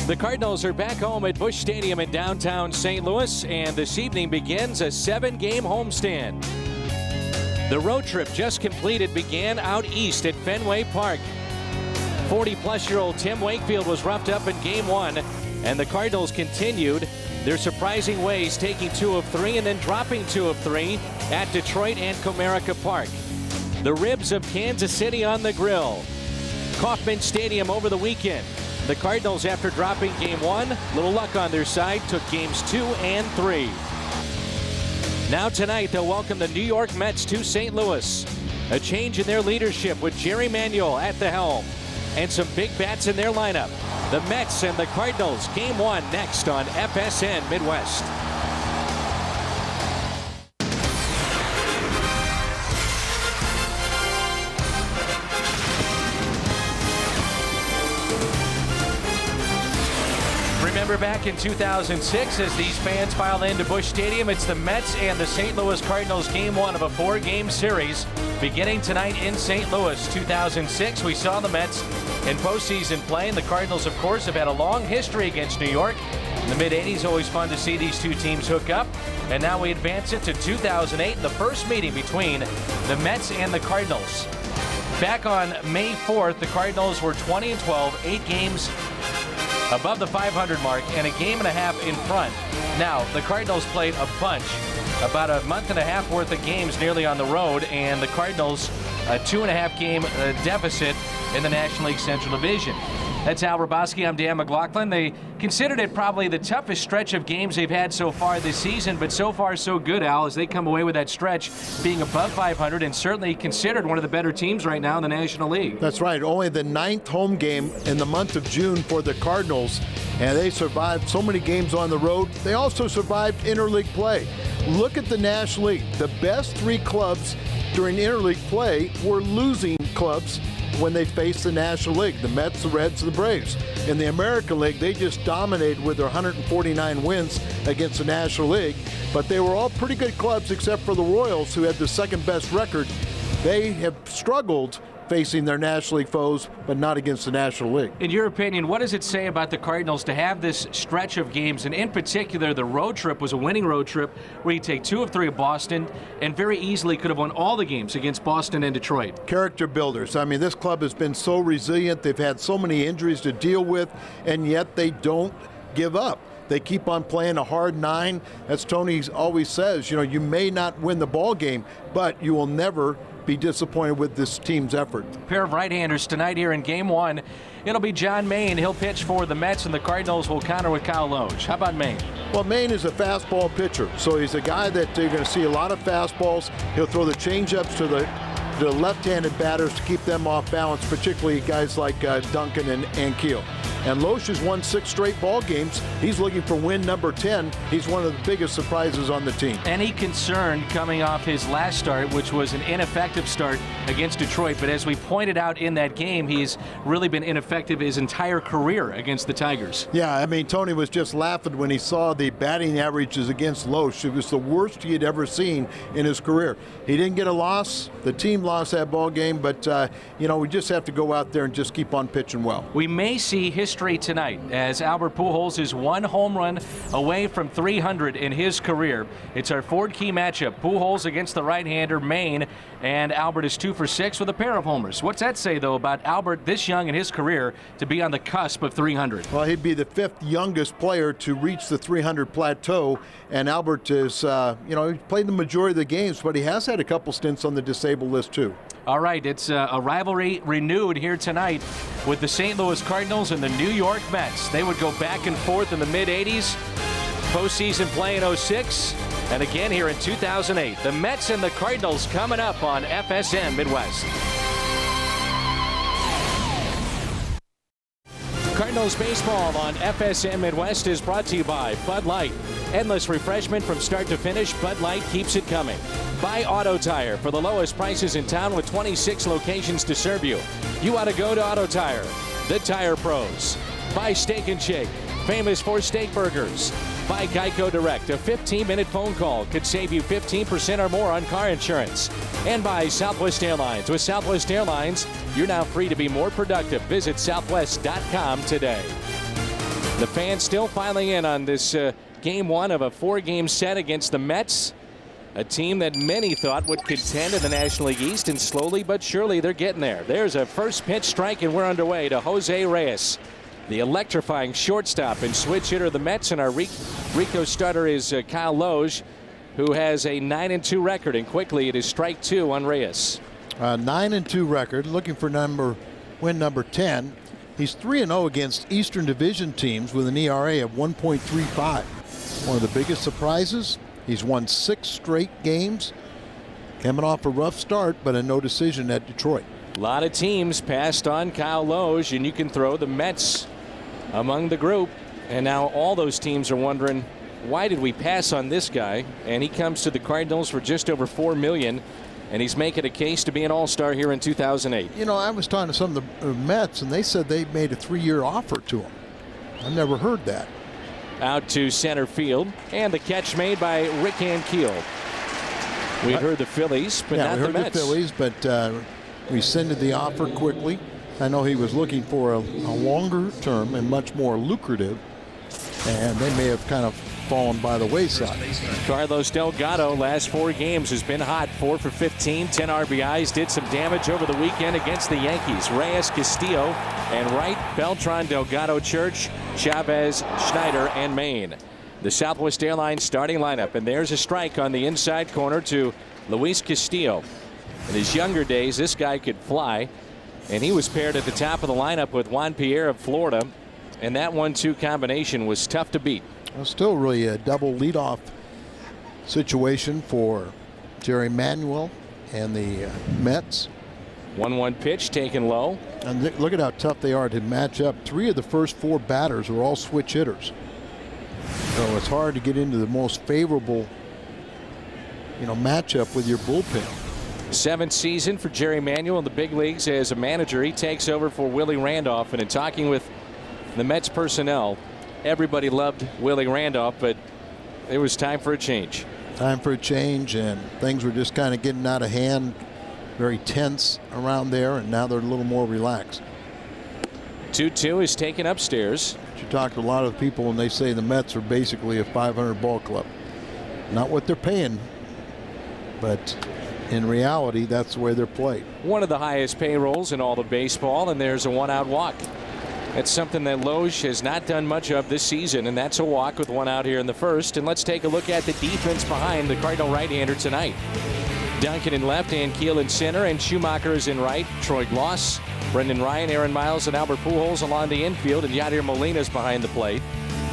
The Cardinals are back home at Busch Stadium in downtown St. Louis, and this evening begins a 7-game homestand. The road trip just completed began out east at Fenway Park. 40-plus-year-old Tim Wakefield was roughed up in Game 1, and the Cardinals continued their surprising ways, taking 2 of 3 and then dropping 2 of 3 at Detroit and Comerica Park. The ribs of Kansas City on the grill. Kauffman Stadium over the weekend. The Cardinals, after dropping Game 1, little luck on their side, took Games 2 and 3. Now tonight, they'll welcome the New York Mets to St. Louis. A change in their leadership with Jerry Manuel at the helm. And some big bats in their lineup. The Mets and the Cardinals, Game 1 next on FSN Midwest. Remember back in 2006 as these fans filed into Busch Stadium, it's the Mets and the St. Louis Cardinals, Game 1 of a 4-game series beginning tonight in St. Louis. 2006, we saw the Mets in postseason play, and the Cardinals, of course, have had a long history against New York. In the mid-'80s, always fun to see these two teams hook up. And now we advance it to 2008, the first meeting between the Mets and the Cardinals. Back on May 4th, the Cardinals were 20-12, 8 games above the 500 mark and a game and a half in front. Now, the Cardinals played a bunch, about a month and a half worth of games nearly on the road, and the Cardinals a 2.5-game deficit in the National League Central Division. That's Al Raboski. I'm Dan McLaughlin. They considered it probably the toughest stretch of games they've had so far this season, but so far so good, Al, as they come away with that stretch being above 500 and certainly considered one of the better teams right now in the National League. That's right. Only the 9th home game in the month of June for the Cardinals, and they survived so many games on the road. They also survived interleague play. Look at the National League. The best 3 clubs during interleague play were losing clubs when they faced the National League, the Mets, the Reds, and the Braves. In the American League, they just dominated with their 149 wins against the National League, but they were all pretty good clubs except for the Royals, who had the second best record. They have struggled facing their National League foes, but not against the National League. In your opinion, what does it say about the Cardinals to have this stretch of games, and in particular, the road trip was a winning road trip where you take 2 of 3 of Boston and very easily could have won all the games against Boston and Detroit? Character builders. I mean, this club has been so resilient. They've had so many injuries to deal with, and yet they don't give up. They keep on playing a hard 9. As Tony always says, you may not win the ball game, but you will never be disappointed with this team's effort. Pair of right-handers tonight here in Game 1. It'll be John Maine. He'll pitch for the Mets, and the Cardinals will counter with Kyle Loge. How about Maine? Well, Maine is a fastball pitcher, so he's a guy that you're going to see a lot of fastballs. He'll throw the changeups to the left-handed batters to keep them off balance, particularly guys like Duncan and Keel. And Loesch has won 6 straight ball games. He's looking for win number 10. He's one of the biggest surprises on the team. Any concern coming off his last start, which was an ineffective start against Detroit, but as we pointed out in that game, he's really been ineffective his entire career against the Tigers. Yeah, I mean, Tony was just laughing when he saw the batting averages against Loesch. It was the worst he had ever seen in his career. He didn't get a loss. The team lost that ball game, but, we just have to go out there and just keep on pitching well. We may see history tonight as Albert Pujols is 1 home run away from 300 in his career. It's our Ford Key matchup. Pujols against the right-hander Maine, and Albert is 2 for 6 with a pair of homers. What's that say, though, about Albert this young in his career to be on the cusp of 300? Well, he'd be the 5th youngest player to reach the 300 plateau, and Albert is, he's played the majority of the games, but he has had a couple stints on the disabled list, too. All right, it's a rivalry renewed here tonight with the St. Louis Cardinals and the New York Mets. They would go back and forth in the mid-'80s, postseason play in 06, and again here in 2008. The Mets and the Cardinals coming up on FSN Midwest. Cardinals baseball on FSN Midwest is brought to you by Bud Light. Endless refreshment from start to finish. Bud Light keeps it coming. By Auto Tire for the lowest prices in town with 26 locations to serve you. You ought to go to Auto Tire. The Tire Pros. By Steak and Shake, famous for steak burgers. By Geico Direct, a 15-minute phone call could save you 15% or more on car insurance. And by Southwest Airlines. With Southwest Airlines, you're now free to be more productive. Visit southwest.com today. The fans still filing in on this game one of a 4-game set against the Mets. A team that many thought would contend in the National League East, and slowly but surely they're getting there. There's a first pitch strike, and we're underway to Jose Reyes, the electrifying shortstop and switch hitter of the Mets. And our Rico starter is Kyle Loge, who has a 9-2 record, and quickly it is strike 2 on Reyes. 9-2 record, looking for win number 10. He's 3-0 against Eastern Division teams with an ERA of 1.35. One of the biggest surprises, he's won 6 straight games, coming off a rough start, but a no decision at Detroit. A lot of teams passed on Kyle Loge, and you can throw the Mets among the group. And now all those teams are wondering, why did we pass on this guy? And he comes to the Cardinals for just over $4 million. And he's making a case to be an all-star here in 2008. You know, I was talking to some of the Mets, and they said they made a 3-year offer to him. I never heard that. Out to center field, and the catch made by Rick Ankiel. We heard the Phillies, but not the Mets. We heard the Phillies, but rescinded the offer quickly. I know he was looking for a longer term and much more lucrative, and they may have kind of fallen by the wayside. Carlos Delgado, last 4 games, has been hot. 4 for 15, 10 RBIs, did some damage over the weekend against the Yankees. Reyes, Castillo, and Wright, Beltran, Delgado, Church, Chavez, Schneider, and Maine. The Southwest Airlines starting lineup, and there's a strike on the inside corner to Luis Castillo. In his younger days, this guy could fly, and he was paired at the top of the lineup with Juan Pierre of Florida, and that 1-2 combination was tough to beat. Well, still really a double leadoff situation for Jerry Manuel and the Mets. 1-1 pitch taken low. And look at how tough they are to match up. 3 of the first 4 batters are all switch hitters. So it's hard to get into the most favorable, matchup with your bullpen. 7th season for Jerry Manuel in the big leagues as a manager. He takes over for Willie Randolph, and in talking with the Mets personnel, everybody loved Willie Randolph, but it was time for a change. Time for a change, and things were just kind of getting out of hand, very tense around there, and now they're a little more relaxed. 2-2 is taken upstairs. You talk to a lot of people, and they say the Mets are basically a 500 ball club. Not what they're paying, but in reality, that's the way they're played. One of the highest payrolls in all of baseball, and there's a 1-out walk. That's something that Loge has not done much of this season, and that's a walk with 1 out here in the first. And let's take a look at the defense behind the Cardinal right-hander tonight. Duncan in left, Ankiel in center, and Schumacher is in right. Troy Gloss, Brendan Ryan, Aaron Miles, and Albert Pujols along the infield, and Yadier Molina's behind the plate.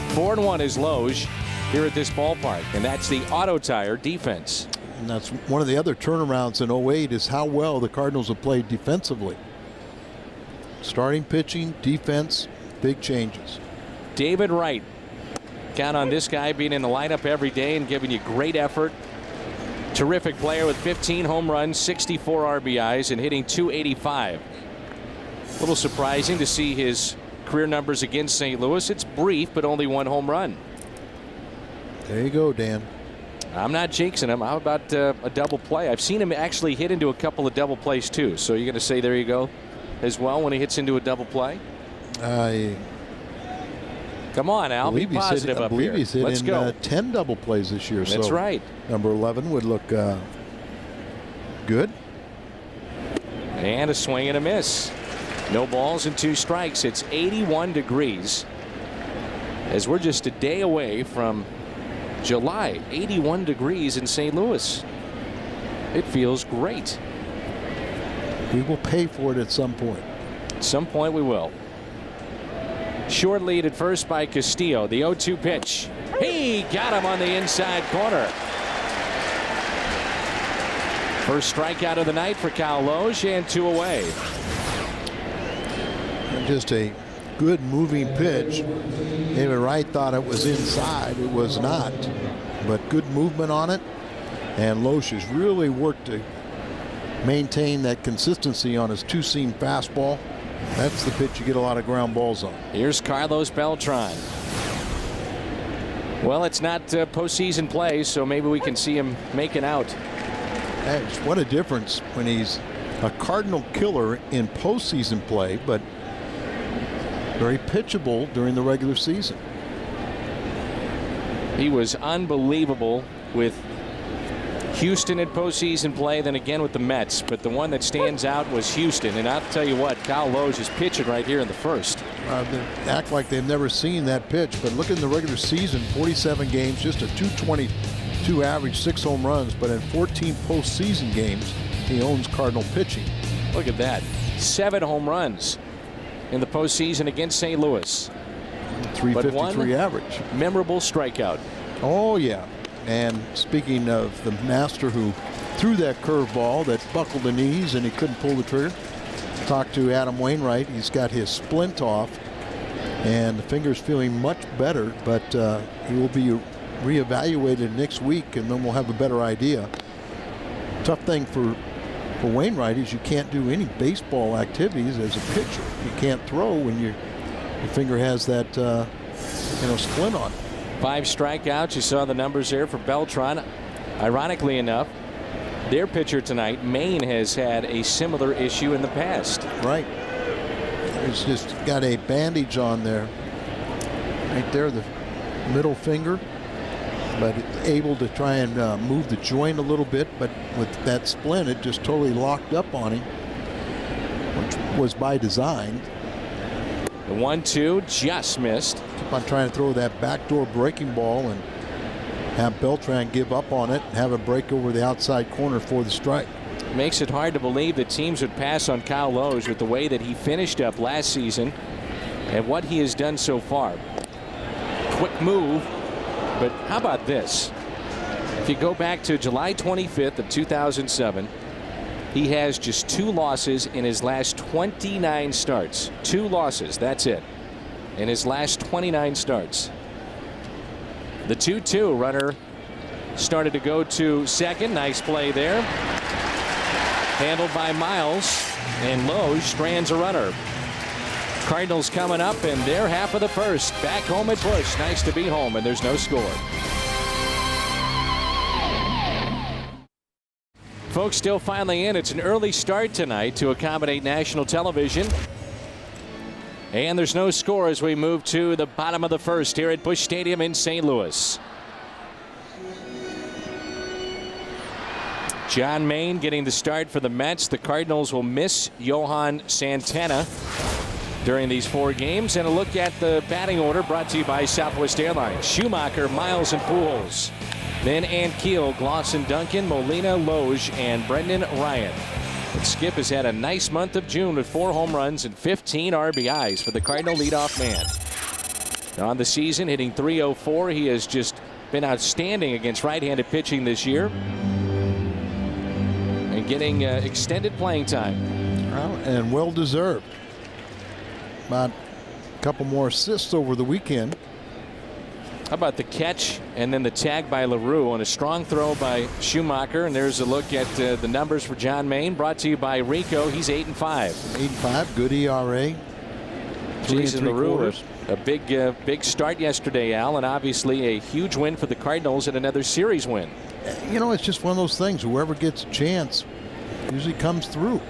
4-1 is Loge here at this ballpark, and that's the Auto Tire defense. And that's one of the other turnarounds in 08 is how well the Cardinals have played defensively. Starting pitching, defense, big changes. David Wright. Count on this guy being in the lineup every day and giving you great effort. Terrific player with 15 home runs, 64 RBIs, and hitting .285. A little surprising to see his career numbers against St. Louis. It's brief, but only 1 home run. There you go, Dan. I'm not jinxing him. How about a double play? I've seen him actually hit into a couple of double plays, too. So you're going to say there you go as well when he hits into a double play? Come on, Al. Be positive up here. I believe he's hit Let's in go. 10 double plays this year. That's so right. Number 11 would look good. And a swing and a miss. No balls and 2 strikes. It's 81 degrees as we're just a day away from July. 81 degrees in St. Louis. It feels great. We will pay for it at some point. At some point we will. Short lead at first by Castillo. The 0-2 pitch. He got him on the inside corner. First strikeout of the night for Kyle Loge, and 2 away. And just a good moving pitch. David Wright thought it was inside. It was not. But good movement on it. And Loge has really worked to maintain that consistency on his 2-seam fastball. That's the pitch you get a lot of ground balls on. Here's Carlos Beltran. Well, it's not postseason play, so maybe we can see him making out. What a difference when he's a Cardinal killer in postseason play, but very pitchable during the regular season. He was unbelievable with Houston in postseason play, then again with the Mets. But the one that stands out was Houston. And I'll tell you what, Kyle Loge is pitching right here in the first. They act like they've never seen that pitch. But look in the regular season, 47 games, just a 222 average, 6 home runs. But in 14 postseason games, he owns Cardinal pitching. Look at that. 7 home runs in the postseason against St. Louis. 353 average. Memorable strikeout. Oh, yeah. And speaking of the master who threw that curveball that buckled the knees and he couldn't pull the trigger, talked to Adam Wainwright. He's got his splint off and the finger's feeling much better, but he will be reevaluated next week and then we'll have a better idea. Tough thing for Wainwright is you can't do any baseball activities as a pitcher. You can't throw when your finger has that splint on. 5 strikeouts. You saw the numbers there for Beltran. Ironically enough, their pitcher tonight, Maine, has had a similar issue in the past. Right. He's just got a bandage on there. Right there, the middle finger. But able to try and move the joint a little bit. But with that splint, it just totally locked up on him, which was by design. The 1-2 just missed. Keep on trying to throw that backdoor breaking ball and have Beltran give up on it and have a break over the outside corner for the strike. Makes it hard to believe that teams would pass on Kyle Loge with the way that he finished up last season and what he has done so far. Quick move, but how about this? If you go back to July 25th of 2007, he has just 2 losses in his last 29 starts. 2 losses, that's it, in his last 29 starts. The 2-2 runner started to go to second. Nice play there. Handled by Miles, and Loge strands a runner. Cardinals coming up in their half of the first. Back home at Busch. Nice to be home, and there's no score. Folks still finally in. It's an early start tonight to accommodate national television. And there's no score as we move to the bottom of the first here at Busch Stadium in St. Louis. John Maine getting the start for the Mets. The Cardinals will miss Johan Santana during these 4 games. And a look at the batting order brought to you by Southwest Airlines. Schumacher, Miles, and Pujols. Then Ankiel, Glosson, Duncan, Molina, Loge, and Brendan Ryan. And Skip has had a nice month of June with 4 home runs and 15 RBIs for the Cardinal leadoff man. On the season, hitting .304. He has just been outstanding against right-handed pitching this year. And getting extended playing time. Well, and well deserved. About a couple more assists over the weekend. How about the catch and then the tag by LaRue on a strong throw by Schumacher. And there's a look at the numbers for John Maine, brought to you by Rico. He's 8-5. 8-5, good ERA. Jason LaRue, a big start yesterday, Al, and obviously a huge win for the Cardinals and another series win. You know, it's just one of those things. Whoever gets a chance usually comes through.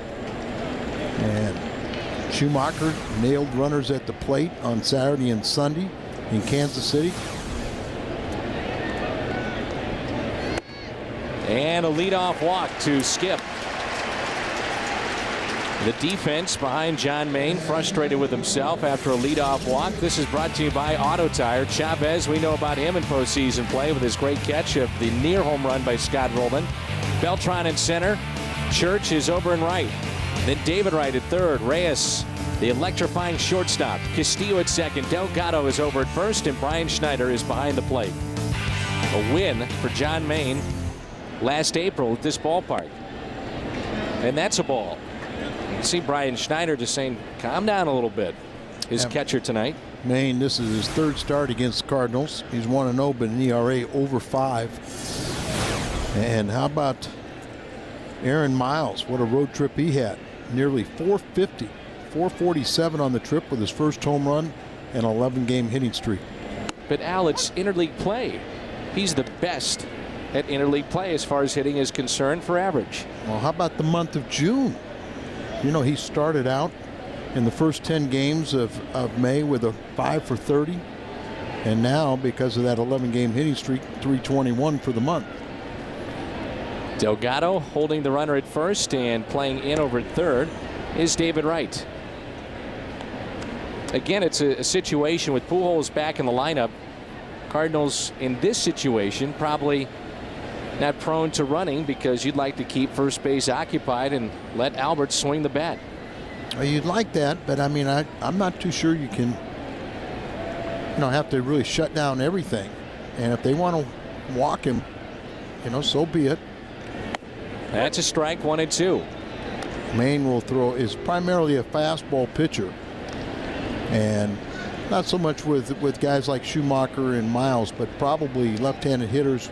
And Schumacher nailed runners at the plate on Saturday and Sunday in Kansas City. And a leadoff walk to Skip. The defense behind John Maine frustrated with himself after a leadoff walk. This is brought to you by Auto Tire. Chavez, we know about him in postseason play with his great catch of the near home run by Scott Rowland. Beltran in center. Church is over and right. Then David Wright at third. Reyes, the electrifying shortstop. Castillo at second. Delgado is over at first, and Brian Schneider is behind the plate. A win for John Maine last April at this ballpark. And that's a ball. You see Brian Schneider just saying, calm down a little bit. His catcher tonight. Maine, this is his 3rd start against the Cardinals. He's 1-0, but an ERA over 5. And how about Aaron Miles? What a road trip he had. Nearly 450. 447 on the trip with his first home run and 11-game hitting streak. But Al, it's interleague play. He's the best at interleague play as far as hitting is concerned for average. Well, how about the month of June? You know, he started out in the first 10 games of May with a 5 for 30. And now, because of that 11-game hitting streak, 321 for the month. Delgado holding the runner at first, and playing in over at third is David Wright. Again, it's a situation with Pujols back in the lineup. Cardinals in this situation probably not prone to running, because you'd like to keep first base occupied and let Albert swing the bat. You'd like that, but I mean, I'm not too sure you can, have to really shut down everything. And if they want to walk him, so be it. That's a strike, 1-2. Maine will throw, is primarily a fastball pitcher, and not so much with guys like Schumacher and Miles, but probably left-handed hitters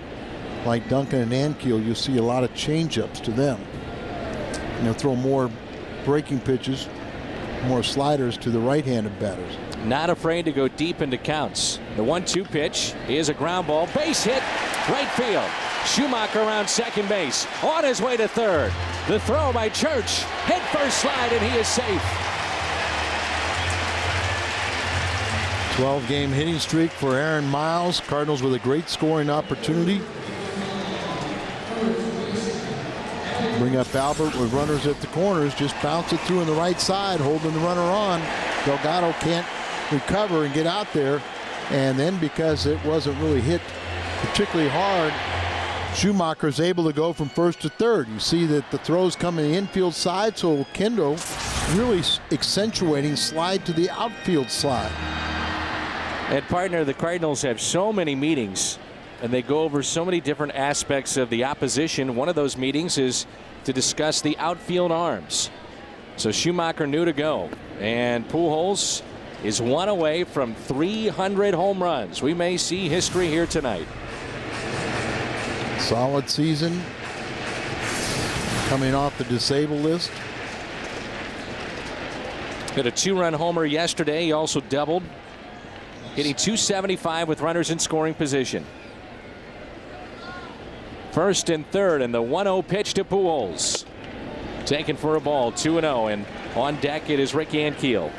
like Duncan and Ankiel. You'll see a lot of changeups to them. And they'll throw more breaking pitches, more sliders to the right-handed batters. Not afraid to go deep into counts. The 1-2 pitch is a ground ball, base hit, right field. Schumacher around second base, on his way to third. The throw by Church, head first slide, and he is safe. 12-game hitting streak for Aaron Miles. Cardinals with a great scoring opportunity. Bring up Albert with runners at the corners. Just bounce it through on the right side, holding the runner on. Delgado can't recover and get out there. And then, because it wasn't really hit particularly hard, Schumacher's able to go from first to third. You see that the throws come in the infield side, so Kendo really accentuating slide to the outfield slide. And partner, the Cardinals have so many meetings, and they go over so many different aspects of the opposition. One of those meetings is to discuss the outfield arms. So Schumacher knew to go, and Pujols is one away from 300 home runs. We may see history here tonight. Solid season, coming off the disabled list. Hit a 2-run homer yesterday. He also doubled, hitting .275 with runners in scoring position. First and third, and the 1-0 pitch to Pujols. Taken for a ball, 2-0, and on deck it is Rick Ankiel.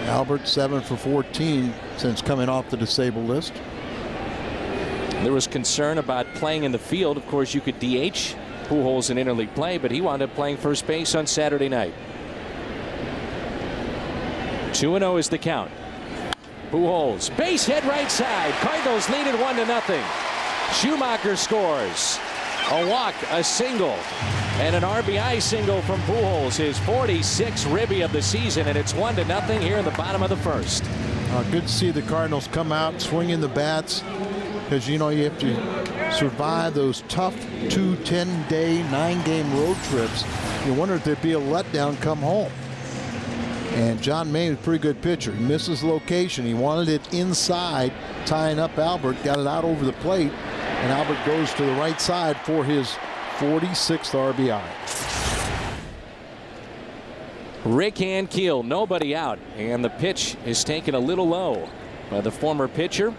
Albert 7 for 14 since coming off the disabled list. There was concern about playing in the field. Of course, you could DH Pujols in interleague play, but he wound up playing first base on Saturday night. 2-0 is the count. Pujols, base hit right side. Cardinals lead it 1-0. Schumacher scores. A walk, a single, and an RBI single from Pujols, his 46th ribby of the season, and it's 1-0 here in the bottom of the first. Good to see the Cardinals come out swinging the bats, because you have to survive those tough 2 10-day 9-game road trips. You wonder if there'd be a letdown come home. And John Maine is a pretty good pitcher. He misses location. He wanted it inside, tying up Albert, got it out over the plate, and Albert goes to the right side for his 46th RBI. Rick Ankiel, nobody out, and the pitch is taken a little low by the former pitcher.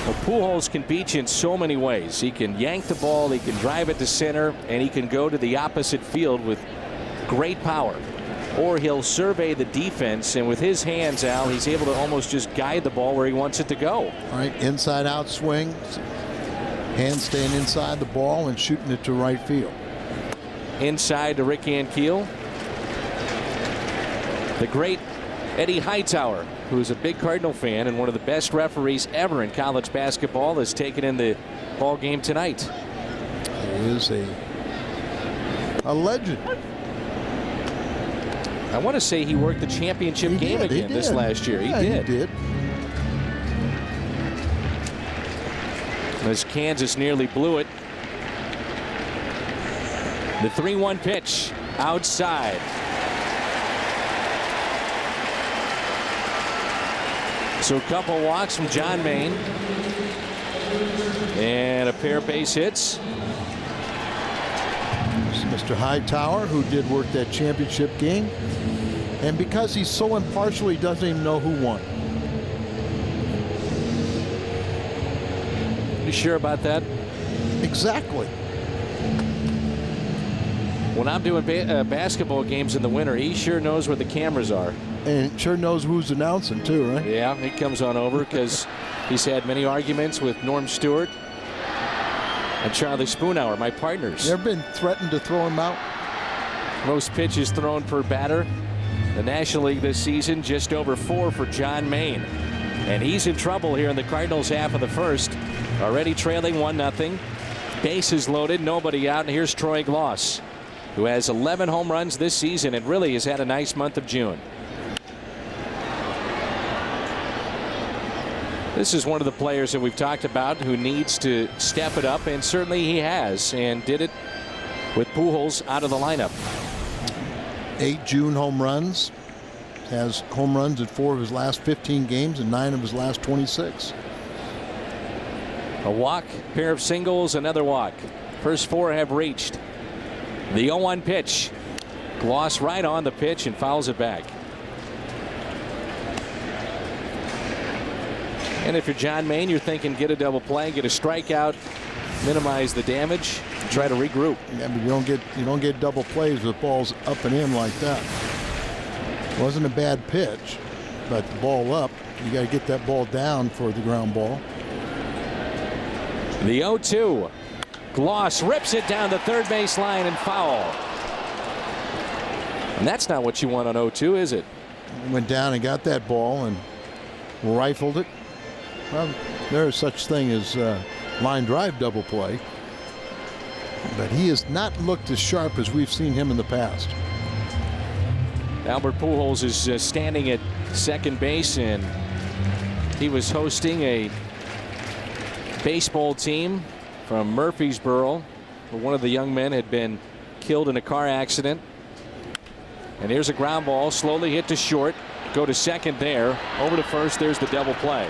Well, Pujols can beat you in so many ways. He can yank the ball, he can drive it to center, and he can go to the opposite field with great power. Or he'll survey the defense, and with his hands, Al, he's able to almost just guide the ball where he wants it to go. All right, inside out swing, hands staying inside the ball and shooting it to right field. Inside to Rick Ankiel. The great Eddie Hightower, who is a big Cardinal fan and one of the best referees ever in college basketball, is taken in the ball game tonight. He is a legend. I want to say he worked the championship game again this last year. Yeah, he did. He did. As Kansas nearly blew it. The 3-1 pitch outside. So a couple walks from John Maine and a pair of base hits. Mr. Hightower, who did work that championship game, and because he's so impartial, he doesn't even know who won. You sure about that? Exactly. When I'm doing basketball games in the winter, he sure knows where the cameras are. And sure knows who's announcing, too, right? Yeah, he comes on over because he's had many arguments with Norm Stewart and Charlie Spoonhour, my partners. You ever been threatened to throw him out? Most pitches thrown per batter. The National League this season, just over 4 for John Maine. And he's in trouble here in the Cardinals half of the first. Already trailing 1-0. Bases loaded, nobody out, and here's Troy Glaus, who has 11 home runs this season and really has had a nice month of June. This is one of the players that we've talked about who needs to step it up, and certainly he has, and did it with Pujols out of the lineup. 8 June home runs. Has home runs in 4 of his last 15 games and 9 of his last 26. A walk, pair of singles, another walk. First 4 have reached. The 0-1 pitch. Glaus right on the pitch and fouls it back. And if you're John Maine, you're thinking get a double play, get a strikeout, minimize the damage, and try to regroup. Yeah, but you don't get double plays with balls up and in like that. Wasn't a bad pitch, but the ball up, you got to get that ball down for the ground ball. The 0-2. Glaus rips it down the third base line and foul. And that's not what you want on 0-2, is it? Went down and got that ball and rifled it. Well, there is such thing as line drive double play, but he has not looked as sharp as we've seen him in the past. Albert Pujols is standing at second base, and he was hosting a baseball team from Murfreesboro, where one of the young men had been killed in a car accident. And here's a ground ball, slowly hit to short, go to second there, over to first. There's the double play.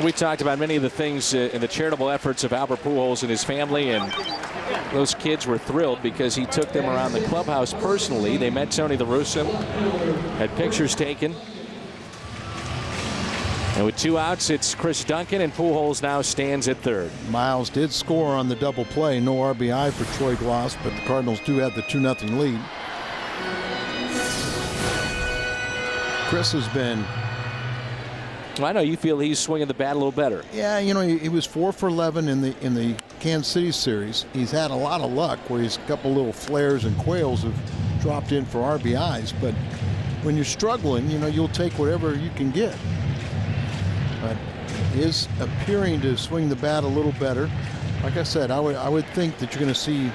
We talked about many of the things in the charitable efforts of Albert Pujols and his family, and those kids were thrilled because he took them around the clubhouse personally. They met Tony La Russa, had pictures taken. And with 2 outs, it's Chris Duncan, and Pujols now stands at third. Miles did score on the double play. No RBI for Troy Glaus, but the Cardinals do have the 2-0 lead. Chris has been... Well, I know you feel he's swinging the bat a little better. Yeah, you know, he was 4 for 11 in the Kansas City series. He's had a lot of luck where he's a couple little flares and quails have dropped in for RBIs. But when you're struggling, you know, you'll take whatever you can get. But is appearing to swing the bat a little better. Like I said, I would think that you're going to see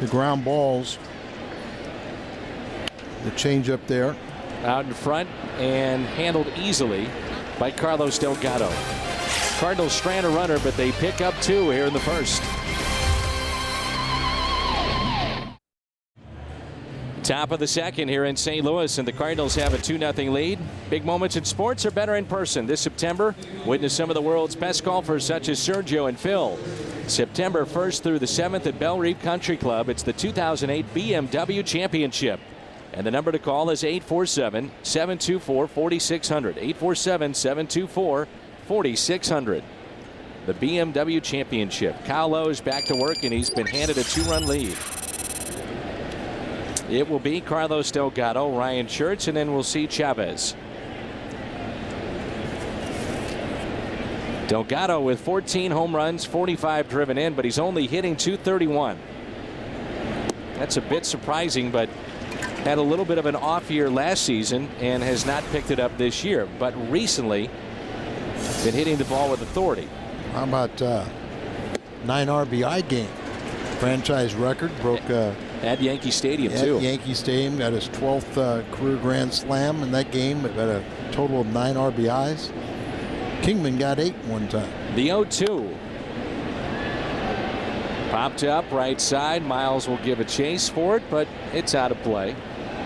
the ground balls, the change up there. Out in front and handled easily by Carlos Delgado. Cardinals strand a runner, but they pick up 2 here in the first. Top of the second here in St. Louis, and the Cardinals have a 2-0 lead. Big moments in sports are better in person. This September, witness some of the world's best golfers such as Sergio and Phil. September 1st through the 7th at Belle Reve Country Club. It's the 2008 BMW Championship. And the number to call is 847-724-4600. 847-724-4600. The BMW Championship. Kyle Lowe is back to work, and he's been handed a 2-run lead. It will be Carlos Delgado, Ryan Schertz, and then we'll see Chavez. Delgado with 14 home runs, 45 driven in, but he's only hitting .231. That's a bit surprising, but had a little bit of an off year last season and has not picked it up this year, but recently been hitting the ball with authority. How about 9 RBI game? Franchise record, broke at Yankee Stadium too. Yankee Stadium, got his 12th career grand slam in that game. It got a total of 9 RBIs. Kingman got 8 one time. The 0-2 popped up right side. Miles will give a chase for it, but it's out of play.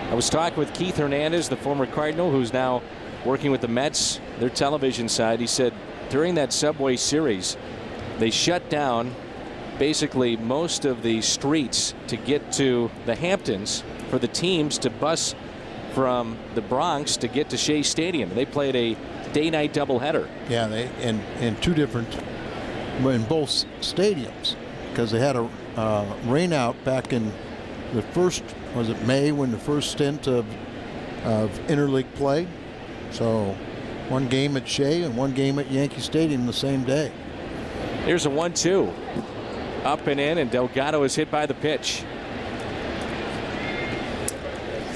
I was talking with Keith Hernandez, the former Cardinal, who's now working with the Mets, their television side. He said during that Subway Series, they shut down basically most of the streets to get to the Hamptons for the teams to bus from the Bronx to get to Shea Stadium. They played a day-night doubleheader. Yeah, they in 2 different, in both stadiums, because they had a rain out back in the first, was it May, when the first stint of interleague play. So one game at Shea and one game at Yankee Stadium the same day. Here's a 1-2. Up and in, and Delgado is hit by the pitch.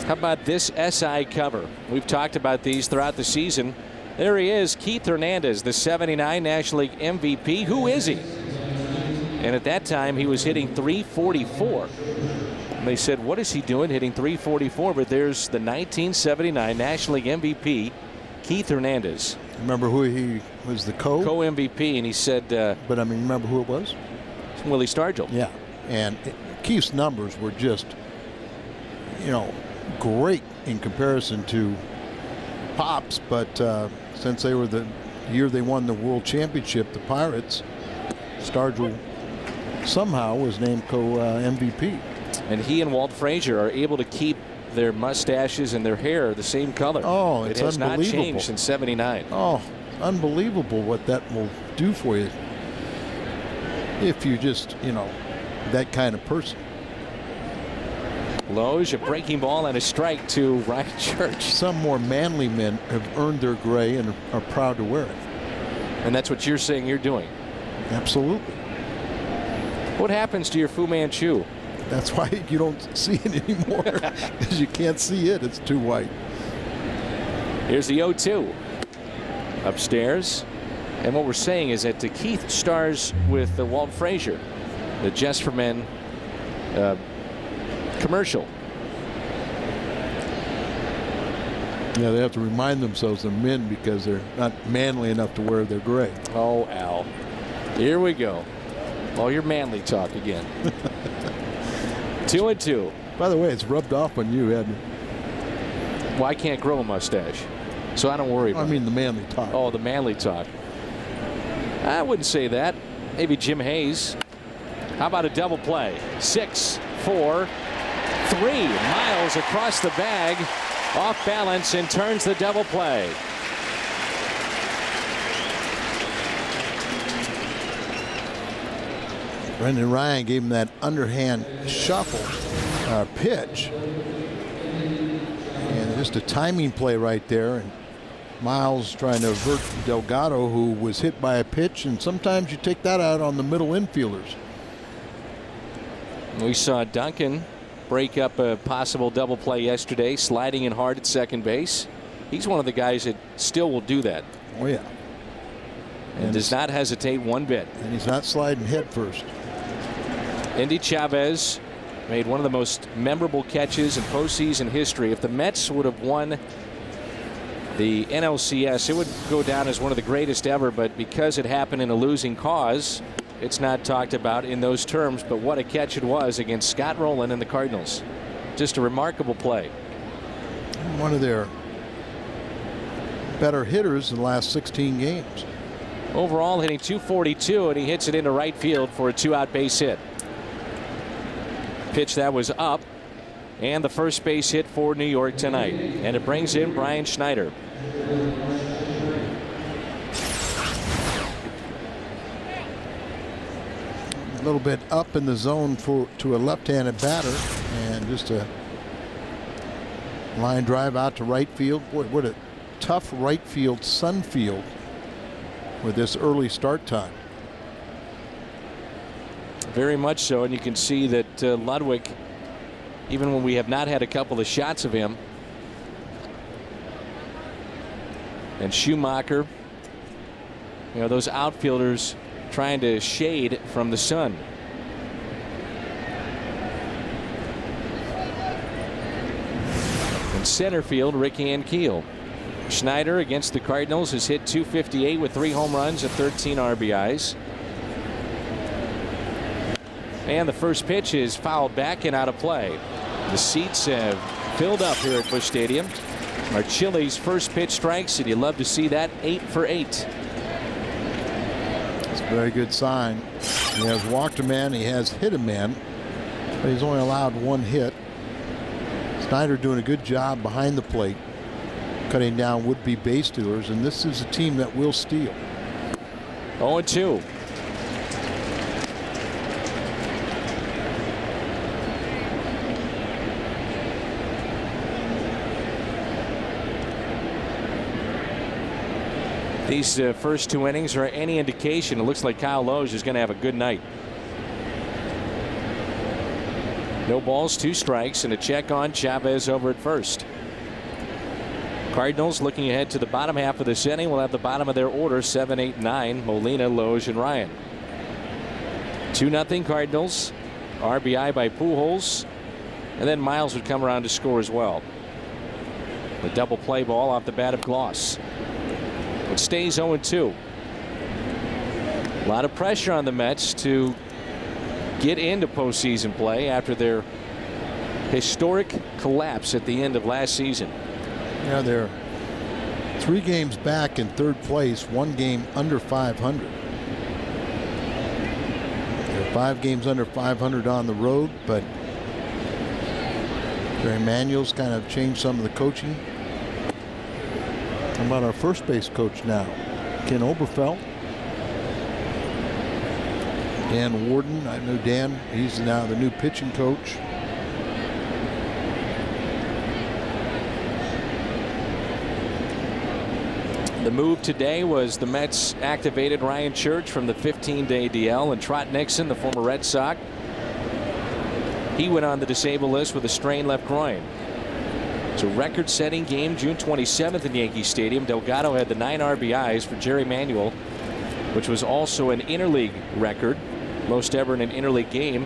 How about this SI cover? We've talked about these throughout the season. There he is, Keith Hernandez, the '79 National League MVP. Who is he? And at that time, he was hitting .344. And they said, what is he doing hitting .344? But there's the 1979 National League MVP, Keith Hernandez. Remember who he was, the co-MVP, and he said. But I mean, remember who it was? Willie Stargell. Yeah, and Keith's numbers were just, great in comparison to Pop's. But since they were the year they won the World Championship, the Pirates, Stargell somehow was named co-MVP. And he and Walt Frazier are able to keep their mustaches and their hair the same color. Oh, it's it has unbelievable. not changed since '79. Oh, unbelievable what that will do for you if you just, that kind of person. Loge, a breaking ball and a strike to Ryan Church. Some more manly men have earned their gray and are proud to wear it. And that's what you're saying you're doing. Absolutely. What happens to your Fu Manchu? That's why you don't see it anymore, because you can't see it. It's too white. Here's the 0-2. Upstairs. And what we're saying is that Keith stars with Walt Frazier, the Just for Men commercial. Yeah, they have to remind themselves they're men because they're not manly enough to wear their gray. Oh, Al. Here we go. Oh, your manly talk again. 2-2. By the way, it's rubbed off on you, hasn't it? Well, I can't grow a mustache, so I don't worry about it. I mean the manly talk. Oh, the manly talk. I wouldn't say that. Maybe Jim Hayes. How about a double play? 6, 4, 3. Miles across the bag, off balance, and turns the double play. Brendan Ryan gave him that underhand shuffle pitch. And just a timing play right there. And Miles trying to avert Delgado, who was hit by a pitch. And sometimes you take that out on the middle infielders. We saw Duncan break up a possible double play yesterday, sliding in hard at second base. He's one of the guys that still will do that. Oh, yeah. And does not hesitate one bit. And he's not sliding head first. Indy Chavez made one of the most memorable catches in postseason history. If the Mets would have won the NLCS, it would go down as one of the greatest ever. But because it happened in a losing cause, it's not talked about in those terms. But what a catch it was against Scott Rowland and the Cardinals. Just a remarkable play. One of their better hitters in the last 16 games. Overall hitting .242, and he hits it into right field for a 2-out base hit. Pitch that was up, and the first base hit for New York tonight. And it brings in Brian Schneider. A little bit up in the zone to a left-handed batter, and just a line drive out to right field. Boy, what a tough right field sun field with this early start time. Very much so, and you can see that Ludwig, even when we have not had a couple of shots of him, and Schumacher, those outfielders trying to shade from the sun. In center field, Ricky Ankiel. Schneider against the Cardinals has hit .258 with 3 home runs and 13 RBIs. And the first pitch is fouled back and out of play. The seats have filled up here at Busch Stadium. Marchilli's first pitch strikes, and you love to see that. 8 for 8. It's a very good sign. He has walked a man, he has hit a man, but he's only allowed 1 hit. Snyder doing a good job behind the plate, cutting down would-be base stealers, and this is a team that will steal. 0-2. these first 2 innings are any indication, it looks like Kyle Loge is going to have a good night. No balls, 2 strikes, and a check on Chavez over at first. Cardinals looking ahead to the bottom half of this inning will have the bottom of their order 7, 8, 9. Molina, Loge, and Ryan. 2-0 Cardinals. RBI by Pujols, and then Miles would come around to score as well. The double play ball off the bat of Gloss. It stays 0-2. A lot of pressure on the Mets to get into postseason play after their historic collapse at the end of last season. Yeah, they're 3 games back in 3rd place, 1 game under 500. They're 5 games under 500 on the road, but Jerry Manuel's kind of changed some of the coaching. How about our first base coach now? Ken Oberfeld. Dan Warden, I know Dan, he's now the new pitching coach. The move today was the Mets activated Ryan Church from the 15-day DL, and Trot Nixon, the former Red Sox, he went on the disabled list with a strained left groin. It's a record-setting game June 27th in Yankee Stadium. Delgado had the 9 RBIs for Jerry Manuel, which was also an interleague record, most ever in an interleague game.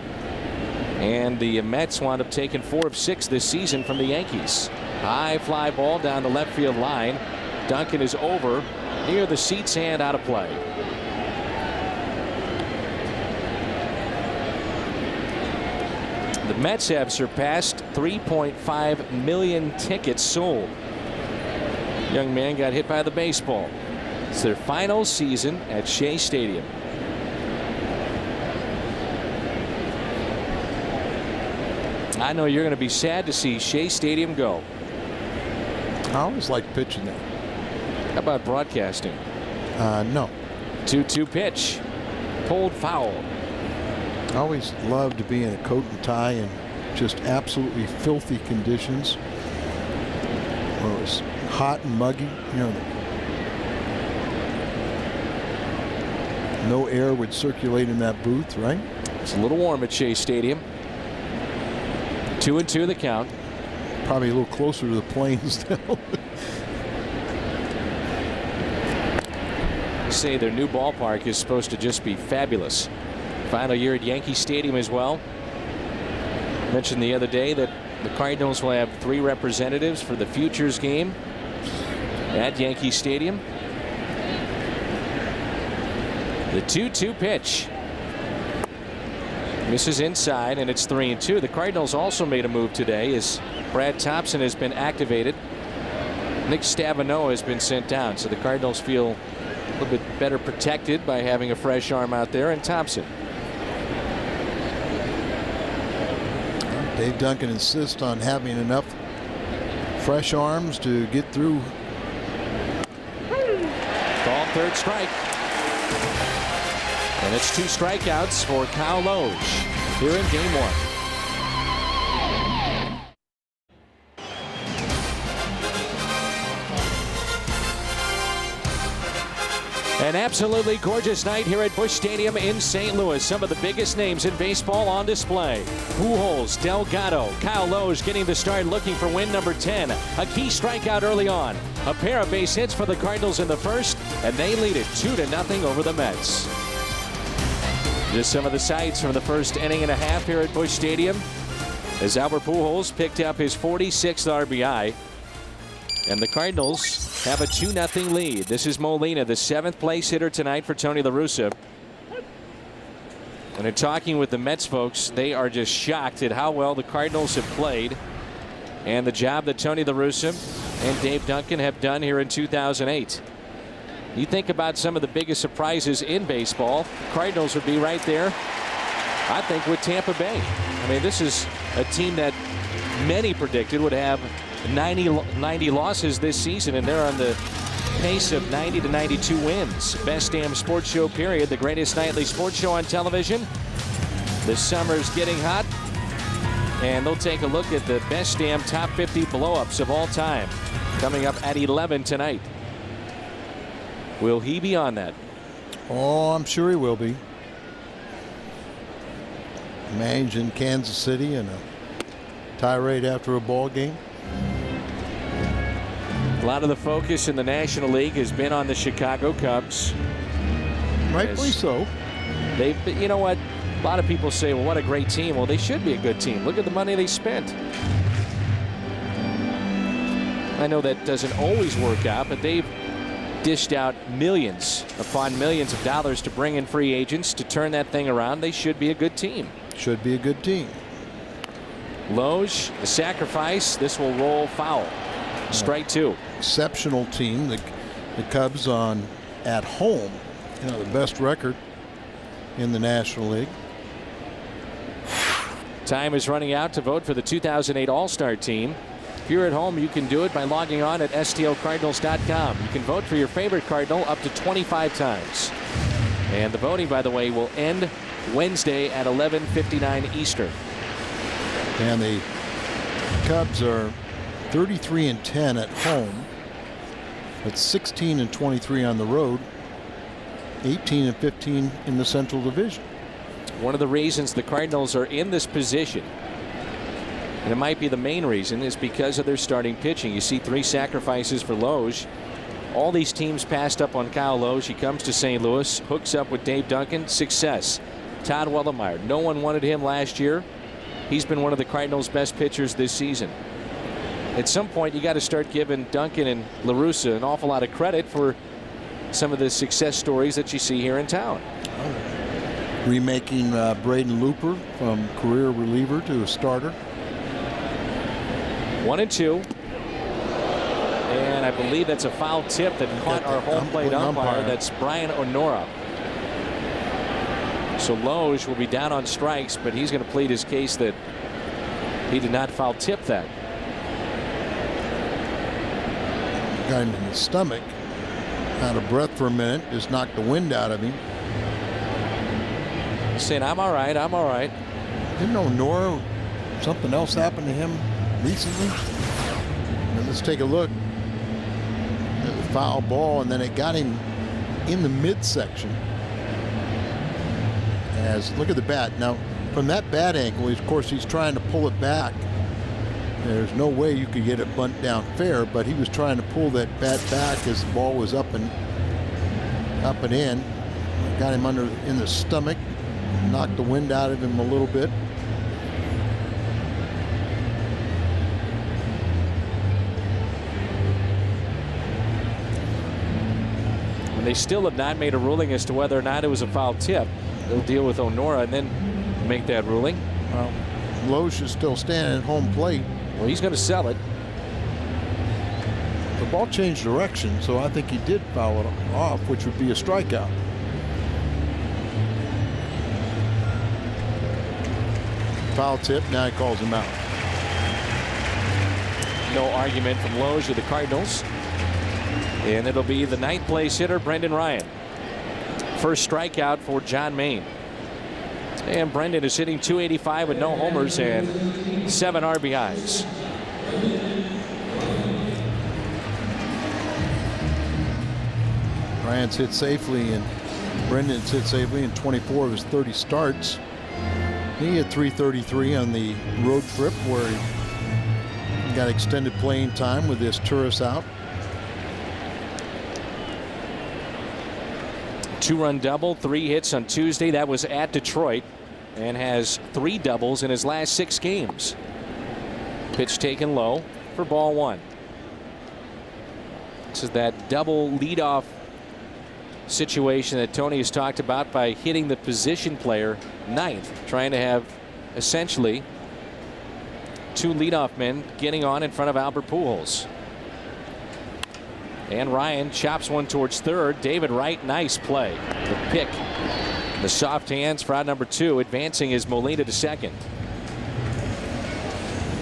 And the Mets wound up taking 4 of 6 this season from the Yankees. High fly ball down the left field line. Duncan is over near the seats and out of play. The Mets have surpassed 3.5 million tickets sold. Young man got hit by the baseball. It's their final season at Shea Stadium. I know you're going to be sad to see Shea Stadium go. I always like pitching there. How about broadcasting? No. 2-2 pitch. Pulled foul. I always loved to be in a coat and tie in just absolutely filthy conditions. Where it was hot and muggy. You know, no air would circulate in that booth, right? It's a little warm at Shea Stadium. 2-2 the count. Probably a little closer to the plains now. Say their new ballpark is supposed to just be fabulous. Final year at Yankee Stadium as well. Mentioned the other day that the Cardinals will have 3 representatives for the Futures game at Yankee Stadium. The 2-2 pitch misses inside, and it's 3-2. The Cardinals also made a move today as Brad Thompson has been activated. Nick Stavino has been sent down, so the Cardinals feel a little bit better protected by having a fresh arm out there in Thompson. Dave Duncan insists on having enough fresh arms to get through. Ball, 3rd strike. And it's 2 strikeouts for Kyle Loge here in game 1. An absolutely gorgeous night here at Busch Stadium in St. Louis. Some of the biggest names in baseball on display. Pujols, Delgado, Kyle Loge getting the start, looking for win number 10. A key strikeout early on. A pair of base hits for the Cardinals in the first, and they lead it 2-0 over the Mets. Just some of the sights from the first inning and a half here at Busch Stadium, as Albert Pujols picked up his 46th RBI. And the Cardinals have a 2-0 lead. This is Molina, the 7th place hitter tonight for Tony La Russa. And in talking with the Mets folks, they are just shocked at how well the Cardinals have played and the job that Tony La Russa and Dave Duncan have done here in 2008. You think about some of the biggest surprises in baseball, Cardinals would be right there, I think, with Tampa Bay. I mean, this is a team that many predicted would have 90 losses this season, and they're on the pace of 90 to 92 wins. Best damn sports show period, the greatest nightly sports show on television. The summer's getting hot, and they'll take a look at the best damn top 50 blow-ups of all time coming up at 11 tonight. Will he be on that? Oh, I'm sure he will be. Managed in Kansas City and a tirade after a ball game. A lot of the focus in the National League has been on the Chicago Cubs. Rightfully so. You know what? A lot of people say, well, what a great team. Well, they should be a good team. Look at the money they spent. I know that doesn't always work out, but they've dished out millions upon millions of dollars to bring in free agents to turn that thing around. They should be a good team. Should be a good team. Loge, the sacrifice. This will roll foul. Strike two. Exceptional team. The Cubs at home. The best record in the National League. Time is running out to vote for the 2008 All-Star team. If you're at home, you can do it by logging on at stlcardinals.com. You can vote for your favorite Cardinal up to 25 times. And the voting, by the way, will end Wednesday at 11:59 Eastern. And the Cubs are 33-10 at home. That's 16-23 on the road. 18-15 in the Central Division. One of the reasons the Cardinals are in this position, and it might be the main reason, is because of their starting pitching. You see 3 sacrifices for Loge. All these teams passed up on Kyle Loge. He comes to St. Louis, hooks up with Dave Duncan. Success. Todd Wellemeyer. No one wanted him last year. He's been one of the Cardinals' best pitchers this season. At some point, you got to start giving Duncan and La Russa an awful lot of credit for some of the success stories that you see here in town. Remaking Braden Looper from career reliever to a starter. 1-2. And I believe that's a foul tip that caught our home plate umpire. That's Brian Onora. So Loge will be down on strikes, but he's going to plead his case that he did not foul tip that. Got him in the stomach. Out of breath for a minute. Just knocked the wind out of him. Saying, I'm all right. I'm all right. Didn't Onora, something else happened to him recently? And let's take a look. There's a foul ball, and then it got him in the midsection. Look at the bat. Now, from that bat angle, of course, he's trying to pull it back. There's no way you could get it bunt down fair, but he was trying to pull that bat back as the ball was up and in. Got him in the stomach, knocked the wind out of him a little bit. And they still have not made a ruling as to whether or not it was a foul tip. They'll deal with Onora and then make that ruling. Well, Loge is still standing at home plate. Well, he's going to sell it. The ball changed direction, so I think he did foul it off, which would be a strikeout. Foul tip, now he calls him out. No argument from Loge of the Cardinals. And it'll be the 9th place hitter, Brendan Ryan. First strikeout for John Maine. And Brendan is hitting .285 with no homers and 7 RBIs. Ryan's hit safely, and Brendan's hit safely in 24 of his 30 starts. He had .333 on the road trip where he got extended playing time with this tourist out. 2-run double, 3 hits on Tuesday. That was at Detroit, and has 3 doubles in his last 6 games. Pitch taken low for ball 1. This is that double leadoff situation that Tony has talked about by hitting the position player 9th, trying to have essentially 2 leadoff men getting on in front of Albert Pujols. And Ryan chops one towards third. David Wright, nice play. The pick, the soft hands for out number 2. Advancing is Molina to second.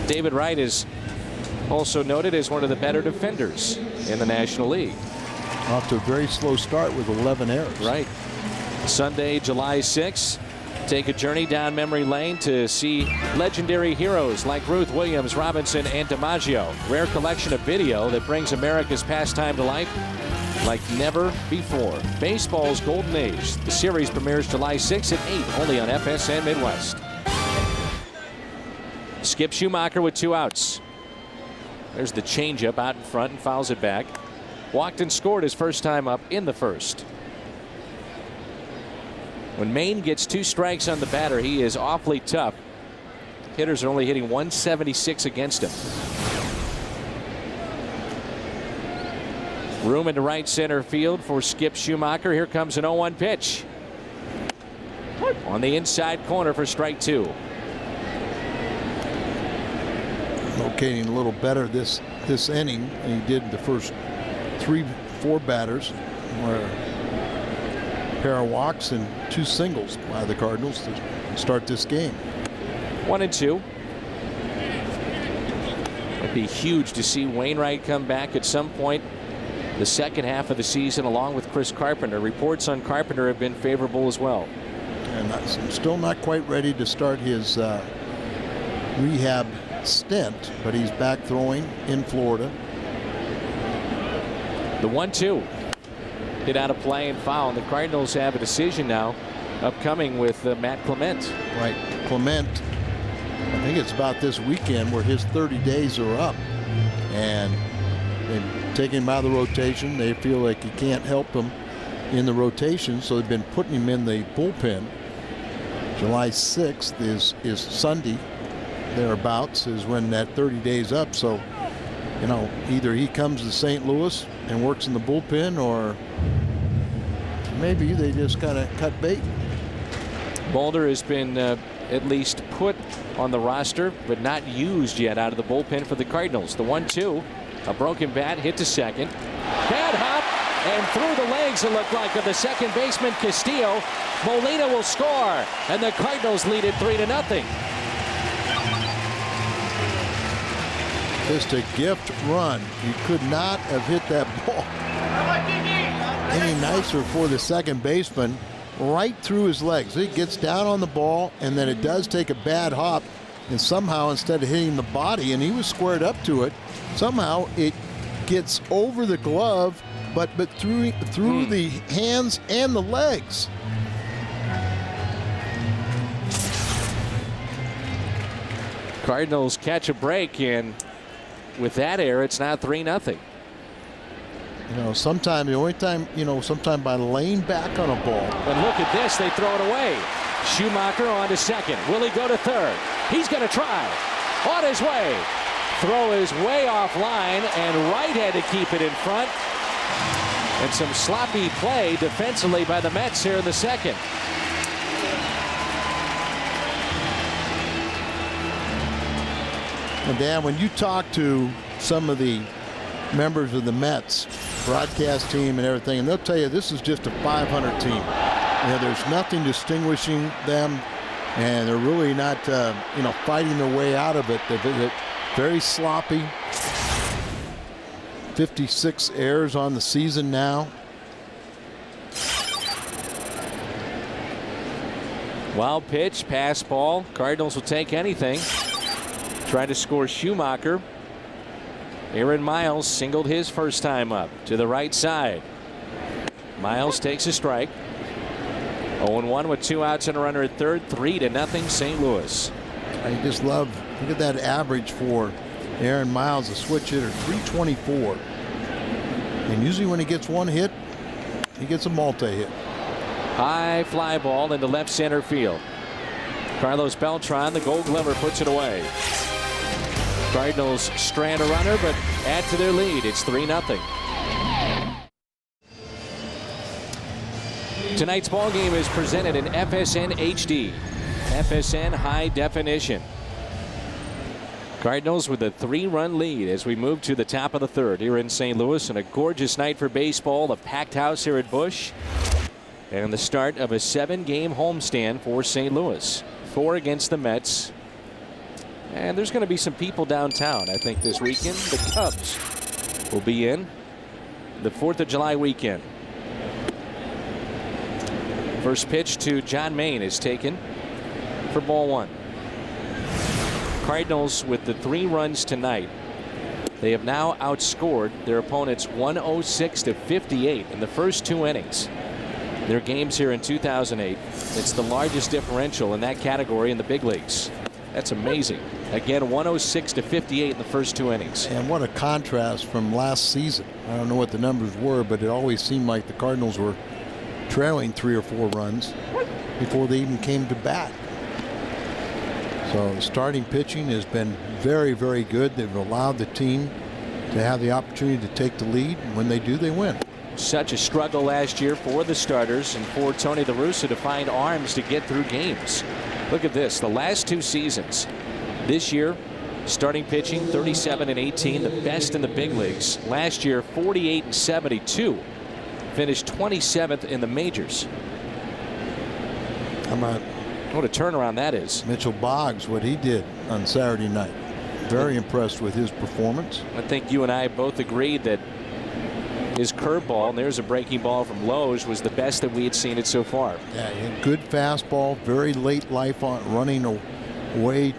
David Wright is also noted as one of the better defenders in the National League. Off to a very slow start with 11 errors. Right. Sunday, July 6th. Take a journey down memory lane to see legendary heroes like Ruth Williams, Robinson, and DiMaggio. Rare collection of video that brings America's pastime to life. like never before. Baseball's golden age. The series premieres July 6th at 8, only on FSN Midwest. Skip Schumacher with 2 outs. There's the changeup out in front and fouls it back. Walked and scored his first time up in the first. When Maine gets 2 strikes on the batter, he is awfully tough. Hitters are only hitting 176 against him. Room into right center field for Skip Schumacher. Here comes an 0-1 pitch. On the inside corner for strike 2. Locating a little better this inning than he did the first 3-4 batters, where a pair of walks and 2 singles by the Cardinals to start this game. 1-2. It'd be huge to see Wainwright come back at some point the second half of the season along with Chris Carpenter. Reports on Carpenter have been favorable as well. And still not quite ready to start his rehab stint, but he's back throwing in Florida. The 1-2 hit out of play and foul. The Cardinals have a decision now upcoming with Matt Clement. Right. Clement, I think it's about this weekend where his 30 days are up, and they've taken him out of the rotation. They feel like he can't help them in the rotation, so they've been putting him in the bullpen. July 6th is Sunday, thereabouts, is when that 30 days up. So, you know, either he comes to St. Louis and works in the bullpen, or maybe they just kind of cut bait. Mulder has been at least put on the roster, but not used yet out of the bullpen for the Cardinals. The 1-2, a broken bat hit to second. Bad hop, and through the legs, it looked like, of the second baseman Castillo. Molina will score, and the Cardinals lead it 3-0. Just a gift run. You could not have hit that ball any nicer for the second baseman. Right through his legs. He gets down on the ball, and then it does take a bad hop, and somehow, instead of hitting the body, and he was squared up to it, somehow it gets over the glove, but through the hands and the legs. Cardinals catch a break, and with that error, it's now 3-0. You know, sometime by laying back on a ball. But look at this, they throw it away. Schumacher on to second. Will he go to third? He's going to try. On his way. Throw is way offline, and Wright had to keep it in front. And some sloppy play defensively by the Mets here in the second. And Dan, when you talk to some of the members of the Mets broadcast team and everything, and they'll tell you this is just a 500 team. You know, there's nothing distinguishing them, and they're really not, fighting their way out of it. They're very sloppy. 56 errors on the season now. Wild pitch, pass ball. Cardinals will take anything. Try to score Schumacher. Aaron Miles singled his first time up to the right side. Miles takes a strike. 0-1 with 2 outs and a runner at third. 3-0 St. Louis. I just love, look at that average for Aaron Miles, a switch hitter, 324. And usually when he gets one hit, he gets a multi-hit. High fly ball into left center field. Carlos Beltran, the Gold Glover, puts it away. Cardinals strand a runner, but add to their lead. It's 3-0. Tonight's ball game is presented in FSN HD, FSN High Definition. Cardinals with a 3-run lead as we move to the top of the third here in St. Louis, and a gorgeous night for baseball. A packed house here at Busch, and the start of a 7-game homestand for St. Louis. 4 against the Mets. And there's going to be some people downtown, I think, this weekend. The Cubs will be in the 4th of July weekend. First pitch to John Maine is taken for ball 1. Cardinals with the 3 runs tonight They have now outscored their opponents 106-58 in the first 2 innings. Their games here in 2008. It's the largest differential in that category in the big leagues. That's amazing. Again, 106-58 in the first 2 innings. And what a contrast from last season. I don't know what the numbers were, but it always seemed like the Cardinals were trailing 3 or 4 runs before they even came to bat. So starting pitching has been very, very good. They've allowed the team to have the opportunity to take the lead. And when they do, they win. Such a struggle last year for the starters and for Tony La Russa to find arms to get through games. Look at this. The last 2 seasons. This year, starting pitching 37-18, the best in the big leagues. Last year, 48-72. Finished 27th in the majors. How about what a turnaround that is. Mitchell Boggs, what he did on Saturday night. Very impressed with his performance. I think you and I both agreed that his curveball, and there's a breaking ball from Lowe's, was the best that we had seen it so far. Yeah, he had good fastball, very late life on running away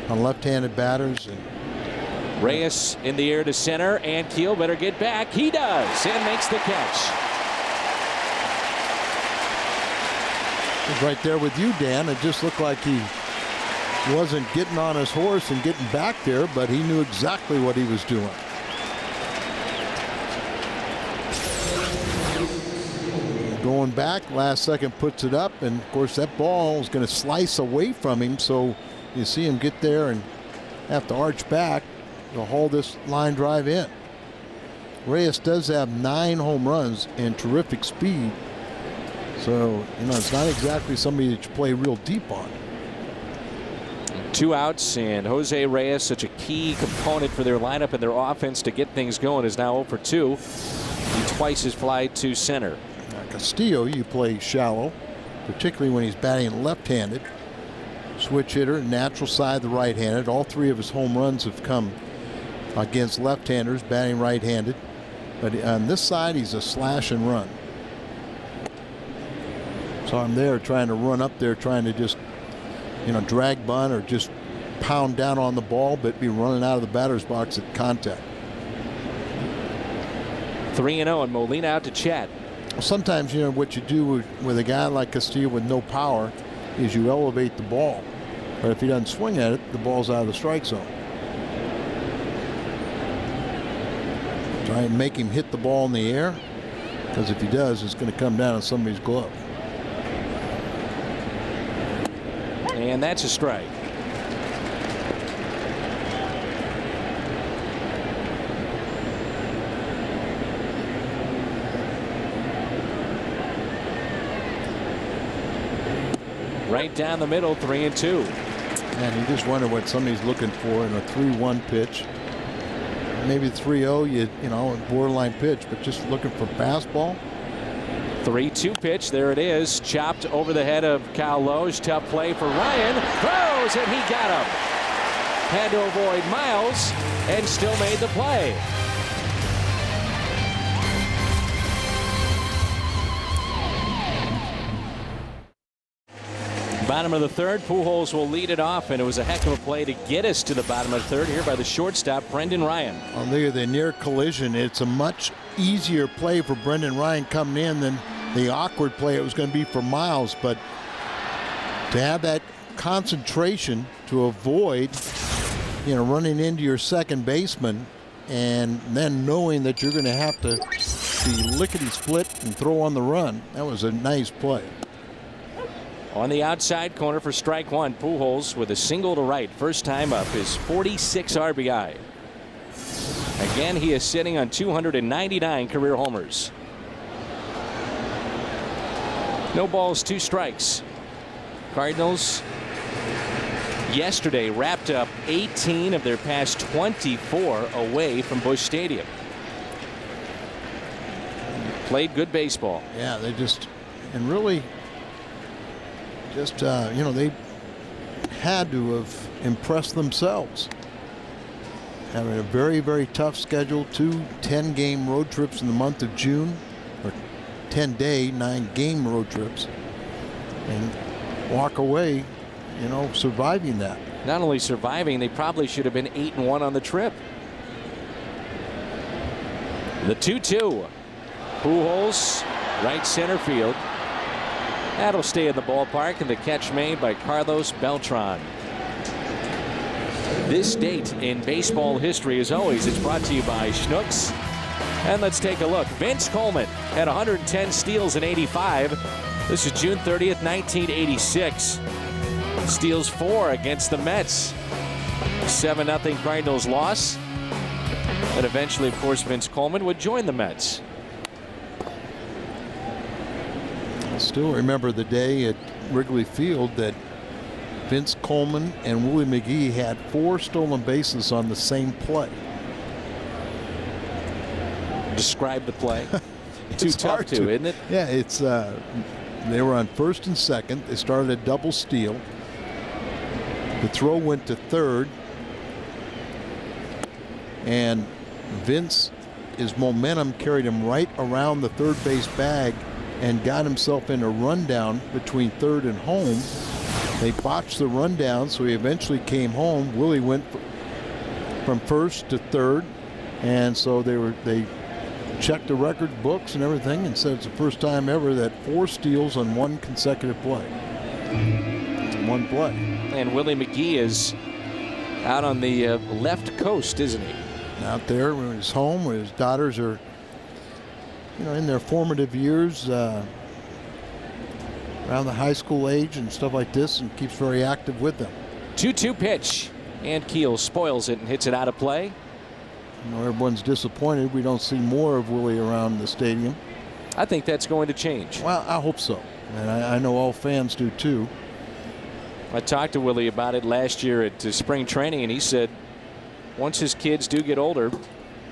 on left-handed batters. And Reyes in the air to center, and Keel better get back. He does, and makes the catch. He's right there with you, Dan. It just looked like he wasn't getting on his horse and getting back there, but he knew exactly what he was doing. Going back, last second puts it up, and of course that ball is going to slice away from him, so you see him get there and have to arch back to haul this line drive in. Reyes does have 9 home runs and terrific speed, so it's not exactly somebody that you play real deep on. 2 outs, and Jose Reyes, such a key component for their lineup and their offense to get things going, is now 0 for 2. He twice his fly to center. Castillo, you play shallow, particularly when he's batting left-handed. Switch hitter, natural side the right-handed. All 3 of his home runs have come against left-handers batting right-handed. But on this side, he's a slash and run. So I'm there trying to run up there, trying to just, drag bunt or just pound down on the ball, but be running out of the batter's box at contact. 3-0, and Molina out to Chat. Sometimes, what you do with a guy like Castillo with no power is you elevate the ball. But if he doesn't swing at it, the ball's out of the strike zone. Try and make him hit the ball in the air, because if he does, it's going to come down on somebody's glove. And that's a strike. Right down the middle, 3-2. And you just wonder what somebody's looking for in a 3-1 pitch. Maybe 3-0, a borderline pitch, but just looking for fastball. 3-2 pitch. There it is. Chopped over the head of Kyle Lowe's. Tough play for Ryan. Throws, and he got him. Had to avoid Miles and still made the play. Bottom of the third, Pujols will lead it off, and it was a heck of a play to get us to the bottom of the third here by the shortstop, Brendan Ryan. Well, look at the near collision. It's a much easier play for Brendan Ryan coming in than the awkward play it was going to be for Miles. But to have that concentration to avoid, running into your second baseman, and then knowing that you're going to have to be lickety-split and throw on the run, that was a nice play. On the outside corner for strike one, Pujols with a single to right. First time up, his 46 RBI. Again, he is sitting on 299 career homers. No balls, 2 strikes. Cardinals yesterday wrapped up 18 of their past 24 away from Busch Stadium. Played good baseball. Yeah, they really they had to have impressed themselves. Having a very, very tough schedule, 2 10-game road trips in the month of June, or 10-day, 9-game road trips, and walk away, surviving that. Not only surviving, they probably should have been 8-1 on the trip. The 2-2. Pujols, right center field. That'll stay in the ballpark, and the catch made by Carlos Beltran. This date in baseball history, as always, it's brought to you by Schnucks. And let's take a look. Vince Coleman had 110 steals in '85. This is June 30th, 1986. Steals 4 against the Mets. 7-0 Cardinals loss. And eventually, of course, Vince Coleman would join the Mets. I still remember the day at Wrigley Field that Vince Coleman and Willie McGee had 4 stolen bases on the same play. Describe the play. Too tough to, isn't it? Yeah, it's they were on first and second. They started a double steal. The throw went to third, and Vince, his momentum carried him right around the third base bag and got himself in a rundown between third and home. They botched the rundown, so he eventually came home. Willie went from first to third, and so they checked the record books and everything and said it's the first time ever that 4 steals on one consecutive play. One play. And Willie McGee is out on the left coast, isn't he? Out there in his home where his daughters are, in their formative years, around the high school age and stuff like this, and keeps very active with them. 2-2 pitch, and Keel spoils it and hits it out of play. Everyone's disappointed we don't see more of Willie around the stadium. I think that's going to change. Well, I hope so, and I know all fans do too. I talked to Willie about it last year at spring training, and he said once his kids do get older,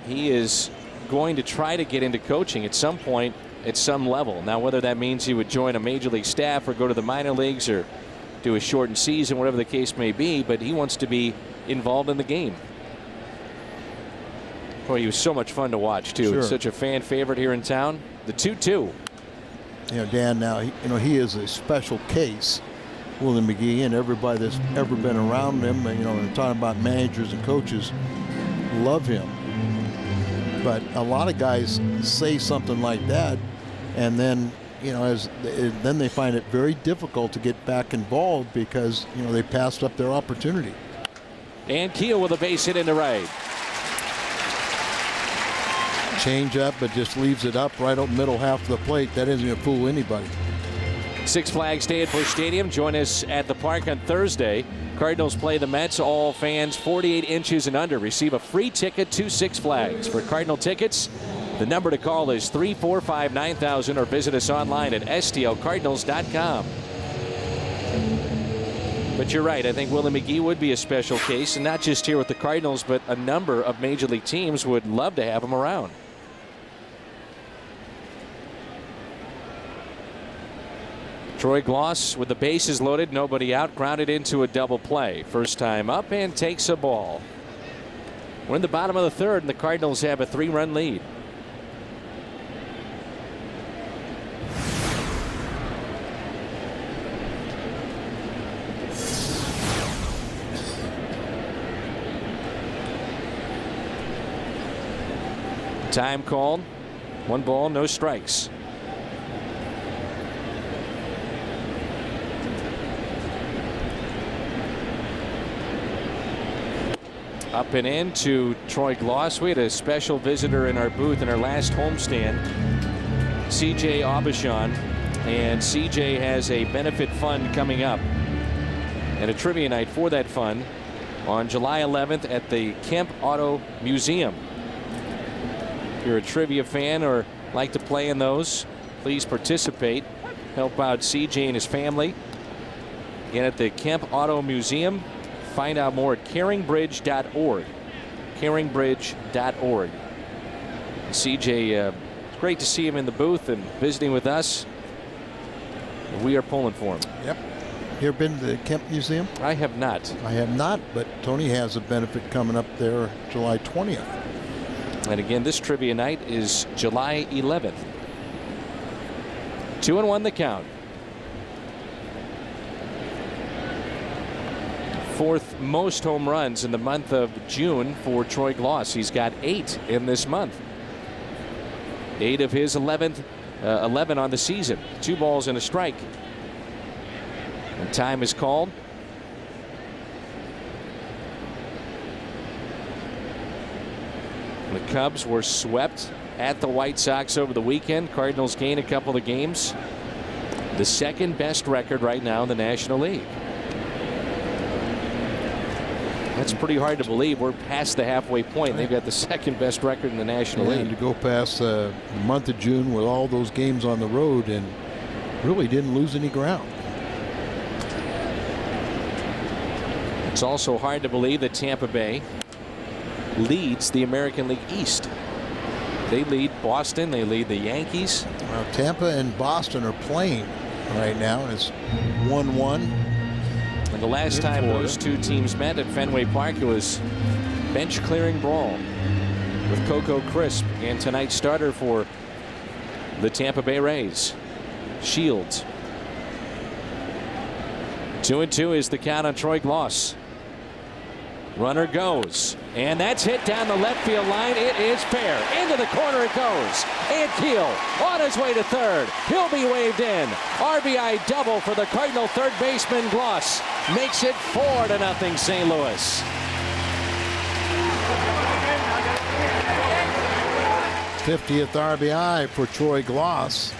he is going to try to get into coaching at some point at some level. Now, whether that means he would join a major league staff or go to the minor leagues or do a shortened season, whatever the case may be, but he wants to be involved in the game. Boy, he was so much fun to watch, too. Sure. It's such a fan favorite here in town. The 2-2. Dan, now, he is a special case, Willie McGee, and everybody that's ever been around him, and talking about managers and coaches, love him. But a lot of guys say something like that, and then, then they find it very difficult to get back involved because, they passed up their opportunity. And Keel with a base hit into right. Change up, but just leaves it up right up middle half of the plate. That isn't going to fool anybody. Six Flags Day at Busch Stadium. Join us at the park on Thursday. Cardinals play the Mets. All fans 48 inches and under receive a free ticket to Six Flags. For Cardinal tickets, the number to call is 345-9000 or visit us online at stlcardinals.com. But you're right. I think Willie McGee would be a special case, and not just here with the Cardinals, but a number of major league teams would love to have him around. Troy Gloss with the bases loaded, nobody out, grounded into a double play. First time up and takes a ball. We're in the bottom of the third, and the Cardinals have a 3-run lead. Time called. 1 ball, no strikes. Up and in to Troy Gloss. We had a special visitor in our booth in our last homestand, CJ Aubuchon, and CJ has a benefit fund coming up and a trivia night for that fund on July 11th at the Kemp Auto Museum. If you're a trivia fan or like to play in those, please participate. Help out CJ and his family. Again, at the Kemp Auto Museum. Find out more at caringbridge.org. Caringbridge.org. CJ, it's great to see him in the booth and visiting with us. We are pulling for him. Yep. You ever been to the Kemp Museum? I have not. I have not, but Tony has a benefit coming up there July 20th. And again, this trivia night is July 11th. 2-1 the count. 4th most home runs in the month of June for Troy Gloss. He's got 8 in this month. 8 of his 11 on the season. 2 balls and a strike. And time is called. The Cubs were swept at the White Sox over the weekend. Cardinals gain a couple of games. The second best record right now in the National League. That's pretty hard to believe. We're past the halfway point. They've got the second best record in the National League. And to go past the month of June with all those games on the road and really didn't lose any ground. It's also hard to believe that Tampa Bay leads the American League East. They lead Boston. They lead the Yankees. Well, Tampa and Boston are playing right now. It's 1-1. And the last time those two teams met at Fenway Park, it was bench clearing brawl with Coco Crisp and tonight's starter for the Tampa Bay Rays, Shields. 2-2 is the count on Troy Gloss. Runner goes, and that's hit down the left field line. It is fair. Into the corner it goes. And Keel on his way to third. He'll be waved in. RBI double for the Cardinal third baseman Gloss. Makes it 4-0 St. Louis. '50th RBI for Troy Gloss.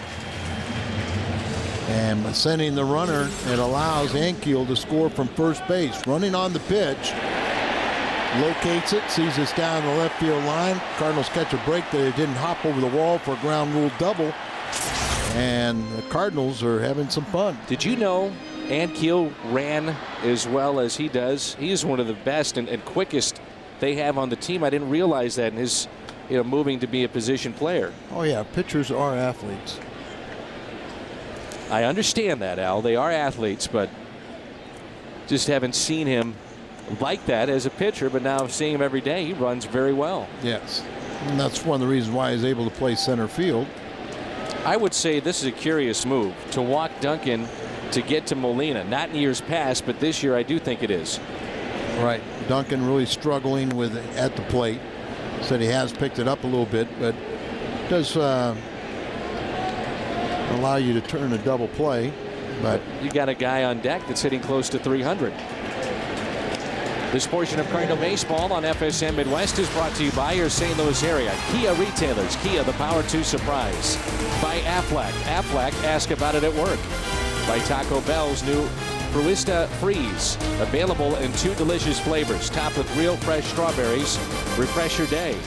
And sending the runner, it allows Ankiel to score from first base. Running on the pitch. Locates it, sees us down the left field line. Cardinals catch a break that it didn't hop over the wall for a ground rule double. And the Cardinals are having some fun. Did you know Ankiel ran as well as he does? He is one of the best and quickest they have on the team. I didn't realize that in his moving to be a position player. Oh yeah, pitchers are athletes. I understand that, Al. They are athletes, but just haven't seen him like that as a pitcher, but now seeing him every day, he runs very well. Yes, and that's one of the reasons why he's able to play center field. I would say this is a curious move to walk Duncan to get to Molina. Not in years past, but this year I do think it is. Right. Duncan really struggling with it at the plate. Said he has picked it up a little bit, but does allow you to turn a double play. But you got a guy on deck that's hitting close to 300. This portion of Cardinal Baseball on FSM Midwest is brought to you by your St. Louis area Kia retailers. Kia, the power to surprise. By Aflac. Aflac, ask about it at work. By Taco Bell's new Fruista Freeze. Available in 2 delicious flavors. Topped with real fresh strawberries. Refresh your day.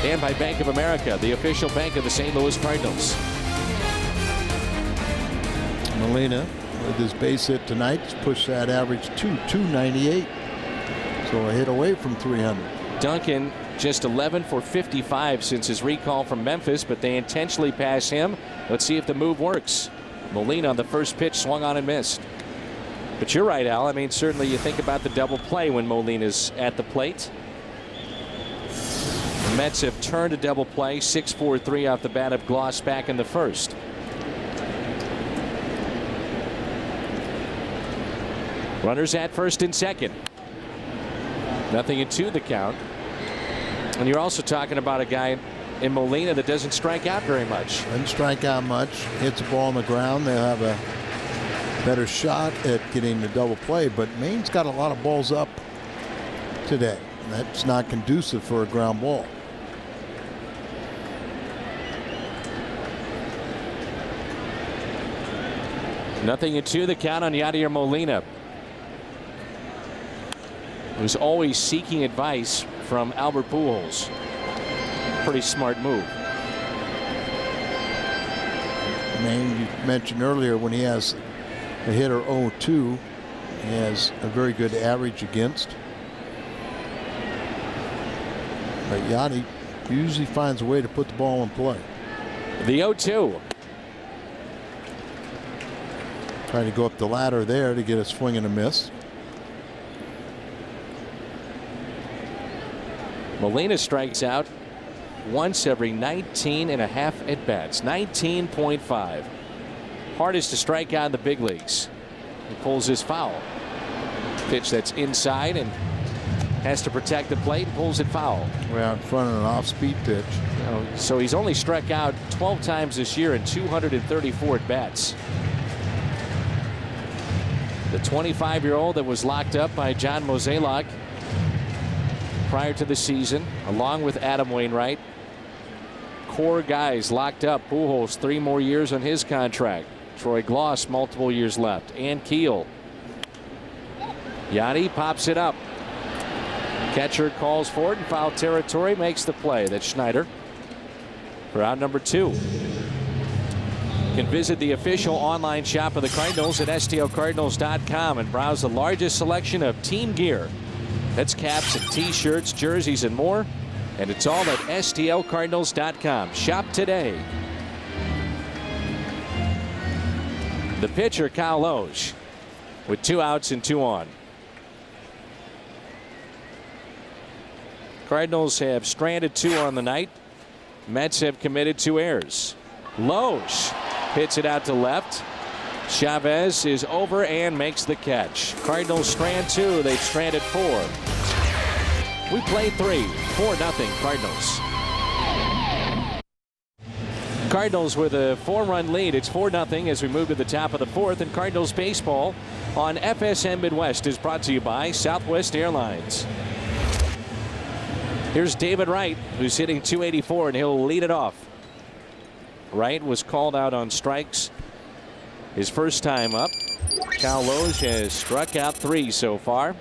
And by Bank of America, the official bank of the St. Louis Cardinals. Molina, with his base hit tonight, has pushed that average to 298. So a hit away from 300. Duncan just 11 for 55 since his recall from Memphis, but they intentionally pass him. Let's see if the move works. Molina on the first pitch swung on and missed. But you're right, Al. I mean, certainly you think about the double play when Molina's at the plate. The Mets have turned a double play. 6-4-3 off the bat of Gloss back in the first. Runners at first and second. 0-2 the count. And you're also talking about a guy in Molina that doesn't strike out very much. Doesn't strike out much. Hits a ball on the ground. They'll have a better shot at getting the double play. But Maine's got a lot of balls up today. That's not conducive for a ground ball. Nothing at 2 the count on Yadier Molina, who's always seeking advice from Albert Pujols. Pretty smart move. Maine, you mentioned earlier, when he has a hitter 0-2, he has a very good average against. But Yadi usually finds a way to put the ball in play. The 0-2. Trying to go up the ladder there to get a swing and a miss. Molina strikes out once every 19 and a half at bats. 19.5. Hardest to strike out in the big leagues. He pulls his foul. Pitch that's inside and has to protect the plate and pulls it foul. We're out in front of an off-speed pitch. So he's only struck out 12 times this year in 234 at-bats. The 25-year-old that was locked up by John Mozeliak prior to the season, along with Adam Wainwright. Core guys locked up. Pujols 3 more years on his contract. Troy Gloss multiple years left. And Keel. Yanni pops it up. Catcher calls for it in foul territory, makes the play. That's Schneider for out number 2. You can visit the official online shop of the Cardinals at stlcardinals.com and browse the largest selection of team gear. That's caps and t-shirts, jerseys, and more. And it's all at stlcardinals.com. Shop today. The pitcher, Kyle Loge, with 2 outs and 2 on. Cardinals have stranded 2 on the night. Mets have committed 2 errors. Loge hits it out to left. Chavez is over and makes the catch. Cardinals strand 2. They've stranded 4. We played 3. 4-0 Cardinals. Cardinals with a 4-run lead. It's 4-0 as we move to the top of the 4th. And Cardinals baseball on FSM Midwest is brought to you by Southwest Airlines. Here's David Wright, who's hitting .284, and he'll lead it off. Wright was called out on strikes his first time up. Kyle Loge has struck out 3 so far.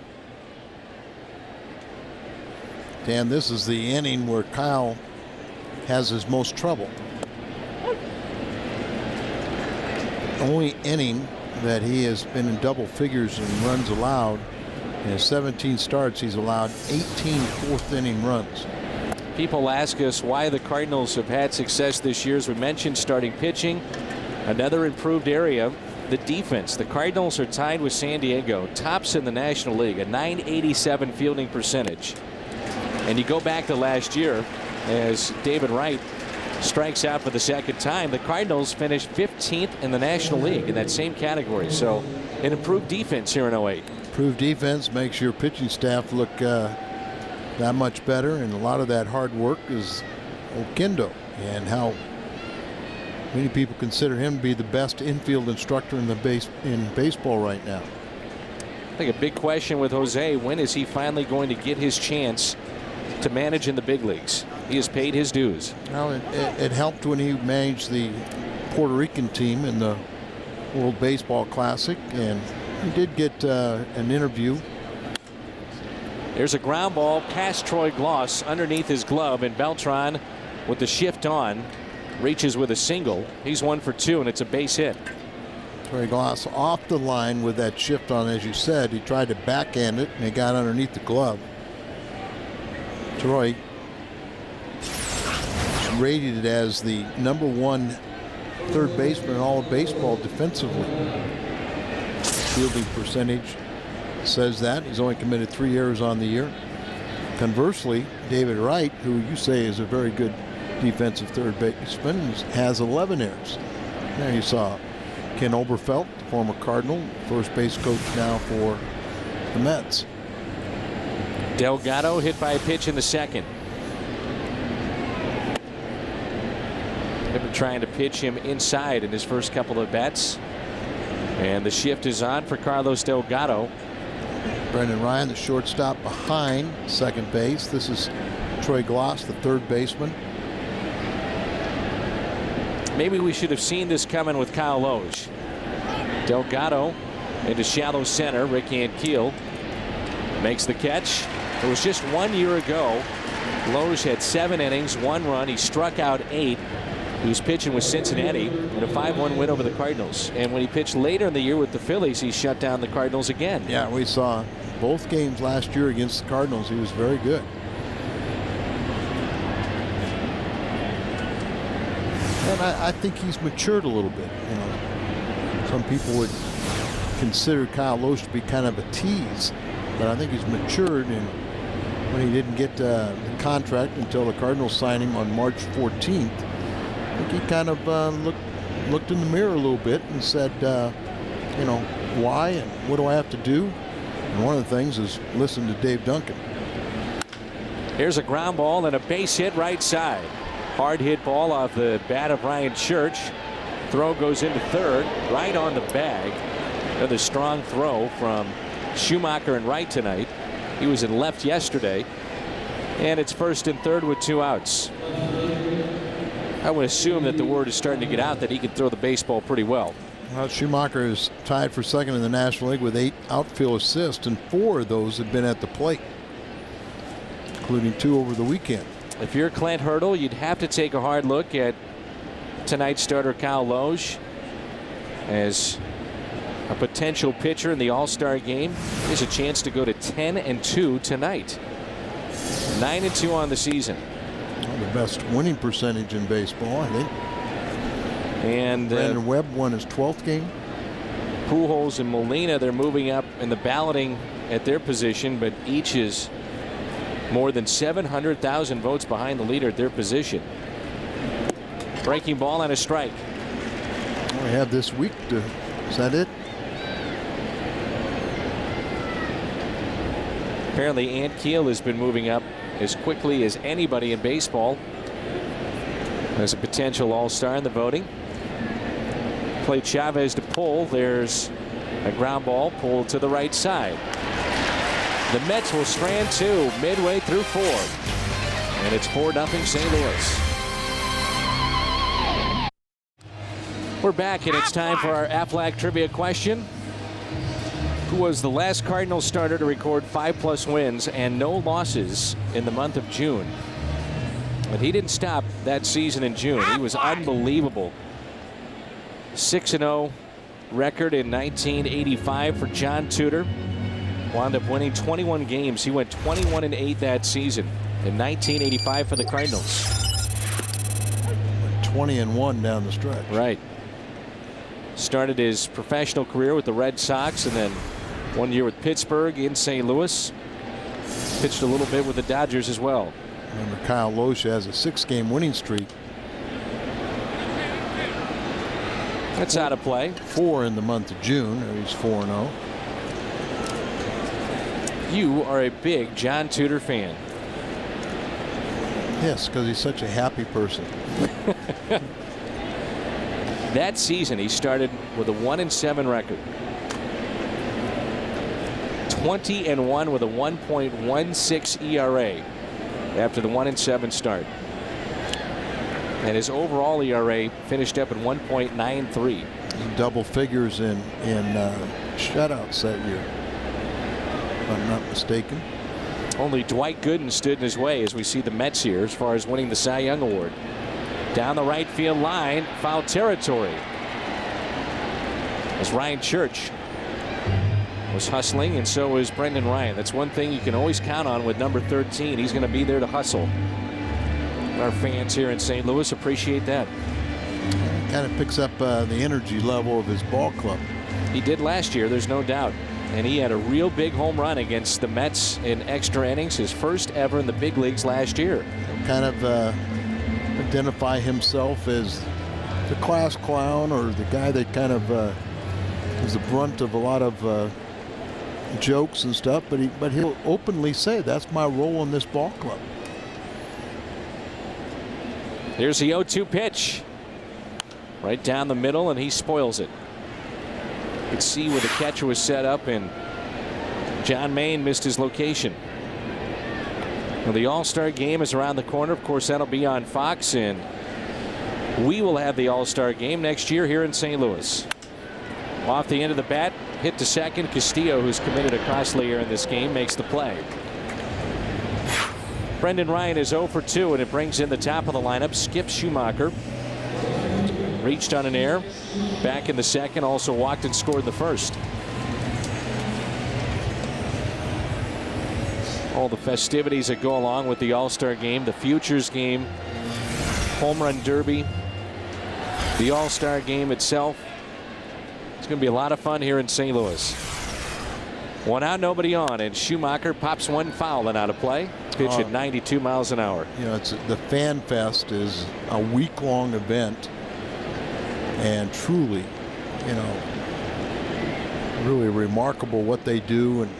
Dan, this is the inning where Kyle has his most trouble. Only inning that he has been in double figures in runs allowed. In his 17 starts, he's allowed 18 fourth-inning runs. People ask us why the Cardinals have had success this year. As we mentioned, starting pitching. Another improved area, the defense. The Cardinals are tied with San Diego, tops in the National League, a .987 fielding percentage. And you go back to last year, as David Wright strikes out for the second time, the Cardinals finished 15th in the National League in that same category. So an improved defense here in 08. Improved defense makes your pitching staff look that much better, and a lot of that hard work is Oquendo, and how many people consider him to be the best infield instructor in baseball right now. I think a big question with Jose, when is he finally going to get his chance to manage in the big leagues? He has paid his dues. Well, it helped when he managed the Puerto Rican team in the World Baseball Classic, and he did get an interview. There's a ground ball past Troy Gloss underneath his glove, and Beltran with the shift on reaches with a single. He's 1 for 2, and it's a base hit. Troy Gloss off the line with that shift on, as you said. He tried to backhand it, and it got underneath the glove. Troy rated as the #1 third baseman in all of baseball defensively. Fielding percentage says that. He's only committed 3 errors on the year. Conversely, David Wright, who you say is a very good defensive third baseman, has 11 errors. There you saw Ken Oberfeld, former Cardinal, first base coach now for the Mets. Delgado hit by a pitch in the second. They've been trying to pitch him inside in his first couple of bats. And the shift is on for Carlos Delgado. Brendan Ryan, the shortstop, behind second base. This is Troy Gloss, the third baseman. Maybe we should have seen this coming with Kyle Loge. Delgado into shallow center. Rick Ankiel makes the catch. It was just 1 year ago. Loge had 7 innings, 1 run. He struck out 8. He was pitching with Cincinnati in a 5-1 win over the Cardinals. And when he pitched later in the year with the Phillies, he shut down the Cardinals again. Yeah, we saw both games last year against the Cardinals. He was very good. And I think he's matured a little bit. You know, some people would consider Kyle Loge to be kind of a tease, but I think he's matured. And when he didn't get the contract until the Cardinals signed him on March 14th, I think he kind of looked in the mirror a little bit and said, you know, why and what do I have to do? And one of the things is listen to Dave Duncan. Here's a ground ball and a base hit right side. Hard hit ball off the bat of Ryan Church. Throw goes into third, right on the bag. Another strong throw from Schumacher and right tonight. He was in left yesterday. And it's first and third with 2 outs. I would assume that the word is starting to get out that he can throw the baseball pretty well. Well, Schumacher is tied for second in the National League with 8 outfield assists, and 4 of those have been at the plate, including 2 over the weekend. If you're Clint Hurdle, you'd have to take a hard look at tonight's starter Kyle Loge as a potential pitcher in the All-Star game. There's a chance to go to 10-2 tonight. 9-2 on the season. Well, the best winning percentage in baseball, I think. And Brandon Webb won his 12th game. Pujols and Molina, they're moving up in the balloting at their position, but each is more than 700,000 votes behind the leader at their position. Breaking ball and a strike. We have this week to, is that it? Apparently Ant Keel has been moving up as quickly as anybody in baseball as a potential all-star in the voting. Played Chavez to pull. There's a ground ball pulled to the right side. The Mets will strand 2 midway through 4. And it's 4-0 St. Louis. We're back, and it's time for our Aflac trivia question. Who was the last Cardinals starter to record 5+ wins and no losses in the month of June? But he didn't stop that season in June. He was unbelievable. 6-0 record in 1985 for John Tudor. Wound up winning 21 games. He went 21-8 that season in 1985 for the Cardinals. 20-1 down the stretch. Right. Started his professional career with the Red Sox and then 1 year with Pittsburgh in St. Louis. Pitched a little bit with the Dodgers as well. Remember, Kyle Loesch has a 6-game winning streak. That's out of play. 4 in the month of June. He's 4-0. You are a big John Tudor fan. Yes, because he's such a happy person. That season he started with a 1-7 record. 20-1 with a 1.16 ERA after the 1-7 start. And his overall ERA finished up at 1.93. Double figures in shutouts that year, if I'm not mistaken. Only Dwight Gooden stood in his way as we see the Mets here as far as winning the Cy Young Award. Down the right field line, foul territory. As Ryan Church was hustling, and so is Brendan Ryan. That's one thing you can always count on with number 13. He's going to be there to hustle. Our fans here in St. Louis appreciate that. Kind of picks up the energy level of his ball club. He did last year, there's no doubt. And he had a real big home run against the Mets in extra innings, his first ever in the big leagues last year. Kind of identify himself as the class clown or the guy that kind of is the brunt of a lot of jokes and stuff, but he'll openly say that's my role in this ball club. Here's the 0-2 pitch. Right down the middle, and he spoils it. You could see where the catcher was set up, and John Maine missed his location. Well, the All-Star game is around the corner. Of course, that'll be on Fox, and we will have the All-Star game next year here in St. Louis. Off the end of the bat, hit to second. Castillo, who's committed a costly error in this game, makes the play. Brendan Ryan is 0 for 2, and it brings in the top of the lineup. Skip Schumacher. Reached on an error. Back in the second. Also walked and scored the first. All the festivities that go along with the All-Star game. The Futures game. Home Run Derby. The All-Star game itself. It's going to be a lot of fun here in St. Louis. 1 out, nobody on, and Schumacher pops one foul and out of play. Pitch at 92 miles an hour. You know, the Fan Fest is a week-long event, and truly, you know, really remarkable what they do, and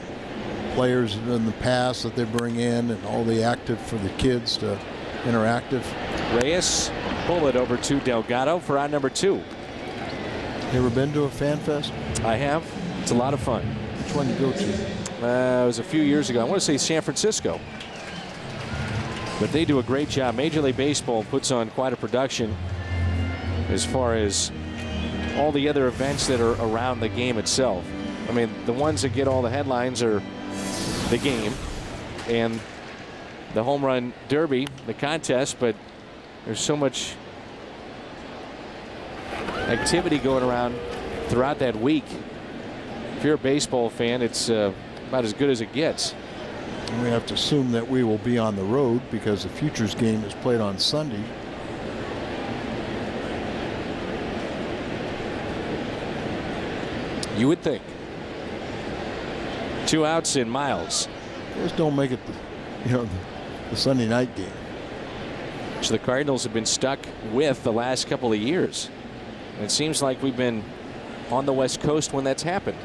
players in the past that they bring in, and all the active for the kids to interactive. Reyes bullet over to Delgado for out number 2. You ever been to a fan fest? I have. It's a lot of fun. Which one you go to? It was a few years ago. I want to say San Francisco. But they do a great job. Major League Baseball puts on quite a production as far as all the other events that are around the game itself. I mean, the ones that get all the headlines are the game and the home run derby, the contest, but there's so much activity going around throughout that week. If you're a baseball fan, it's about as good as it gets. And we have to assume that we will be on the road because the Futures game is played on Sunday. You would think. 2 outs in Miles. Just don't make it the Sunday night game. So the Cardinals have been stuck with the last couple of years. And it seems like we've been on the West Coast when that's happened.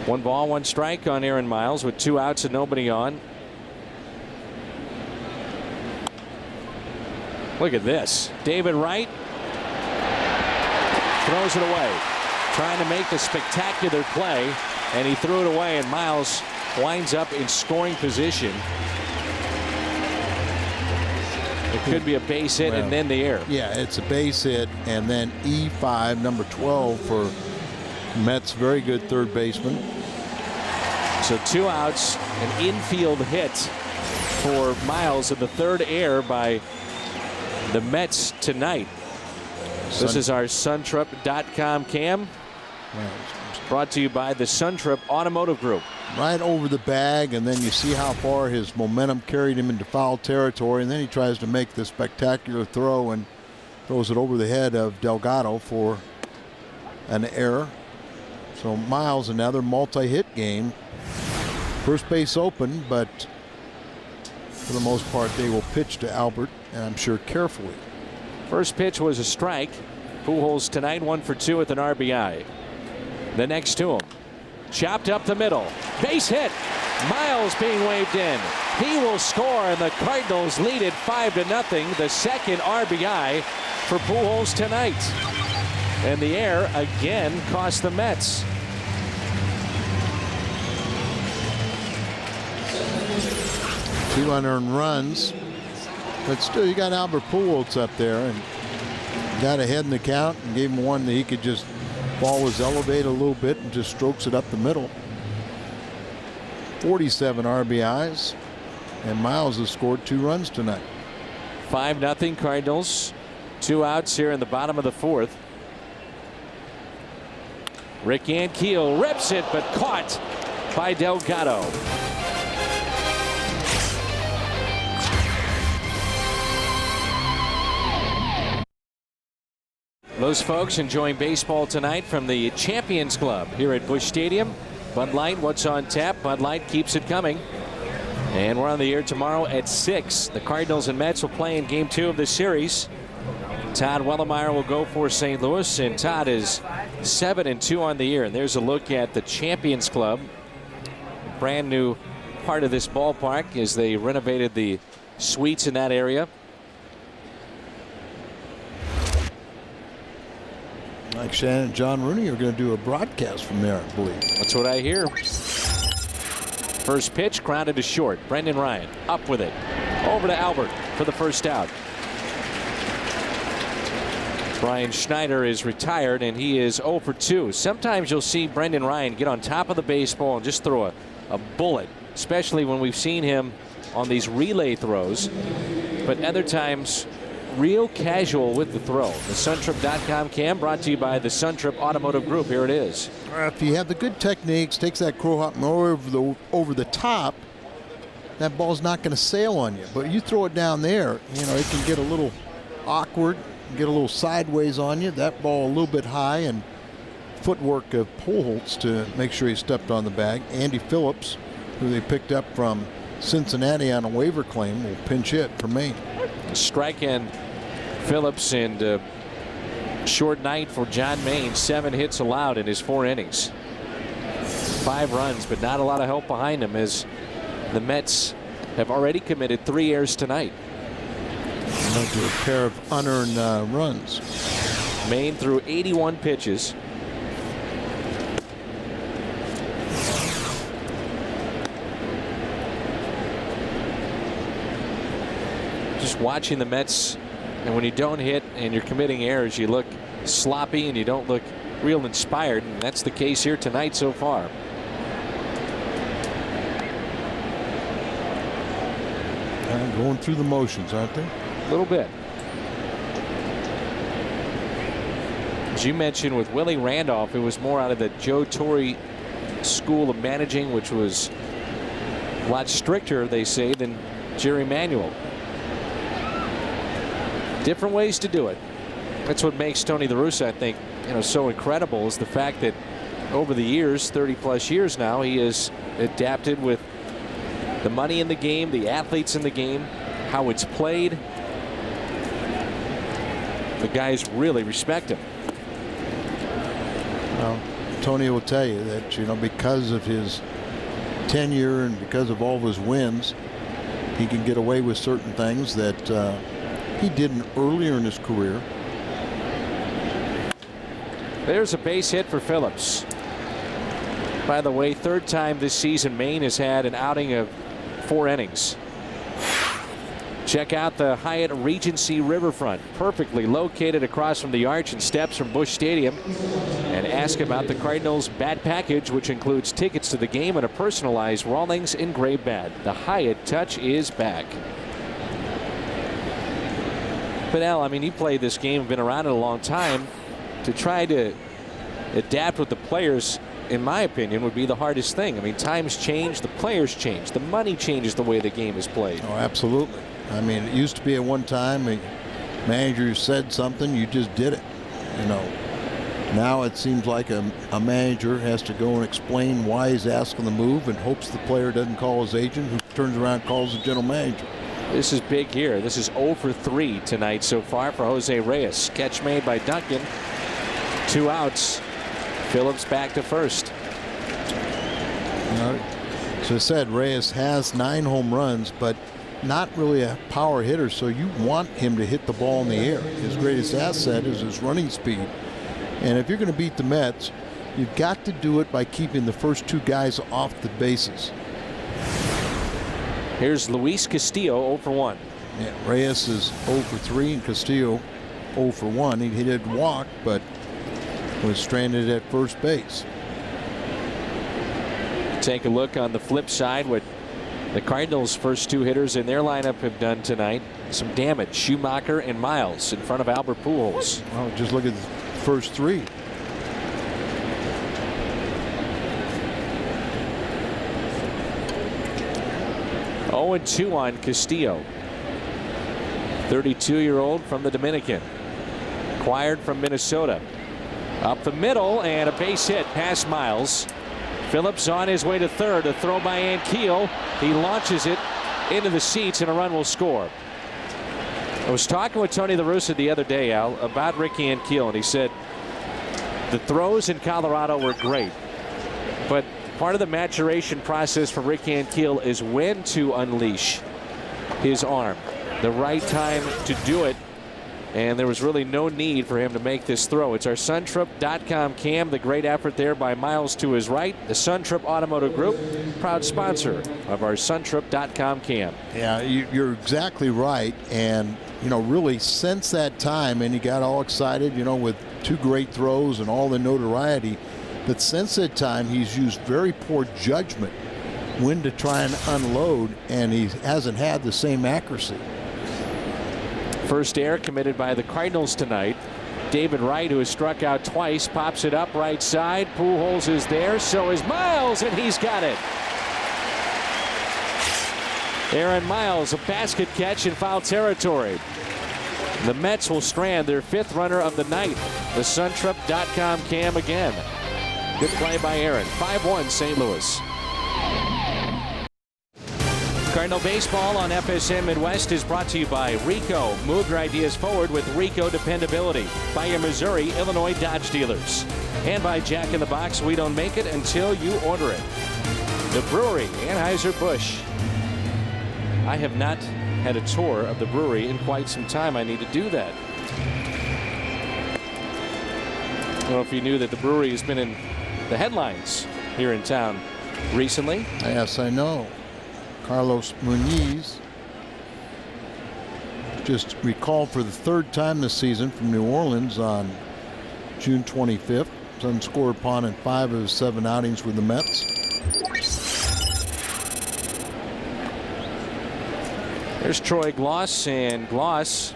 1 ball, 1 strike on Aaron Miles with 2 outs and nobody on. Look at this. David Wright throws it away, trying to make a spectacular play, and he threw it away, and Miles winds up in scoring position. It could be a base hit and then the error. Yeah, it's a base hit, and then E5, number 12 for Mets, very good third baseman. So 2 outs, an infield hit for Miles, and the third error by the Mets tonight. This is our Suntrip.com cam. Brought to you by the Suntrip Automotive Group. Right over the bag, and then you see how far his momentum carried him into foul territory, and then he tries to make this spectacular throw and throws it over the head of Delgado for an error. So Miles, another multi-hit game. First base open, but for the most part they will pitch to Albert, and I'm sure carefully. First pitch was a strike. Pujols tonight 1 for 2 with an RBI. The next to him. Chopped up the middle. Base hit. Miles being waved in. He will score, and the Cardinals lead it 5-0. The second RBI for Pujols tonight. And the error again cost the Mets. Two unearned runs, but still you got Albert Pujols up there and got ahead in the count and gave him one that he could just, ball was elevated a little bit and just strokes it up the middle. 47 RBIs, and Miles has scored 2 runs tonight. 5-0 Cardinals. 2 outs here in the bottom of the 4th. Rick Ankiel rips it, but caught by Delgado. Those folks enjoying baseball tonight from the Champions Club here at Busch Stadium. Bud Light, what's on tap? Bud Light keeps it coming. And we're on the air tomorrow at 6. The Cardinals and Mets will play in Game 2 of this series. Todd Wellemeyer will go for St. Louis, and Todd is 7-2 on the year. And there's a look at the Champions Club. A brand new part of this ballpark as they renovated the suites in that area. Mike Shannon and John Rooney are going to do a broadcast from there, I believe. That's what I hear. First pitch grounded to short. Brendan Ryan up with it. Over to Albert for the first out. Brian Schneider is retired, and he is 0 for 2. Sometimes you'll see Brendan Ryan get on top of the baseball and just throw a bullet, especially when we've seen him on these relay throws. But other times, real casual with the throw. The Suntrip.com cam brought to you by the Suntrip Automotive Group. Here it is. If you have the good techniques, takes that crow hop over the top, that ball's not going to sail on you. But you throw it down there, it can get a little awkward, get a little sideways on you. That ball a little bit high, and footwork of Pujols to make sure he stepped on the bag. Andy Phillips, who they picked up from Cincinnati on a waiver claim, will pinch hit for Maine. Strike and Phillips, and short night for John Maine. 7 hits allowed in his 4 innings. 5 runs, but not a lot of help behind him as the Mets have already committed 3 errors tonight. Those are a pair of unearned runs. Maine threw 81 pitches. Just watching the Mets, and when you don't hit and you're committing errors, you look sloppy and you don't look real inspired, and that's the case here tonight so far. Going through the motions, aren't they? A little bit. As you mentioned with Willie Randolph, it was more out of the Joe Torre school of managing, which was a lot stricter, they say, than Jerry Manuel. Different ways to do it. That's what makes Tony La Russa, I think, so incredible, is the fact that over the years, 30+ years now, he has adapted with the money in the game, the athletes in the game, how it's played. The guys really respect him. Well, Tony will tell you that, because of his tenure and because of all of his wins, he can get away with certain things that he didn't earlier in his career. There's a base hit for Phillips. By the way, 3rd time this season Maine has had an outing of 4 innings. Check out the Hyatt Regency Riverfront, perfectly located across from the arch and steps from Busch Stadium. And ask about the Cardinals bat package, which includes tickets to the game and a personalized Rawlings engraved bat. The Hyatt touch is back. But Al, I mean, you played this game, been around it a long time. To try to adapt with the players, in my opinion, would be the hardest thing. I mean, times change, the players change, the money changes the way the game is played. Oh, absolutely. I mean, it used to be at one time a manager said something, you just did it. Now it seems like a manager has to go and explain why he's asking the move and hopes the player doesn't call his agent, who turns around and calls the general manager. This is big here. This is 0 for 3 tonight so far for Jose Reyes. Catch made by Duncan. 2 outs. Phillips back to first. As I said, Reyes has 9 home runs, but not really a power hitter, so you want him to hit the ball in the air. His greatest asset is his running speed. And if you're going to beat the Mets, you've got to do it by keeping the first 2 guys off the bases. Here's Luis Castillo, 0 for 1. Yeah, Reyes is 0 for 3 and Castillo 0 for 1. He didn't walk, but was stranded at first base. Take a look on the flip side what the Cardinals' first 2 hitters in their lineup have done tonight. Some damage. Schumacher and Miles in front of Albert Pujols. Well, just look at the first 3. Oh, 2 on Castillo. 32-year-old from the Dominican. Acquired from Minnesota. Up the middle and a base hit past Miles. Phillips on his way to third. A throw by Ankiel. He launches it into the seats and a run will score. I was talking with Tony La Russa the other day, Al, about Ricky Ankiel, and he said the throws in Colorado were great, but part of the maturation process for Ricky Ankiel is when to unleash his arm. The right time to do it. And there was really no need for him to make this throw. It's our Suntrip.com cam. The great effort there by Miles to his right. The Suntrip Automotive Group, proud sponsor of our Suntrip.com cam. Yeah, you're exactly right. And, really since that time, and he got all excited, with 2 great throws and all the notoriety. But since that time, he's used very poor judgment when to try and unload, and he hasn't had the same accuracy. First error committed by the Cardinals tonight. David Wright, who has struck out twice, pops it up right side. Pujols is there, so is Miles, and he's got it. Aaron Miles, a basket catch in foul territory. The Mets will strand their 5th runner of the night. The Suntrip.com cam again. Good play by Aaron. 5-1 St. Louis. Cardinal baseball on FSM Midwest is brought to you by Rico. Move your ideas forward with Rico dependability. By your Missouri, Illinois Dodge dealers. And by Jack in the Box, we don't make it until you order it. The brewery, Anheuser-Busch. I have not had a tour of the brewery in quite some time. I need to do that. I don't know if you knew that the brewery has been in the headlines here in town recently. Yes, I know. Carlos Muniz just recalled for the third time this season from New Orleans on June 25th. He's unscored upon in 5 of his 7 outings with the Mets. There's Troy Gloss, and the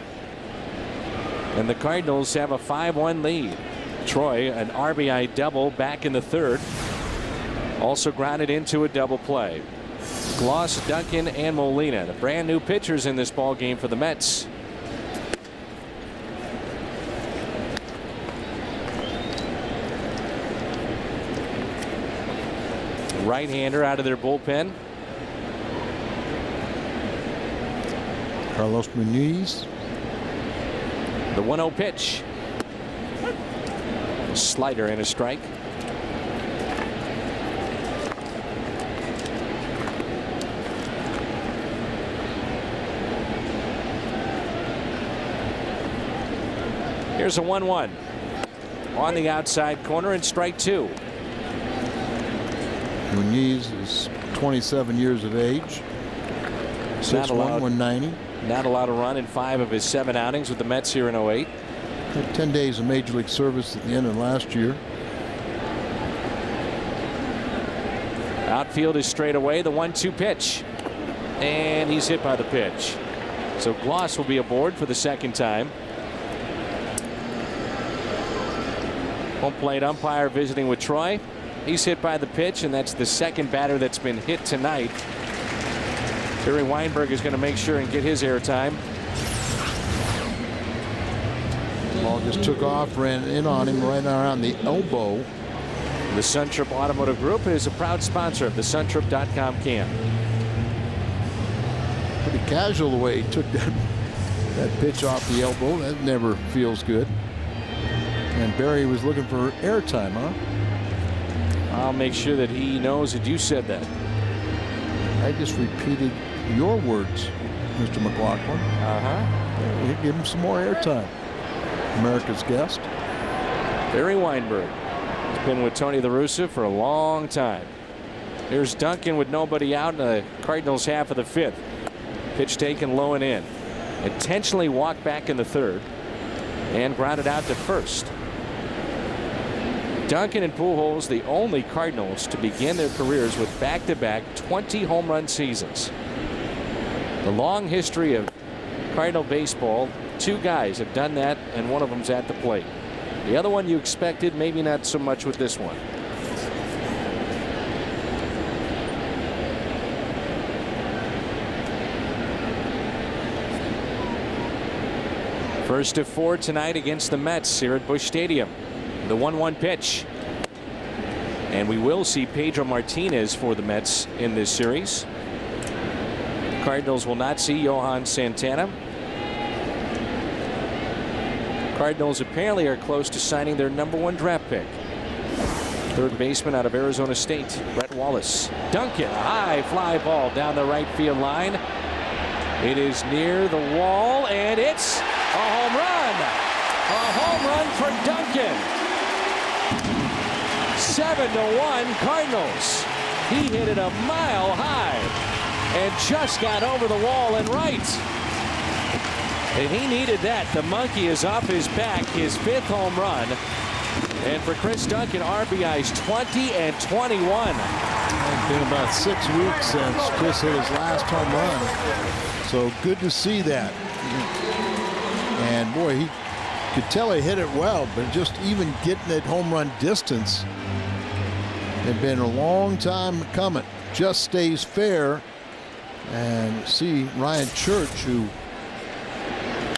Cardinals have a 5-1 lead. Troy, an RBI double back in the third. Also grounded into a double play. Gloss, Duncan, and Molina, the brand new pitchers in this ball game for the Mets. Right-hander out of their bullpen. Carlos Muniz. The 1-0 pitch. A slider and a strike. Here's a 1-1 on the outside corner and strike 2. Muniz is 27 years of age. 6'1", 190. Not allowed to run in 5 of his 7 outings with the Mets here in 08. Had 10 days of major league service at the end of last year. Outfield is straight away. The 1-2 pitch. And he's hit by the pitch. So Gloss will be aboard for the second time. Home plate umpire visiting with Troy. He's hit by the pitch, and that's the second batter that's been hit tonight. Barry Weinberg is going to make sure and get his airtime. Ball just took off, ran in on him right around the elbow. The Suntrip Automotive Group is a proud sponsor of the Suntrip.com camp. Pretty casual the way he took that pitch off the elbow. That never feels good. And Barry was looking for airtime, huh? I'll make sure that he knows that you said that. I just repeated your words, Mr. McLaughlin. Give him some more airtime. America's guest. Barry Weinberg has been with Tony La Russa for a long time. Here's Duncan with nobody out in the Cardinals half of the 5th. Pitch taken low and in. Intentionally walked back in the 3rd and grounded out to first. Duncan and Pujols, the only Cardinals to begin their careers with back-to-back 20 home run seasons. The long history of Cardinal baseball, 2 guys have done that, and one of them's at the plate. The other one you expected, maybe not so much with this one. First of 4 tonight against the Mets here at Busch Stadium. The 1-1 pitch. And we will see Pedro Martinez for the Mets in this series. Cardinals will not see Johan Santana. Cardinals apparently are close to signing their #1 draft pick. Third baseman out of Arizona State, Brett Wallace. Duncan, a high fly ball down the right field line. It is near the wall, and it's a home run. A home run for Duncan. 7-1 Cardinals. He hit it a mile high and just got over the wall and right. And he needed that. The monkey is off his back, his 5th home run. And for Chris Duncan, RBIs 20 and 21. It's been about 6 weeks since Chris hit his last home run. So good to see that. And boy, he could tell he hit it well, but just even getting that home run distance had been a long time coming. Just stays fair. And see Ryan Church, who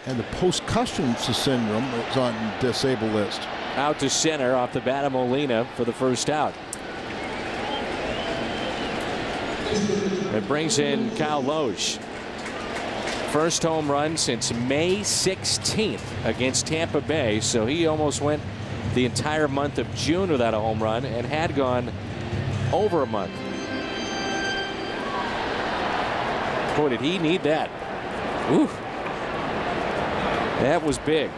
had the post-concussion syndrome, is on the disabled list. Out to center off the bat of Molina for the first out. It brings in Kyle Loesch. First home run since May 16th against Tampa Bay. So he almost went the entire month of June without a home run and had gone over a month. Boy, did he need that. Ooh. That was big.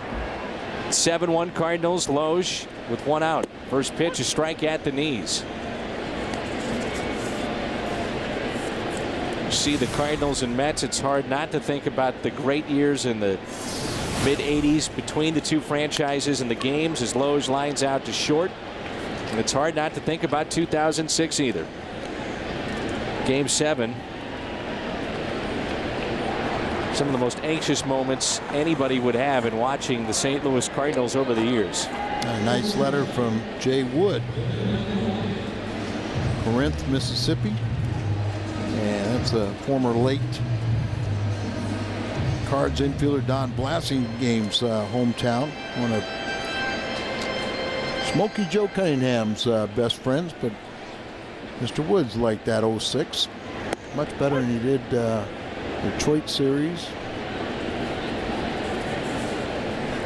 7-1 Cardinals. Loesch with 1 out. First pitch, a strike at the knees. See the Cardinals and Mets, it's hard not to think about the great years in the mid-'80s between the two franchises and the games as Loesch lines out to short. And it's hard not to think about 2006 either. Game 7. Some of the most anxious moments anybody would have in watching the St. Louis Cardinals over the years. A nice letter from Jay Wood, Corinth, Mississippi. And that's a former late Cards infielder Don Blassingham's hometown. One of Smokey Joe Cunningham's best friends, but Mr. Woods liked that 06 much better than he did the Detroit series.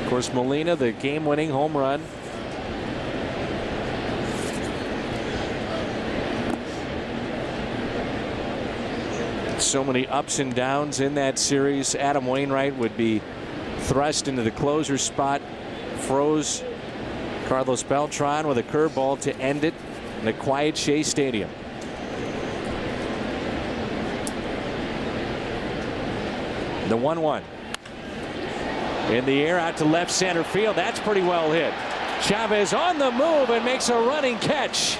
Of course, Molina, the game-winning home run. So many ups and downs in that series. Adam Wainwright would be thrust into the closer spot, froze Carlos Beltran with a curveball to end it in a quiet Shea Stadium. The 1-1 in the air out to left center field. That's pretty well hit. Chavez on the move and makes a running catch.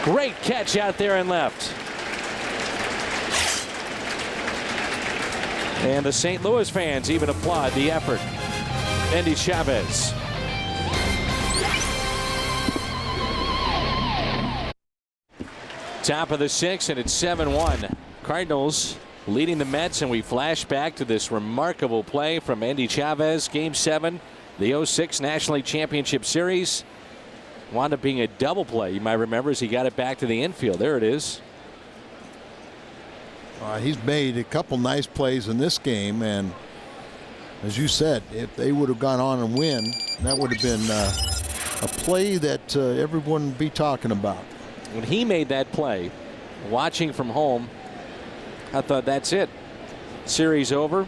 Great catch out there in left. And the St. Louis fans even applaud the effort. Endy Chavez. Top of the 6th, and it's 7-1. Cardinals leading the Mets, and we flash back to this remarkable play from Endy Chavez. Game 7, the 06 National League Championship Series. Wound up being a double play, you might remember, as he got it back to the infield. There it is. He's made a couple nice plays in this game, and as you said, if they would have gone on and win, that would have been a play that everyone would be talking about. When he made that play, watching from home, I thought that's it. Series over,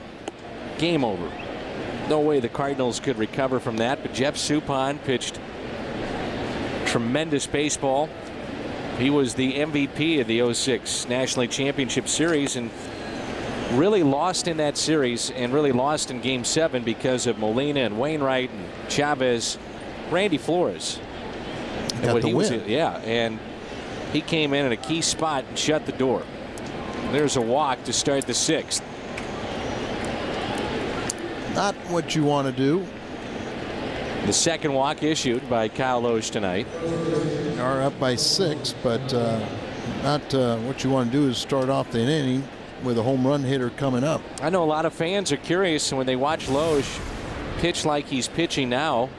game over. No way the Cardinals could recover from that, but Jeff Suppan pitched tremendous baseball. He was the MVP of the 06 National League Championship Series and really lost in that series and really lost in Game 7 because of Molina and Wainwright and Chavez. Randy Flores. Got the win. Yeah, and he came in at a key spot and shut the door. There's a walk to start the 6th. Not what you want to do. The second walk issued by Kyle Loesch tonight. Are up by 6, but not what you want to do is start off the inning with a home run hitter coming up. I know a lot of fans are curious when they watch Loesch pitch like he's pitching now.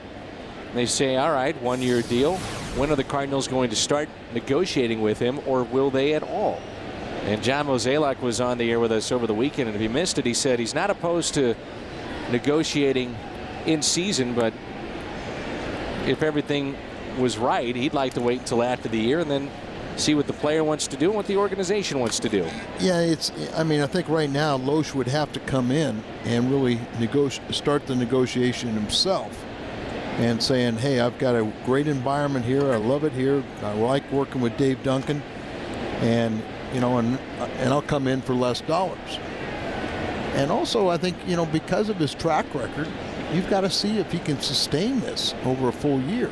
They say, all right, 1-year deal. When are the Cardinals going to start negotiating with him, or will they at all? And John Mozeliak was on the air with us over the weekend, and if he missed it, he said he's not opposed to negotiating in season, but if everything was right, he'd like to wait until after the year and then see what the player wants to do and what the organization wants to do. Yeah, I mean, I think right now Loesch would have to come in and really start the negotiation himself and saying, hey, I've got a great environment here. I love it here. I like working with Dave Duncan, and you know, and I'll come in for less dollars. And also, I think, you know, because of his track record, you've got to see if he can sustain this over a full year.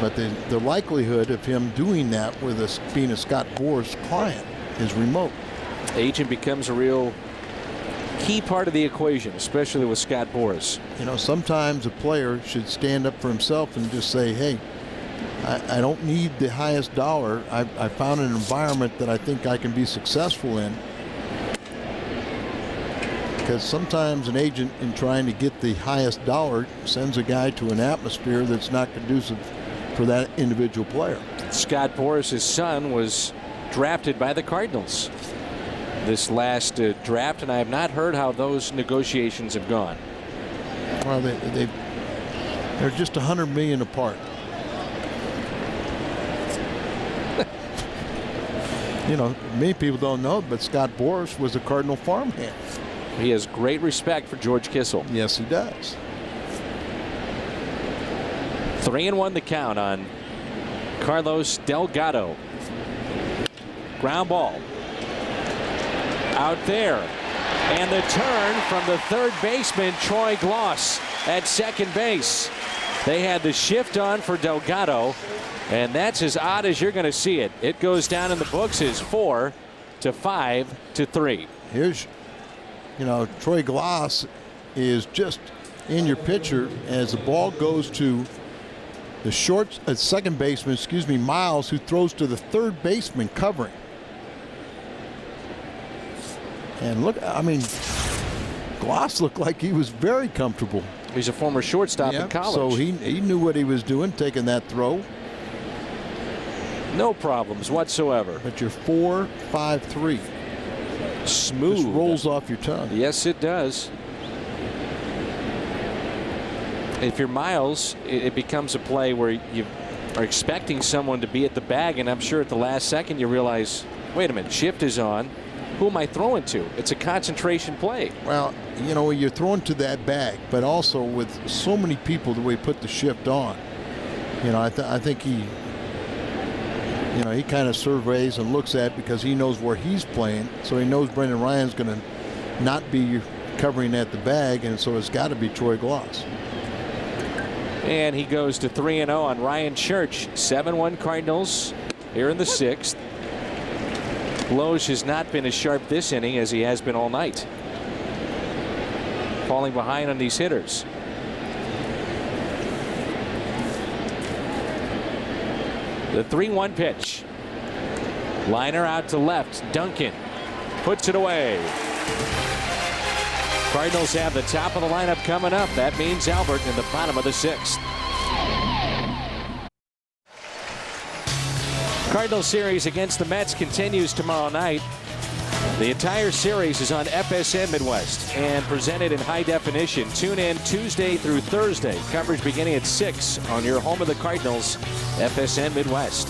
But the likelihood of him doing that with being a Scott Boras client is remote. Agent becomes a real key part of the equation, especially with Scott Boras. You know, sometimes a player should stand up for himself and just say, hey, I don't need the highest dollar. I found an environment that I think I can be successful in. Because sometimes an agent, in trying to get the highest dollar, sends a guy to an atmosphere that's not conducive for that individual player. Scott Boras' son was drafted by the Cardinals this last draft, and I have not heard how those negotiations have gone. Well, they're just $100 million apart. You know, many people don't know, but Scott Boras was a Cardinal farmhand. He has great respect for George Kissel. Yes, he does. 3-1 the count on Carlos Delgado. Ground ball out there, and the turn from the third baseman Troy Gloss at second base. They had the shift on for Delgado, and that's as odd as you're going to see it. It goes down in the books as 4-5-3. Here's, you know, Troy Gloss is just in your pitcher as the ball goes to the second baseman, Miles, who throws to the third baseman covering. And look, I mean, Gloss looked like he was very comfortable. He's a former shortstop in college. So he knew what he was doing, taking that throw. No problems whatsoever. But you're 4-5-3. Smooth. Just rolls off your tongue. Yes, it does. If you're Miles, it becomes a play where you are expecting someone to be at the bag, and I'm sure at the last second you realize, wait a minute, shift is on. Who am I throwing to? It's a concentration play. Well, you know, you're throwing to that bag, but also with so many people the way he put the shift on. You know, I think he, you know, he kind of surveys and looks at it because he knows where he's playing. So he knows Brendan Ryan's going to not be covering at the bag, and so it's got to be Troy Gloss. And he goes to 3-0 on Ryan Church. 7-1 Cardinals here in the 6th. Loge has not been as sharp this inning as he has been all night. Falling behind on these hitters. The 3-1 pitch. Liner out to left. Duncan puts it away. Cardinals have the top of the lineup coming up. That means Albert in the bottom of the 6th. Cardinals series against the Mets continues tomorrow night. The entire series is on FSN Midwest and presented in high definition. Tune in Tuesday through Thursday. Coverage beginning at 6 on your home of the Cardinals, FSN Midwest.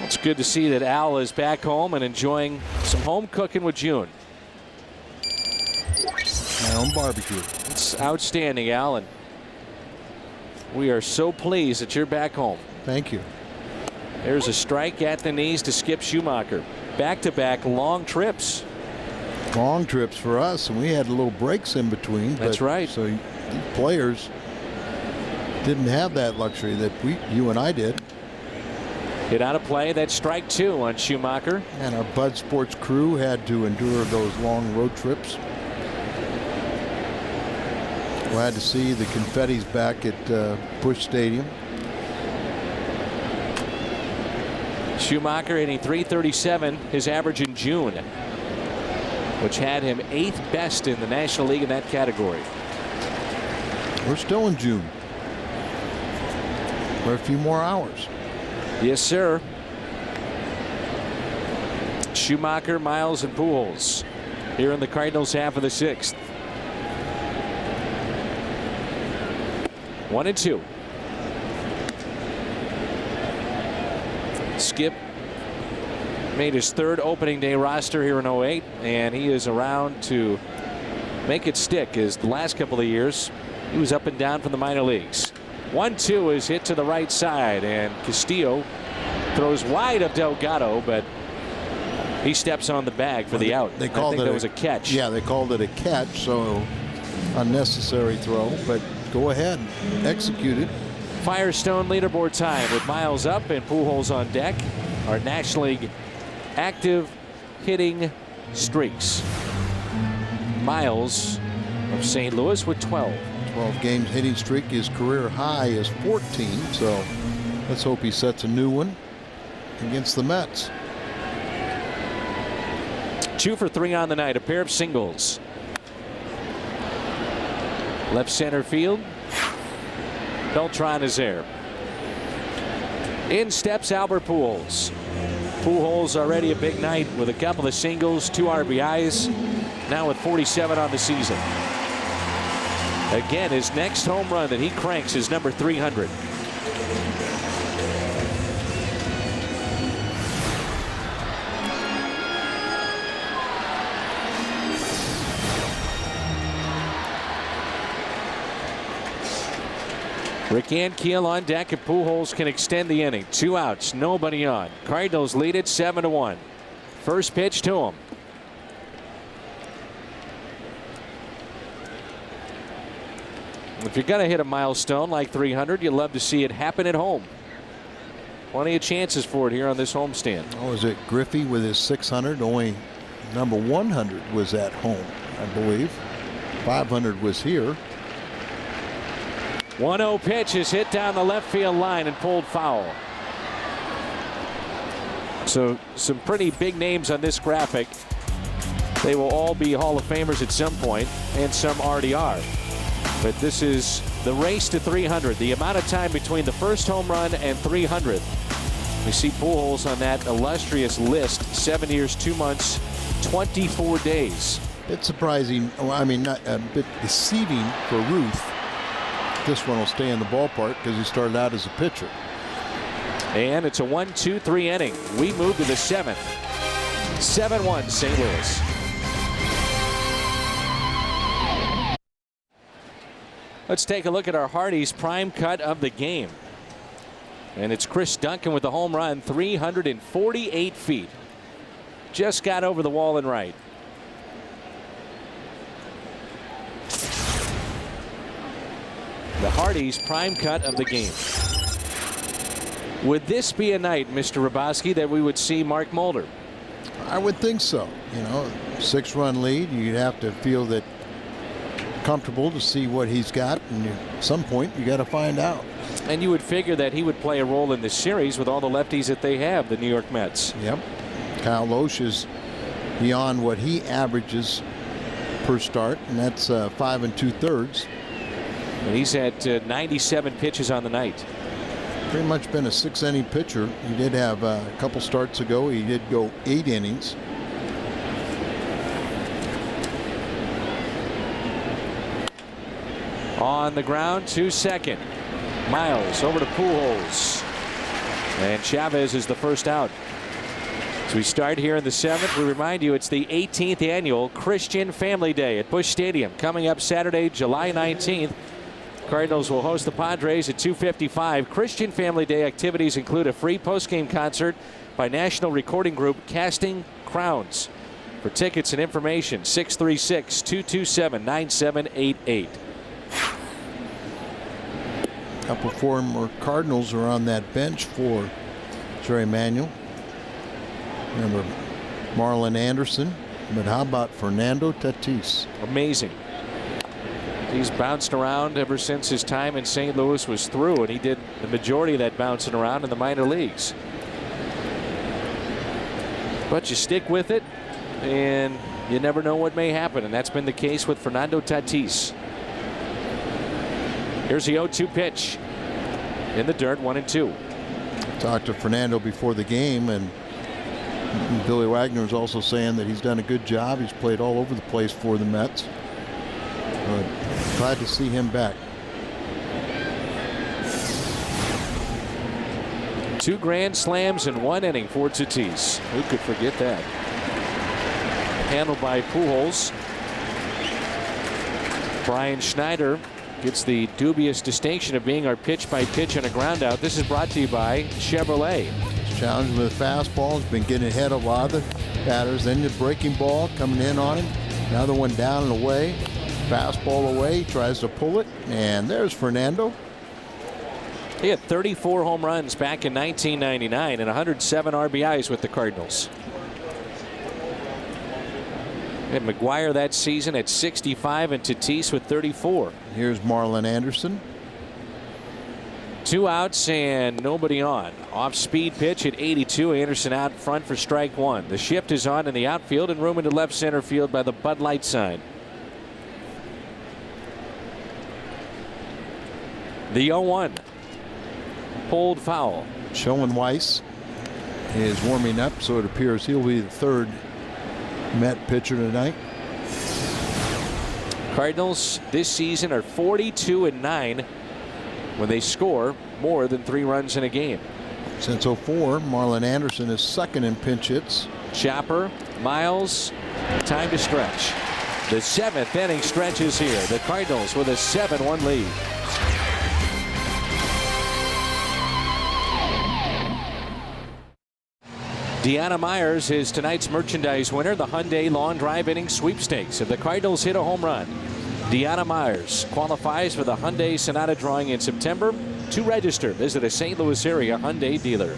It's good to see that Al is back home and enjoying some home cooking with June. My own barbecue. It's outstanding, Al, and we are so pleased that you're back home. Thank you. There's a strike at the knees to Skip Schumacher. Back-to-back long trips. Long trips for us, and we had little breaks in between. That's right. So these players didn't have that luxury that you and I did. Hit out of play. That's strike 2 on Schumacher. And our Bud Sports crew had to endure those long road trips. Glad to see the confetti's back at Busch Stadium. Schumacher hitting .337, his average in June, which had him 8th best in the National League in that category. We're still in June. For a few more hours. Yes, sir. Schumacher, Miles, and Pujols here in the Cardinals half of the 6th. 1-2. Skip made his 3rd opening day roster here in 08, and he is around to make it stick, as the last couple of years he was up and down from the minor leagues. 1-2 is hit to the right side, and Castillo throws wide of Delgado, but he steps on the bag for the out. They called that was a catch. Yeah, they called it a catch, so unnecessary throw, but go ahead and execute it. Firestone leaderboard time with Miles up and Pujols on deck. Our National League active hitting streaks. Miles of St. Louis with 12. 12 games hitting streak. His career high is 14, so let's hope he sets a new one against the Mets. 2 for 3 on the night. A pair of singles. Left center field. Beltran is there. In steps Albert Pujols. Pujols already a big night with a couple of singles, 2 RBIs, now with 47 on the season. Again, his next home run that he cranks is number 300. Rick Ankiel on deck, and Pujols can extend the inning. 2 outs, nobody on. Cardinals lead it 7-1. First pitch to him. If you're going to hit a milestone like 300, you'd love to see it happen at home. Plenty of chances for it here on this homestand. Oh, is it Griffey with his 600? Only number 100 was at home, I believe. 500 was here. 1-0 pitch is hit down the left field line and pulled foul. So some pretty big names on this graphic. They will all be Hall of Famers at some point, and some already are. But this is the race to 300, the amount of time between the first home run and 300. We see Pujols on that illustrious list, 7 years, 2 months, 24 days. It's surprising, I mean, not a bit deceiving for Ruth. This one will stay in the ballpark because he started out as a pitcher. And it's a 1-2-3 inning. We move to the 7th. 7-1 St. Louis. Let's take a look at our Hardy's prime cut of the game. And it's Chris Duncan with the home run, 348 feet. Just got over the wall and right. The Hardy's prime cut of the game. Would this be a night, Mr. Raboski, that we would see Mark Mulder? I would think so. You know, 6-run lead, you'd have to feel that comfortable to see what he's got, and at some point you got to find out. And you would figure that he would play a role in this series with all the lefties that they have, the New York Mets. Yep. Kyle Loesch is beyond what he averages per start, and that's 5 2/3. And he's had 97 pitches on the night. Pretty much been a 6-inning pitcher. He did have a couple starts ago. He did go 8 innings. On the ground to second. Miles over to Pujols. And Chavez is the first out. So we start here in the 7th. We remind you it's the 18th annual Christian Family Day at Busch Stadium. Coming up Saturday, July 19th. Cardinals will host the Padres at 2:55. Christian Family Day activities include a free postgame concert by national recording group Casting Crowns. For tickets and information, 636-227-9788. A couple former Cardinals are on that bench for Jerry Manuel. Remember Marlon Anderson, but how about Fernando Tatis? Amazing. He's bounced around ever since his time in St. Louis was through, and he did the majority of that bouncing around in the minor leagues. But you stick with it, and you never know what may happen, and that's been the case with Fernando Tatis. Here's the 0-2 pitch. In the dirt, 1-2. Talked to Fernando before the game, and Billy Wagner is also saying that he's done a good job. He's played all over the place for the Mets. But glad to see him back. 2 grand slams in 1 inning for Tatis. Who could forget that? Handled by Pujols. Brian Schneider gets the dubious distinction of being our pitch-by-pitch and a ground-out. This is brought to you by Chevrolet. He's challenged with a fastball. He's been getting ahead of a lot of the batters. Then the breaking ball coming in on him. Another one down and away. Fastball away. He tries to pull it. And there's Fernando. He had 34 home runs back in 1999 and 107 RBIs with the Cardinals. And McGuire that season at 65 and Tatis with 34. Here's Marlon Anderson. 2 outs and nobody on. Off speed pitch at 82. Anderson out front for strike 1. The shift is on in the outfield and room into left center field by the Bud Light sign. The 0-1. Pulled foul. Schoenweiss is warming up, so it appears he'll be the third Met pitcher tonight. Cardinals this season are 42-9 when they score more than 3 runs in a game. Since 04, Marlon Anderson is second in pinch hits. Chopper, Miles, time to stretch. The 7th inning stretches here. The Cardinals with a 7-1 lead. Deanna Myers is tonight's merchandise winner, the Hyundai Long Drive Inning Sweepstakes. If the Cardinals hit a home run, Deanna Myers qualifies for the Hyundai Sonata drawing in September. To register, visit a St. Louis area Hyundai dealer.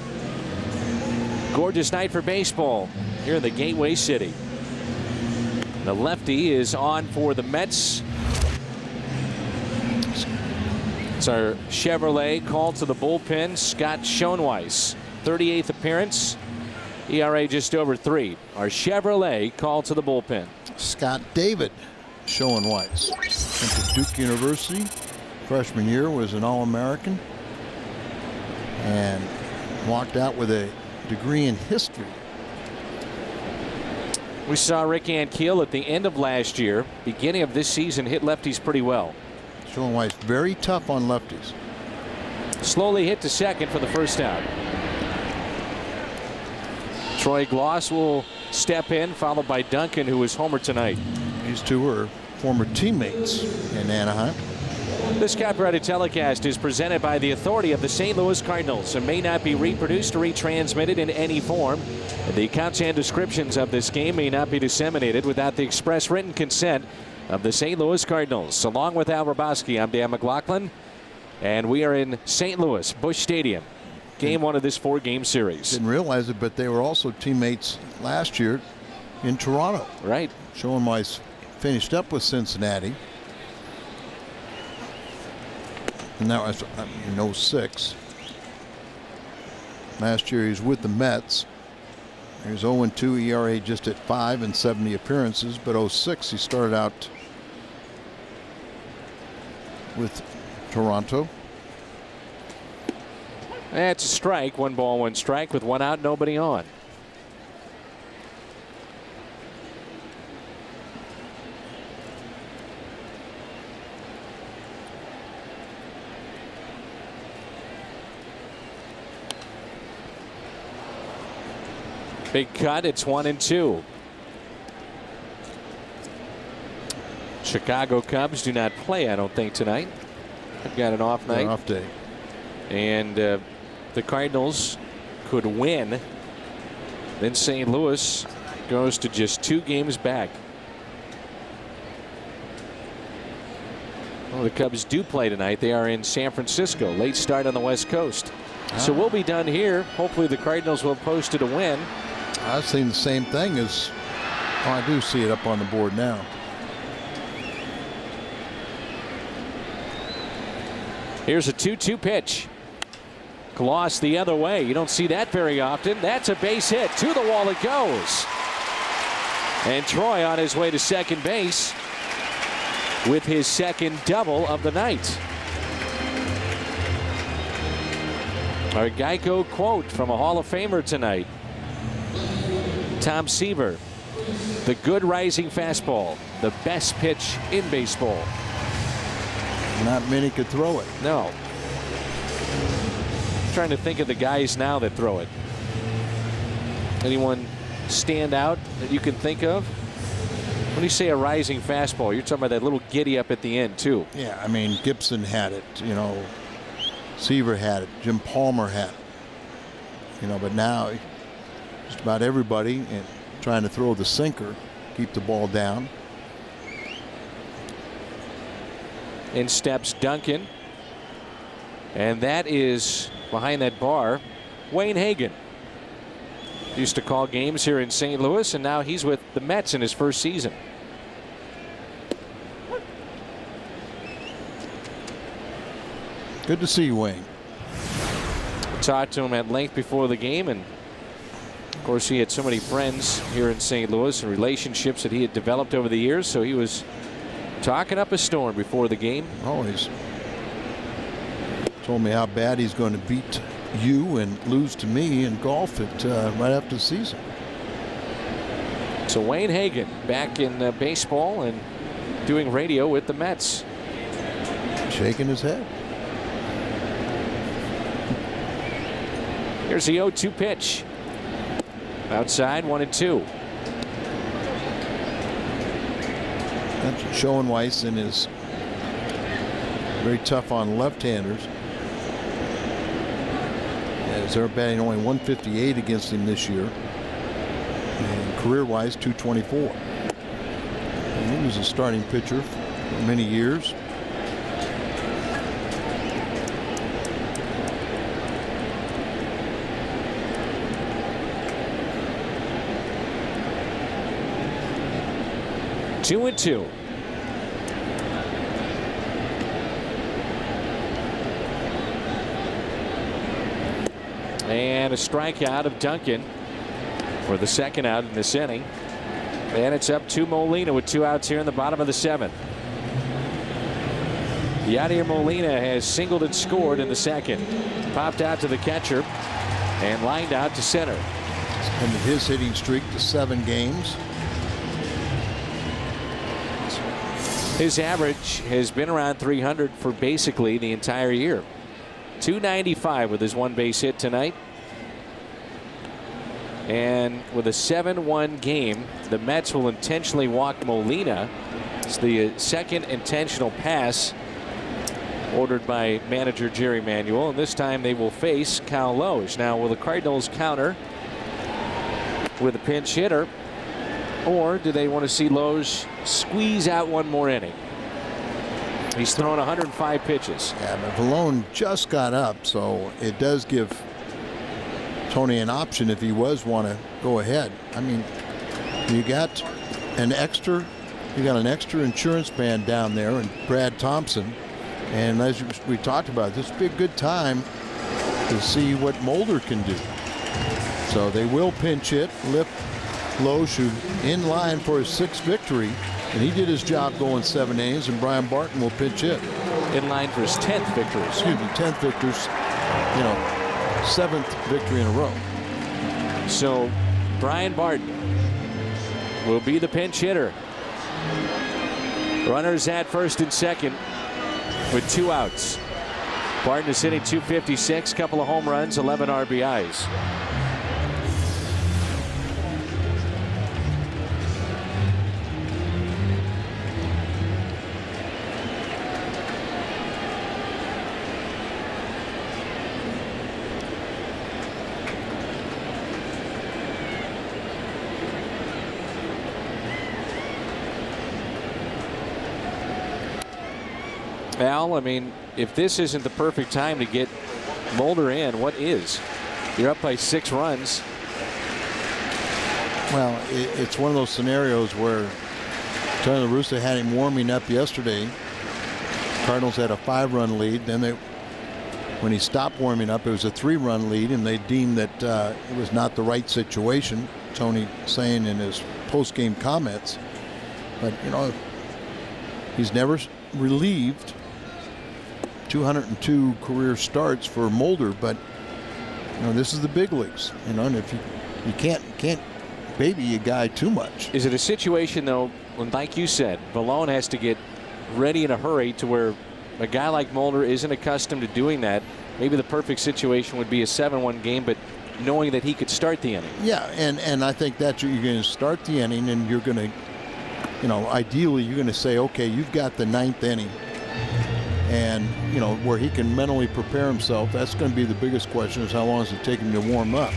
Gorgeous night for baseball here in the Gateway City. The lefty is on for the Mets. It's our Chevrolet called to the bullpen, Scott Schoenweiss. 38th appearance. ERA just over 3. Our Chevrolet called to the bullpen. Scott David Schoenweiss went to Duke University. Freshman year was an All-American and walked out with a degree in history. We saw Rick Ankiel at the end of last year, beginning of this season, hit lefties pretty well. Schoenweiss very tough on lefties. Slowly hit to second for the first out. Troy Gloss will step in, followed by Duncan, who is homer tonight. These two are former teammates in Anaheim. This copyrighted telecast is presented by the authority of the St. Louis Cardinals and may not be reproduced or retransmitted in any form. The accounts and descriptions of this game may not be disseminated without the express written consent of the St. Louis Cardinals. Along with Al Rabosky, I'm Dan McLaughlin, and we are in St. Louis, Busch Stadium. Game 1 of this 4-game series. Didn't realize it, but they were also teammates last year in Toronto. Right. Schoenweiss finished up with Cincinnati. And that was in 06. Last year he was with the Mets. He was 0-2 ERA just at 5 in 70 appearances, but 06 he started out with Toronto. That's a strike. 1 ball, 1 strike with 1 out, nobody on. Big cut. It's 1-2. Chicago Cubs do not play, I don't think, tonight. They've got an off night. An off day. And the Cardinals could win. Then St. Louis goes to just 2 games back. Well, the Cubs do play tonight. They are in San Francisco. Late start on the West Coast. So we'll be done here. Hopefully the Cardinals will have posted a win. I've seen the same thing as I do see it up on the board now. Here's a 2-2 pitch. Gloss the other way. You don't see that very often. That's a base hit. To the wall it goes. And Troy on his way to second base with his second double of the night. Our Geico quote from a Hall of Famer tonight. Tom Seaver. The good rising fastball. The best pitch in baseball. Not many could throw it. No. I'm trying to think of the guys now that throw it. Anyone stand out that you can think of? When you say a rising fastball, you're talking about that little giddy up at the end too. Yeah, I mean Gibson had it, you know, Seaver had it, Jim Palmer had it, you know, but now just about everybody and trying to throw the sinker, keep the ball down. In steps Duncan, and that is behind that bar Wayne Hagan. Used to call games here in St. Louis, and now he's with the Mets in his first season. Good to see you, Wayne. Talked to him at length before the game, and of course he had so many friends here in St. Louis and relationships that he had developed over the years, so he was talking up a storm before the game. Always. told me how bad he's going to beat you and lose to me in golf right after the season. So Wayne Hagan back in baseball and doing radio with the Mets. Shaking his head. Here's the 0-2 pitch. Outside, 1-2. That's Schoenweisen is very tough on left-handers. As they're batting only 158 against him this year. And career-wise, 224. And he was a starting pitcher for many years. Two and two. And a strikeout of Duncan for the second out in this inning. And it's up to Molina with 2 outs here in the bottom of the 7th. Yadier Molina has singled and scored in the second. Popped out to the catcher and lined out to center. Ended his hitting streak to 7 games. His average has been around 300 for basically the entire year. 295 with his 1 base hit tonight. And with a 7-1 game, the Mets will intentionally walk Molina. It's the second intentional pass ordered by manager Jerry Manuel, and this time they will face Cal Loge. Now, will the Cardinals counter with a pinch hitter, or do they want to see Loge squeeze out one more inning? He's thrown 105 pitches. Yeah, but Vallone just got up, so it does give Tony an option if he want to go ahead. I mean, you got an extra insurance man down there, and Brad Thompson, and as we talked about, this would be a good time to see what Mulder can do. So they will pinch hit, lift Loge in line for his 6th victory, and he did his job going 7 innings, and Brian Barton will pinch hit. In line for his 10th victory. Excuse me, 10th victors, 7th victory in a row. So Brian Barton will be the pinch hitter. Runners at first and second with 2 outs. Barton is hitting .256, couple of home runs, 11 RBIs. Al, I mean, if this isn't the perfect time to get Mulder in, what is? You're up by 6 runs. Well, it's one of those scenarios where Tony La Russa had him warming up yesterday. Cardinals had a 5-run lead. Then when he stopped warming up, it was a 3-run lead, and they deemed that it was not the right situation. Tony saying in his post-game comments, but he's never relieved. 202 career starts for Mulder, but this is the big leagues, and if you can't baby a guy too much. Is it a situation though when, like you said, Vallone has to get ready in a hurry to where a guy like Mulder isn't accustomed to doing that? Maybe the perfect situation would be a 7-1 game, but knowing that he could start the inning. Yeah, and I think that you're going to start the inning, and you're going to, ideally you're going to say, okay, you've got the 9th inning. And, where he can mentally prepare himself, that's going to be the biggest question, is how long does it take him to warm up?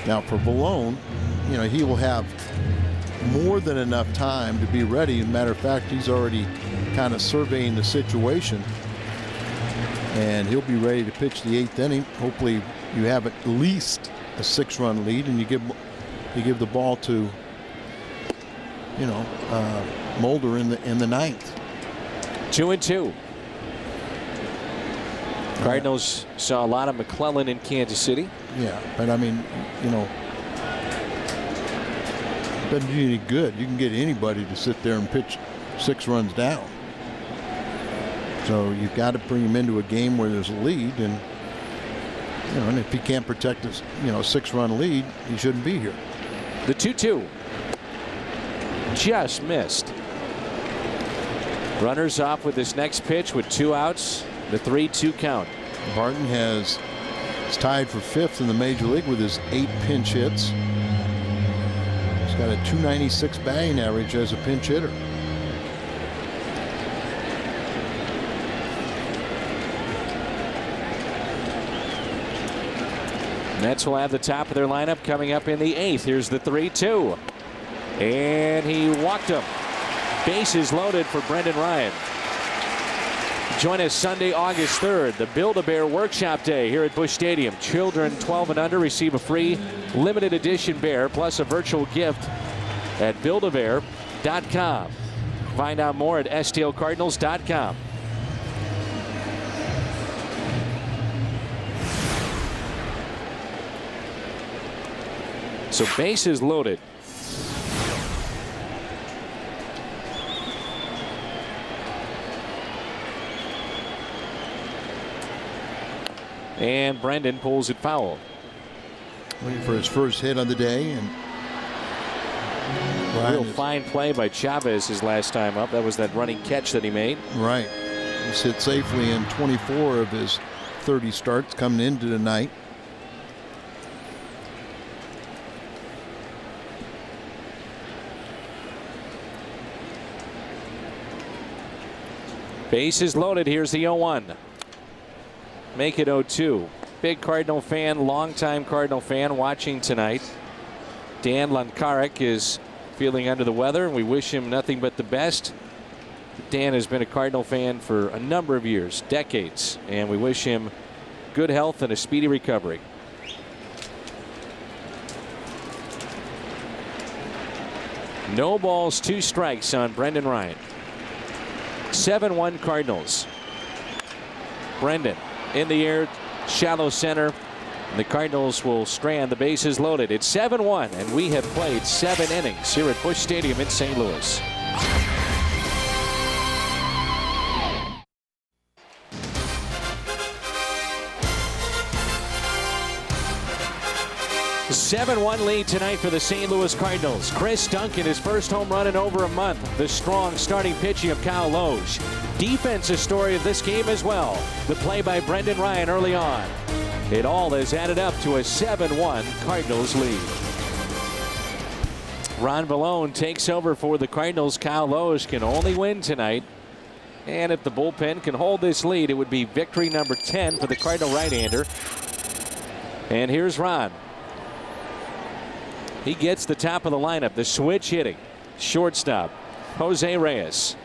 Now, for Vallone, he will have more than enough time to be ready. As a matter of fact, he's already kind of surveying the situation. And he'll be ready to pitch the 8th inning. Hopefully you have at least a 6-run lead, and you give the ball to, Mulder in the 9th. 2-2. Cardinals saw a lot of McClellan in Kansas City. Yeah, but I mean, it doesn't do you any good. You can get anybody to sit there and pitch 6 runs down. So you've got to bring him into a game where there's a lead, and and if he can't protect his 6-run lead, he shouldn't be here. The 2-2 just missed. Runners off with this next pitch with 2 outs. The 3-2 count. Barton is tied for 5th in the major league with his 8 pinch hits. He's got a .296 batting average as a pinch hitter. Mets will have the top of their lineup coming up in the 8th. Here's the 3-2. And he walked him. Bases loaded for Brendan Ryan. Join us Sunday, August 3rd, the Build-A-Bear Workshop Day here at Busch Stadium. Children 12 and under receive a free limited edition bear plus a virtual gift at buildabear.com. Find out more at stlcardinals.com. So bases loaded. And Brendan pulls it foul. Waiting for his first hit of the day. And real fine play by Chavez his last time up. That was that running catch that he made. Right. He's hit safely in 24 of his 30 starts coming into tonight. Bases loaded. Here's the 0-1. Make it 0-2. Big Cardinal fan, longtime Cardinal fan watching tonight. Dan Lankarek is feeling under the weather. We wish him nothing but the best. Dan has been a Cardinal fan for a number of years, decades, and we wish him good health and a speedy recovery. No balls, 2 strikes on Brendan Ryan. 7-1 Cardinals. Brendan in the air, shallow center. The Cardinals will strand. The bases loaded. It's 7-1, and we have played 7 innings here at Busch Stadium in St. Louis. A 7-1 lead tonight for the St. Louis Cardinals. Chris Duncan, his first home run in over a month. The strong starting pitching of Kyle Loge. Defense a story of this game as well. The play by Brendan Ryan early on. It all has added up to a 7-1 Cardinals lead. Ron Vallone takes over for the Cardinals. Kyle Loge can only win tonight. And if the bullpen can hold this lead, it would be victory number 10 for the Cardinal right-hander. And here's Ron. He gets the top of the lineup. The switch hitting. Shortstop, Jose Reyes.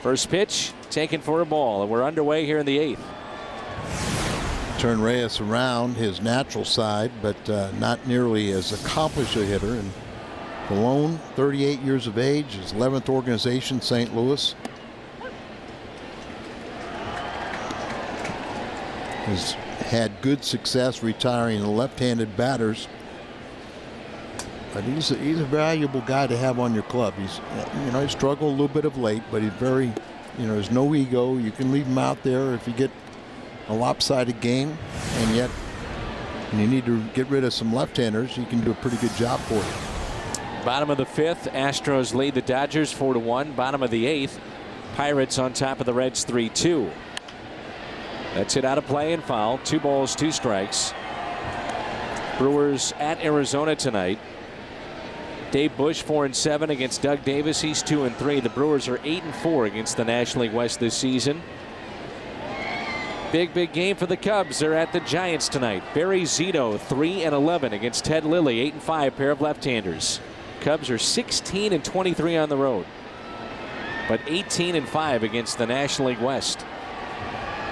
First pitch taken for a ball, and we're underway here in the 8th. Turn Reyes around his natural side, but not nearly as accomplished a hitter. And Vallone, 38 years of age, his 11th organization, St. Louis. Has had good success retiring the left-handed batters. But he's a valuable guy to have on your club. He's, he struggled a little bit of late, but he's very, there's no ego. You can leave him out there if you get a lopsided game, and yet when you need to get rid of some left-handers, he can do a pretty good job for you. Bottom of the 5th, Astros lead the Dodgers 4-1. Bottom of the 8th, Pirates on top of the Reds 3-2. That's it out of play and foul. 2 balls, 2 strikes. Brewers at Arizona tonight. Dave Bush 4-7 against Doug Davis. He's 2-3. The Brewers are 8-4 against the National League West this season. Big game for the Cubs. They're at the Giants tonight. Barry Zito 3-11 against Ted Lilly, 8-5 pair of left-handers. Cubs are 16-23 on the road, but 18-5 against the National League West.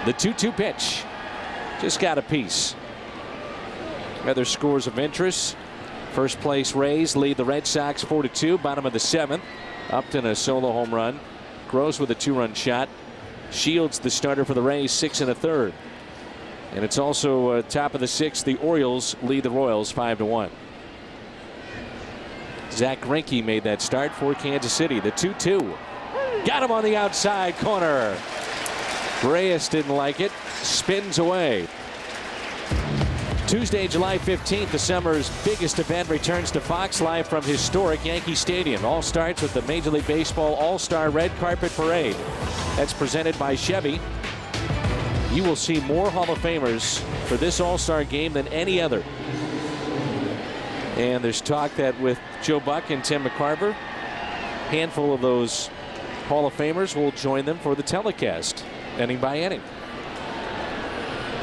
The 2-2 pitch just got a piece. Other scores of interest. First place Rays lead the Red Sox 4-2. Bottom of the 7th. Upton a solo home run. Gross with a 2-run shot. Shields the starter for the Rays, 6 1/3. And it's also top of the 6th. The Orioles lead the Royals 5-1. Zach Greinke made that start for Kansas City. The 2-2. Got him on the outside corner. Reyes didn't like it. Spins away. Tuesday, July 15th, the summer's biggest event returns to Fox live from historic Yankee Stadium. All starts with the Major League Baseball All-Star Red Carpet Parade. That's presented by Chevy. You will see more Hall of Famers for this All-Star game than any other. And there's talk that with Joe Buck and Tim McCarver, a handful of those Hall of Famers will join them for the telecast, inning by inning.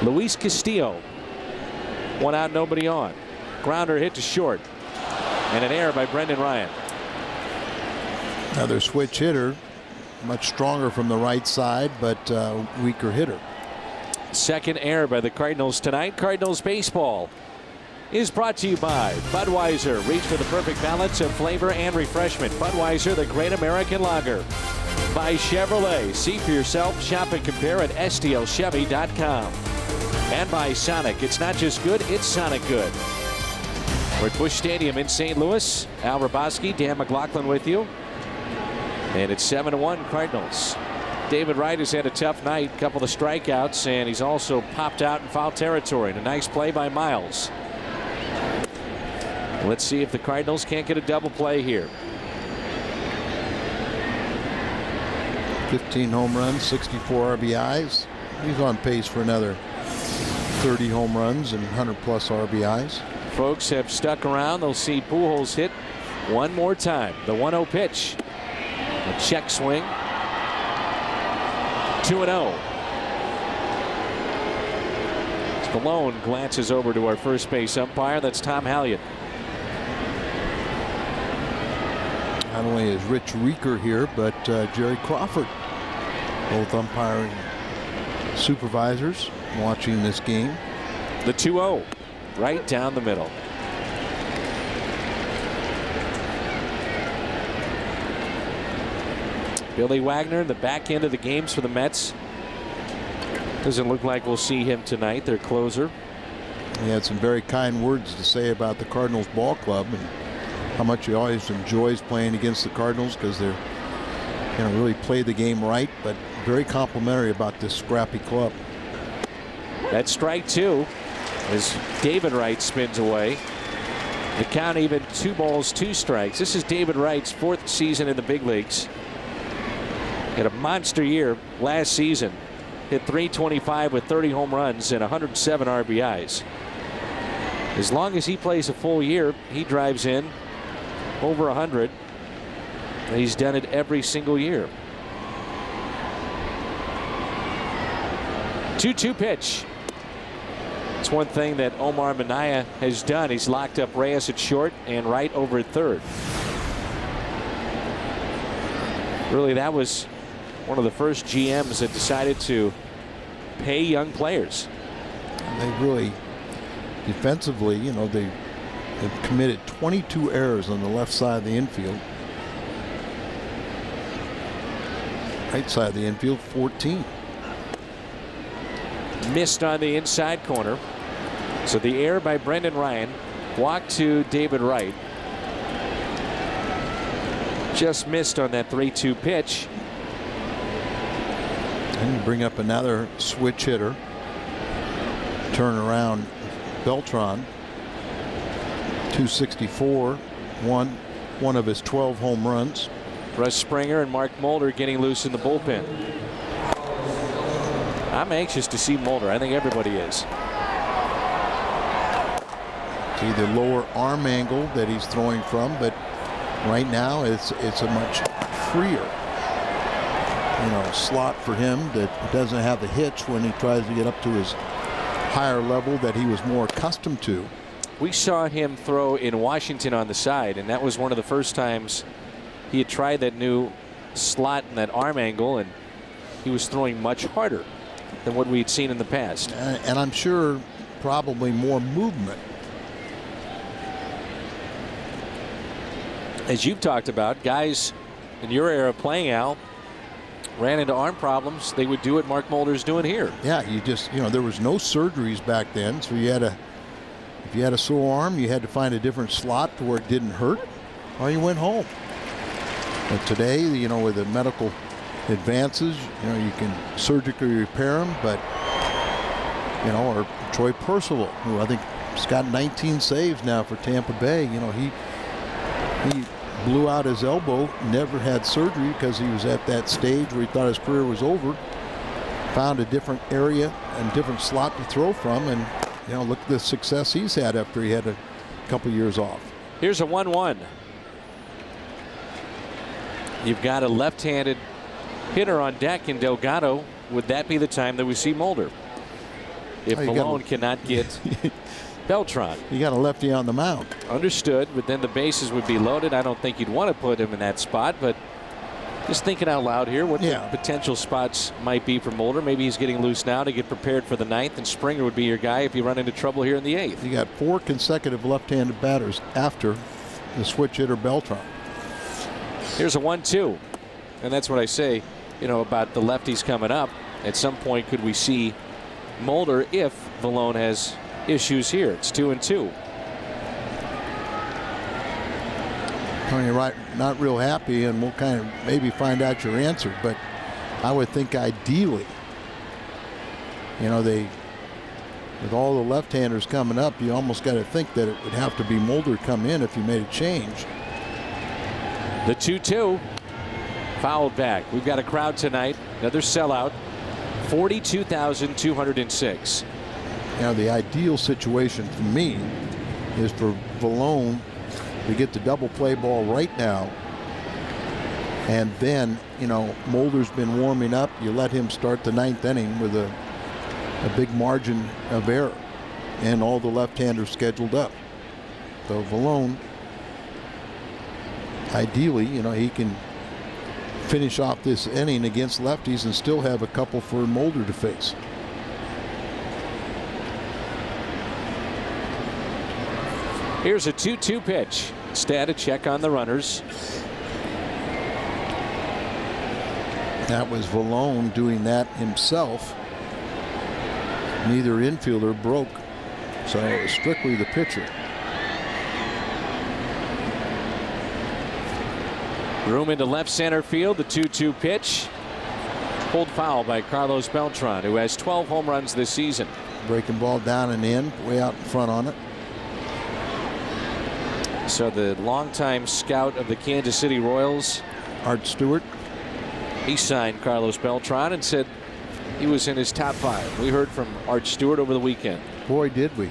Luis Castillo, one out, nobody on. Grounder hit to short. And an error by Brendan Ryan. Another switch hitter, much stronger from the right side, but weaker hitter. Second error by the Cardinals tonight. Cardinals baseball is brought to you by Budweiser. Reach for the perfect balance of flavor and refreshment. Budweiser, the great American lager. By Chevrolet. See for yourself. Shop and compare at stlchevy.com. And by Sonic. It's not just good, it's Sonic good. We're at Busch Stadium in St. Louis. Al Raboski, Dan McLaughlin with you. And it's 7-1 Cardinals. David Wright has had a tough night, a couple of strikeouts, and he's also popped out in foul territory. And a nice play by Miles. Let's see if the Cardinals can't get a double play here. 15 home runs, 64 RBIs. He's on pace for another 30 home runs and 100+ RBIs. Folks have stuck around. They'll see Pujols hit one more time. The 1-0 pitch. A check swing. 2-0. Stallone glances over to our first base umpire. That's Tom Hallion. Not only is Rich Rieker here, but Jerry Crawford, both umpiring supervisors watching this game. The 2-0 right down the middle. Billy Wagner, the back end of the games for the Mets. Doesn't look like we'll see him tonight, their closer. He had some very kind words to say about the Cardinals ball club and how much he always enjoys playing against the Cardinals because they're really play the game right, but very complimentary about this scrappy club. That's strike two as David Wright spins away. The count even 2 balls, 2 strikes. This is David Wright's 4th season in the big leagues. Had a monster year last season. Hit .325 with 30 home runs and 107 RBIs. As long as he plays a full year, he drives in over 100. And he's done it every single year. 2-2 pitch. It's one thing that Omar Minaya has done. He's locked up Reyes at short and Wright over at third. Really, that was one of the first GMs that decided to pay young players. They really, defensively, they've committed 22 errors on the left side of the infield. Right side of the infield, 14. Missed on the inside corner. So the error by Brendan Ryan. Walk to David Wright. Just missed on that 3-2 pitch. And you bring up another switch hitter. Turn around Beltran. 264. One of his 12 home runs. Russ Springer and Mark Mulder getting loose in the bullpen. I'm anxious to see Mulder. I think everybody is. See the lower arm angle that he's throwing from, but right now it's a much freer slot for him that doesn't have the hitch when he tries to get up to his higher level that he was more accustomed to. We saw him throw in Washington on the side, and that was one of the first times he had tried that new slot and that arm angle, and he was throwing much harder than what we had seen in the past. And I'm sure probably more movement. As you've talked about, guys in your era of playing, Al, ran into arm problems. They would do what Mark Mulder's doing here. Yeah, you just, there was no surgeries back then, so if you had a sore arm, you had to find a different slot to where it didn't hurt, or you went home. But today, with the medical advances, you can surgically repair them, but or Troy Percival, who I think has got 19 saves now for Tampa Bay. He blew out his elbow, never had surgery because he was at that stage where he thought his career was over. Found a different area and different slot to throw from, and look at the success he's had after he had a couple years off. Here's a 1-1. You've got a left-handed hitter on deck in Delgado. Would that be the time that we see Mulder? If Malone cannot get Beltran. You got a lefty on the mound. Understood, but then the bases would be loaded. I don't think you'd want to put him in that spot, but just thinking out loud here what the potential spots might be for Mulder. Maybe he's getting loose now to get prepared for the 9th, and Springer would be your guy if you run into trouble here in the 8th. You got 4 consecutive left-handed batters after the switch hitter Beltran. Here's a 1-2, and that's what I say, about the lefties coming up. At some point, could we see Mulder if Malone has issues here? It's 2-2. You're right, not real happy, and we'll kind of maybe find out your answer, but I would think ideally, with all the left-handers coming up, you almost got to think that it would have to be Mulder come in if you made a change. The 2-2 fouled back. We've got a crowd tonight, another sellout, 42,206. The ideal situation for me is for Valone to get the double play ball right now, and then Mulder's been warming up. You let him start the 9th inning with a big margin of error, and all the left-handers scheduled up. So Valone, ideally, he can finish off this inning against lefties and still have a couple for Mulder to face. Here's a 2-2 pitch. Instead, a check on the runners. That was Valone doing that himself. Neither infielder broke, so it was strictly the pitcher. Room into left center field. The 2-2 pitch. Pulled foul by Carlos Beltran, who has 12 home runs this season. Breaking ball down and in, way out in front on it. So the longtime scout of the Kansas City Royals, Art Stewart, he signed Carlos Beltran and said he was in his top 5. We heard from Art Stewart over the weekend. Boy, did we.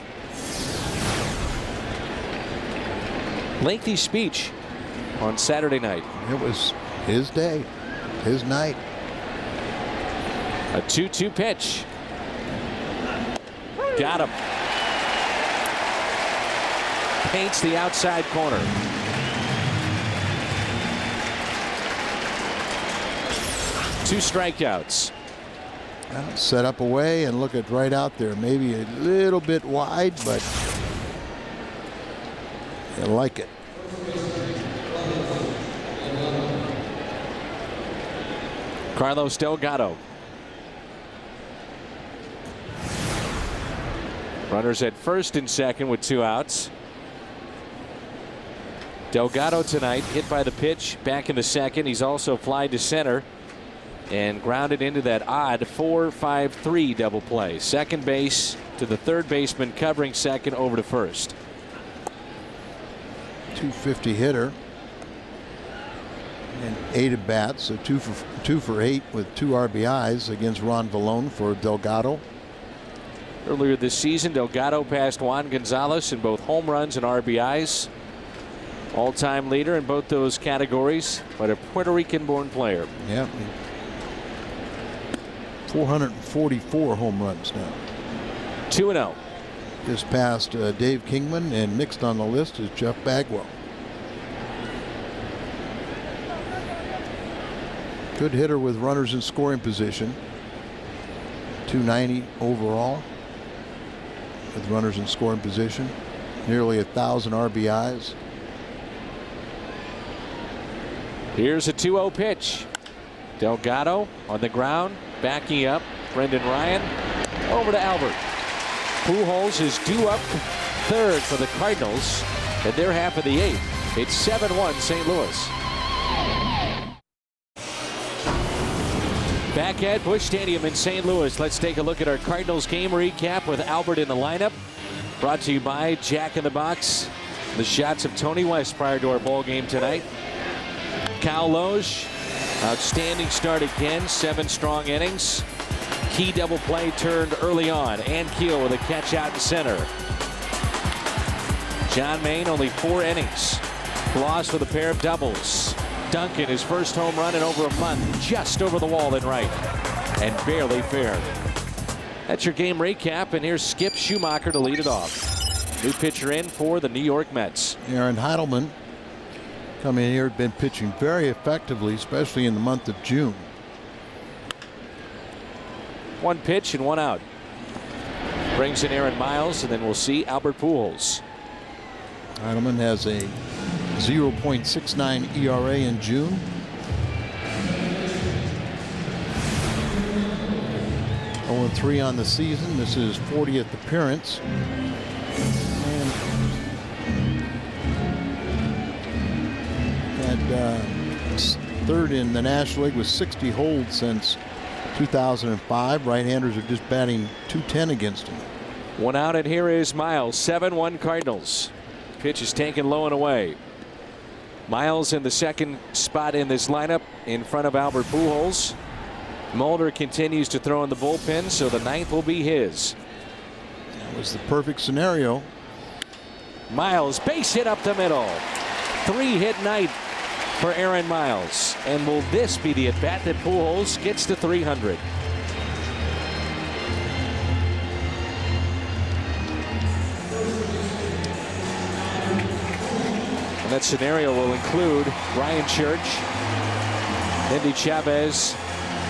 Lengthy speech on Saturday night. It was his day, his night. A 2-2 pitch. Got him. Paints the outside corner. Two strikeouts. Set up away and look at right out there. Maybe a little bit wide, but I like it. Carlos Delgado. Runners at first and second with 2 outs. Delgado tonight hit by the pitch back in the second. He's also flied to center and grounded into that odd 4-5-3 double play. Second base to the third baseman covering second over to first. .250 hitter and 8 at bats, so 2 for 8 with 2 RBIs against Ron Valone for Delgado. Earlier this season, Delgado passed Juan Gonzalez in both home runs and RBIs. All-time leader in both those categories, but a Puerto Rican-born player. Yeah. 444 home runs now. 2-0. Just past Dave Kingman, and mixed on the list is Jeff Bagwell. Good hitter with runners in scoring position. 290 overall with runners in scoring position. Nearly 1,000 RBIs. Here's a 2-0 pitch. Delgado on the ground, backing up. Brendan Ryan over to Albert. Pujols is due up third for the Cardinals in their half of the 8th. It's 7-1 St. Louis. Back at Busch Stadium in St. Louis, let's take a look at our Cardinals game recap with Albert in the lineup. Brought to you by Jack in the Box. The shots of Tony West prior to our ball game tonight. Cal Loge, outstanding start again, 7 strong innings. Key double play turned early on. And Keel with a catch out in center. John Maine, only 4 innings. Lost with a pair of doubles. Duncan, his first home run in over a month, just over the wall in right, and barely fair. That's your game recap, and here's Skip Schumacher to lead it off. New pitcher in for the New York Mets. Aaron Heidelman coming in here, had been pitching very effectively, especially in the month of June. 1 pitch and 1 out. Brings in Aaron Miles, and then we'll see Albert Pujols. Heidelman has a 0.69 ERA in June. Oh, 3 on the season. This is his 40th appearance. And had 3rd in the National League with 60 holds since 2005. Right-handers are just batting .210 against him. 1 out, and here is Miles. 7-1 Cardinals. Pitch is taken low and away. Miles in the second spot in this lineup in front of Albert Pujols. Mulder continues to throw in the bullpen, so the 9th will be his. That was the perfect scenario. Miles, base hit up the middle. 3-hit night for Aaron Miles. And will this be the at-bat that Pujols gets to 300? That scenario will include Brian Church, Andy Chavez,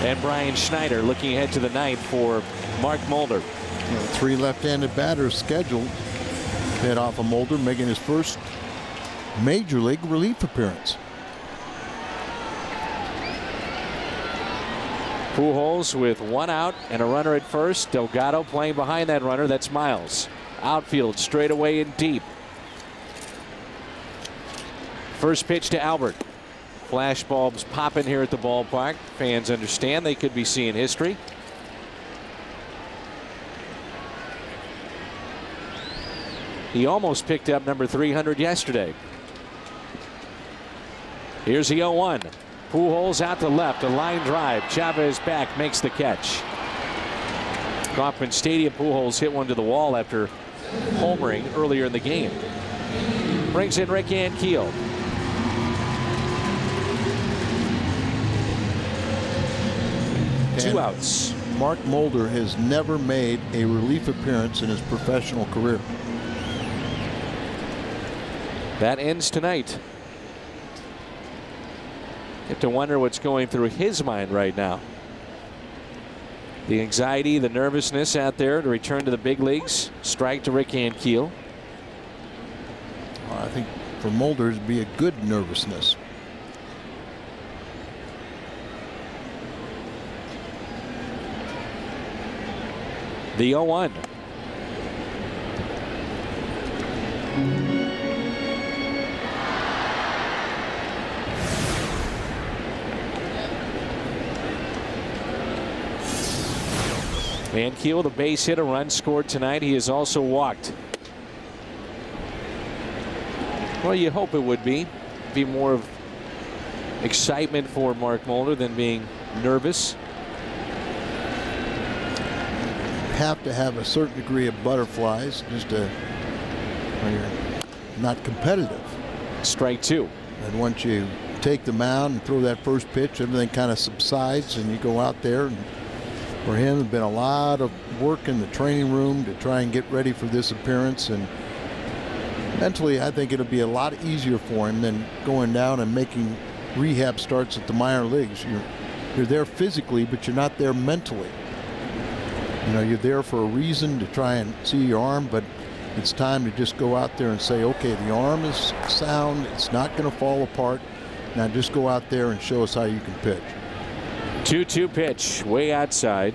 and Brian Schneider. Looking ahead to the 9th for Mark Mulder. 3 left-handed batters scheduled. Head off of Mulder, making his first major league relief appearance. Pujols with 1 out and a runner at first. Delgado playing behind that runner. That's Miles. Outfield straight away and deep. First pitch to Albert. Flash bulbs popping here at the ballpark. Fans understand they could be seeing history. He almost picked up number 300 yesterday. Here's the 0-1. Pujols out to left, a line drive. Chavez back, makes the catch. Kauffman Stadium, Pujols hit one to the wall after homering earlier in the game. Brings in Rick Ankiel. Two outs. Mark Mulder has never made a relief appearance in his professional career. That ends tonight. You have to wonder what's going through his mind right now. The anxiety, the nervousness out there to return to the big leagues. Strike to Rick Ankiel. I think for Mulder it'd be a good nervousness. The 0-1. Ankiel, the base hit, a run scored tonight. He has also walked. Well, you hope it would be more of excitement for Mark Mulder than being nervous. Have to have a certain degree of butterflies just to, when you're not competitive. Strike 2. And once you take the mound and throw that first pitch, everything kind of subsides and you go out there. And for him, there's been a lot of work in the training room to try and get ready for this appearance. And mentally, I think it'll be a lot easier for him than going down and making rehab starts at the minor leagues. You're there physically, but you're not there mentally. You know, you're there for a reason to try and see your arm, but it's time to just go out there and say, okay, the arm is sound. It's not going to fall apart. Now just go out there and show us how you can pitch. 2-2 pitch, way outside.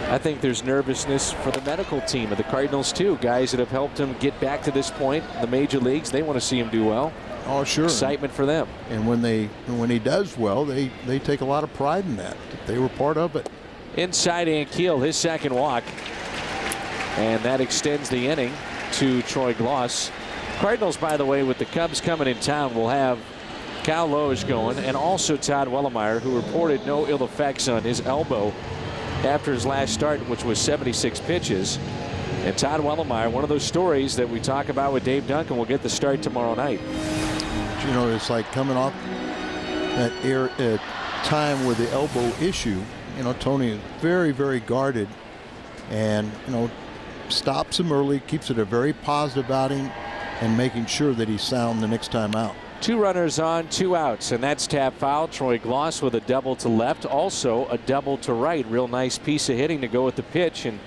I think there's nervousness for the medical team of the Cardinals, too. Guys that have helped him get back to this point in the major leagues, they want to see him do well. Oh, sure. Excitement for them. And when he does well, they take a lot of pride in that. They were part of it. Inside Ankiel, his second walk. And that extends the inning to Troy Gloss. Cardinals, by the way, with the Cubs coming in town, will have Cal Loge going, and also Todd Wellemeyer, who reported no ill effects on his elbow after his last start, which was 76 pitches. And Todd Wellemeyer, one of those stories that we talk about with Dave Duncan, will get the start tomorrow night. You know, it's like coming off that time with the elbow issue. You know, Tony is very, very guarded, and you know, stops him early, keeps it a very positive outing, and making sure that he's sound the next time out. 2 runners on, 2 outs, and that's tap foul. Troy Gloss with a double to left, also a double to right. Real nice piece of hitting to go with the pitch. And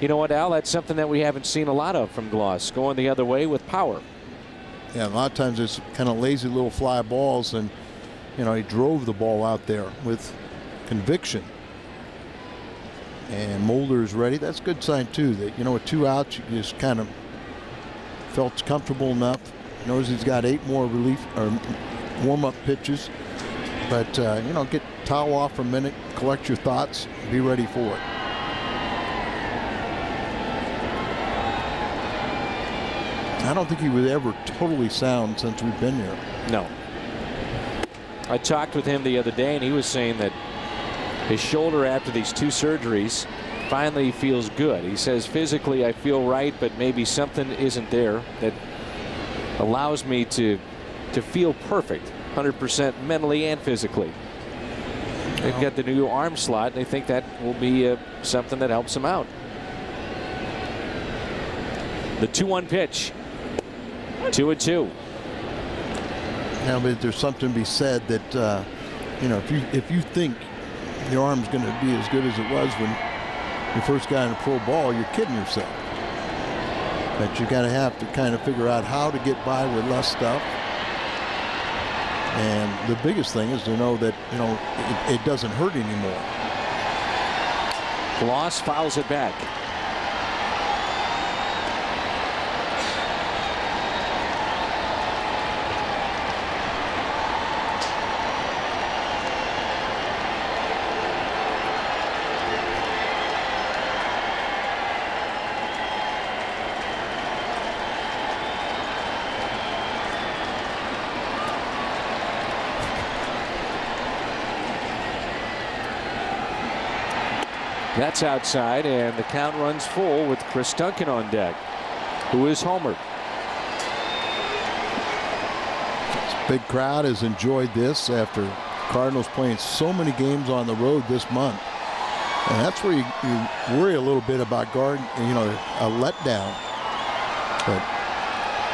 you know what, Al? That's something that we haven't seen a lot of from Gloss, going the other way with power. Yeah, a lot of times it's kind of lazy little fly balls, and you know, he drove the ball out there with conviction. And Mulder's ready. That's a good sign too, that you know, with 2 outs, you just kind of felt comfortable enough. Knows he's got 8 more relief or warm-up pitches, but you know, get towel off for a minute, collect your thoughts, be ready for it. I don't think he was ever totally sound since we've been here. No. I talked with him the other day, and he was saying that his shoulder after these 2 surgeries finally feels good. He says, physically I feel right, but maybe something isn't there that allows me to feel perfect, 100% mentally and physically. They've got the new arm slot, and they think that will be something that helps him out. The 2-1 pitch. 2-2. Now, but there's something to be said that you know, if you think your arm's going to be as good as it was when you first got in a pro ball, you're kidding yourself. But you got to have to kind of figure out how to get by with less stuff. And the biggest thing is to know that, you know, it doesn't hurt anymore. Gloss fouls it back. That's outside, and the count runs full with Chris Duncan on deck, who is homered. This big crowd has enjoyed this after Cardinals playing so many games on the road this month. And that's where you worry a little bit about guard, you know, a letdown. But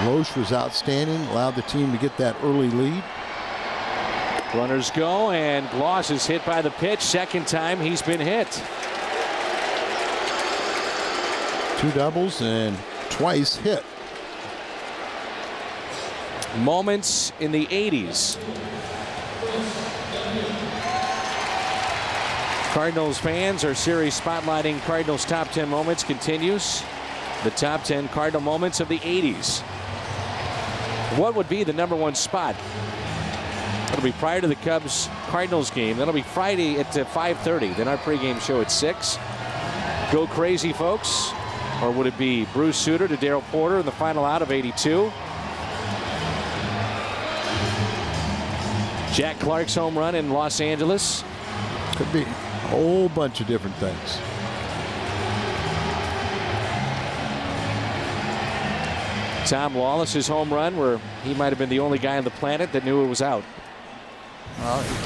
Loesch was outstanding, allowed the team to get that early lead. Runners go, and Gloss is hit by the pitch. Second time he's been hit. 2 doubles and twice hit. Moments in the 80s. Cardinals fans, our series spotlighting Cardinals top 10 moments continues. The top 10 Cardinal moments of the 80s. What would be the #1 spot? It'll be prior to the Cubs Cardinals game. That'll be Friday at 5:30. Then our pregame show at 6. Go crazy, folks. Or would it be Bruce Sutter to Darrell Porter in the final out of 82? Jack Clark's home run in Los Angeles? Could be a whole bunch of different things. Tom Lawless's home run, where he might have been the only guy on the planet that knew it was out.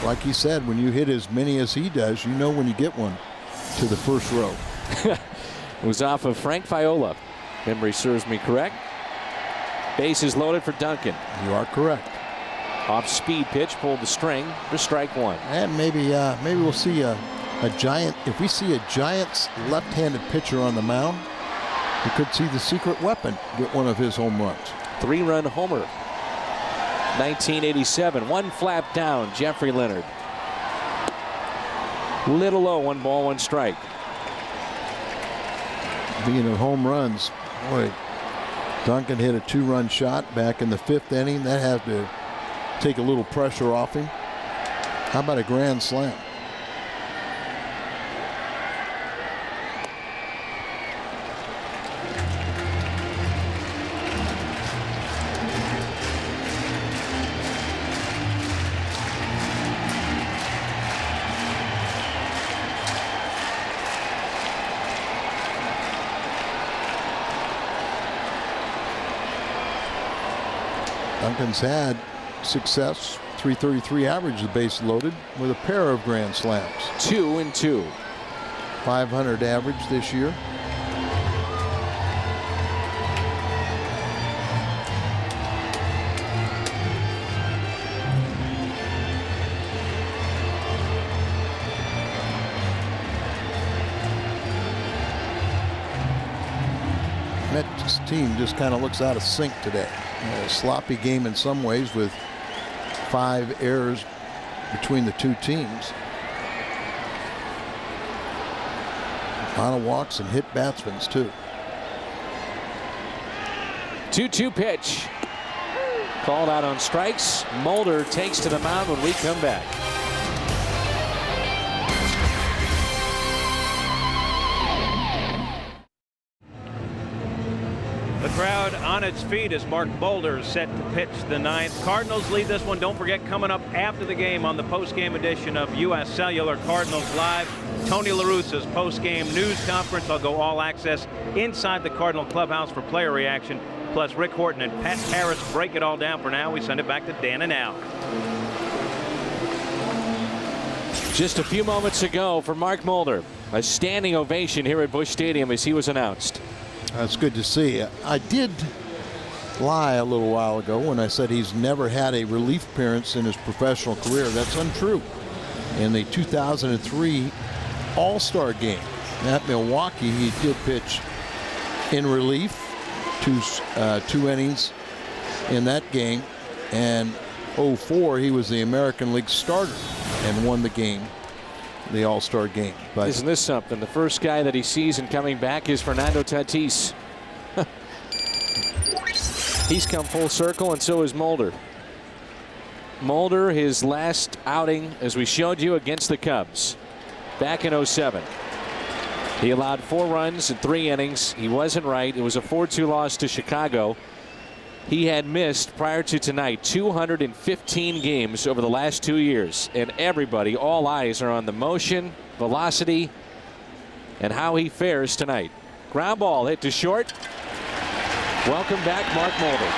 Like he said, when you hit as many as he does, you know when you get one to the first row. It was off of Frank Viola. Memory serves me correct. Bases loaded for Duncan. You are correct. Off speed pitch, pulled the string for strike 1. And maybe we'll see a giant. If we see a Giants left-handed pitcher on the mound, we could see the secret weapon get one of his home runs. 3-run homer. 1987. 1 flap down. Jeffrey Leonard. Little low. 1 ball, 1 strike. Being of home runs, boy, Duncan hit a 2-run shot back in the 5th inning. That has to take a little pressure off him. How about a grand slam? Duncan's had success, 333 average, the base loaded, with a pair of grand slams. 2 and 2. 500 average this year. Mets team just kind of looks out of sync today. A sloppy game in some ways with 5 errors between the two teams. A lot of walks and hit batsmen too. 2-2 pitch. Called out on strikes. Mulder takes to the mound when we come back. The crowd on its feet as Mark Mulder is set to pitch the 9th. Cardinals lead this one. Don't forget, coming up after the game on the post-game edition of U.S. Cellular Cardinals Live, Tony La Russa's post-game news conference. I'll go all access inside the Cardinal clubhouse for player reaction. Plus, Rick Horton and Pat Harris break it all down. For now, we send it back to Dan and Al. Just a few moments ago for Mark Mulder. A standing ovation here at Busch Stadium as he was announced. That's good to see. I did lie a little while ago when I said he's never had a relief appearance in his professional career. That's untrue. In the 2003 All-Star game at Milwaukee, he did pitch in relief, two innings in that game, and 04 he was the American League starter and won the game, the All-Star game. But isn't this something? The first guy that he sees and coming back is Fernando Tatis. He's come full circle, and so is Mulder. Mulder, his last outing, as we showed you, against the Cubs back in 07. He allowed 4 runs in 3 innings. He wasn't right. It was a 4-2 loss to Chicago. He had missed, prior to tonight, 215 games over the last 2 years. And everybody, all eyes are on the motion, velocity, and how he fares tonight. Ground ball hit to short. Welcome back, Mark Mulder.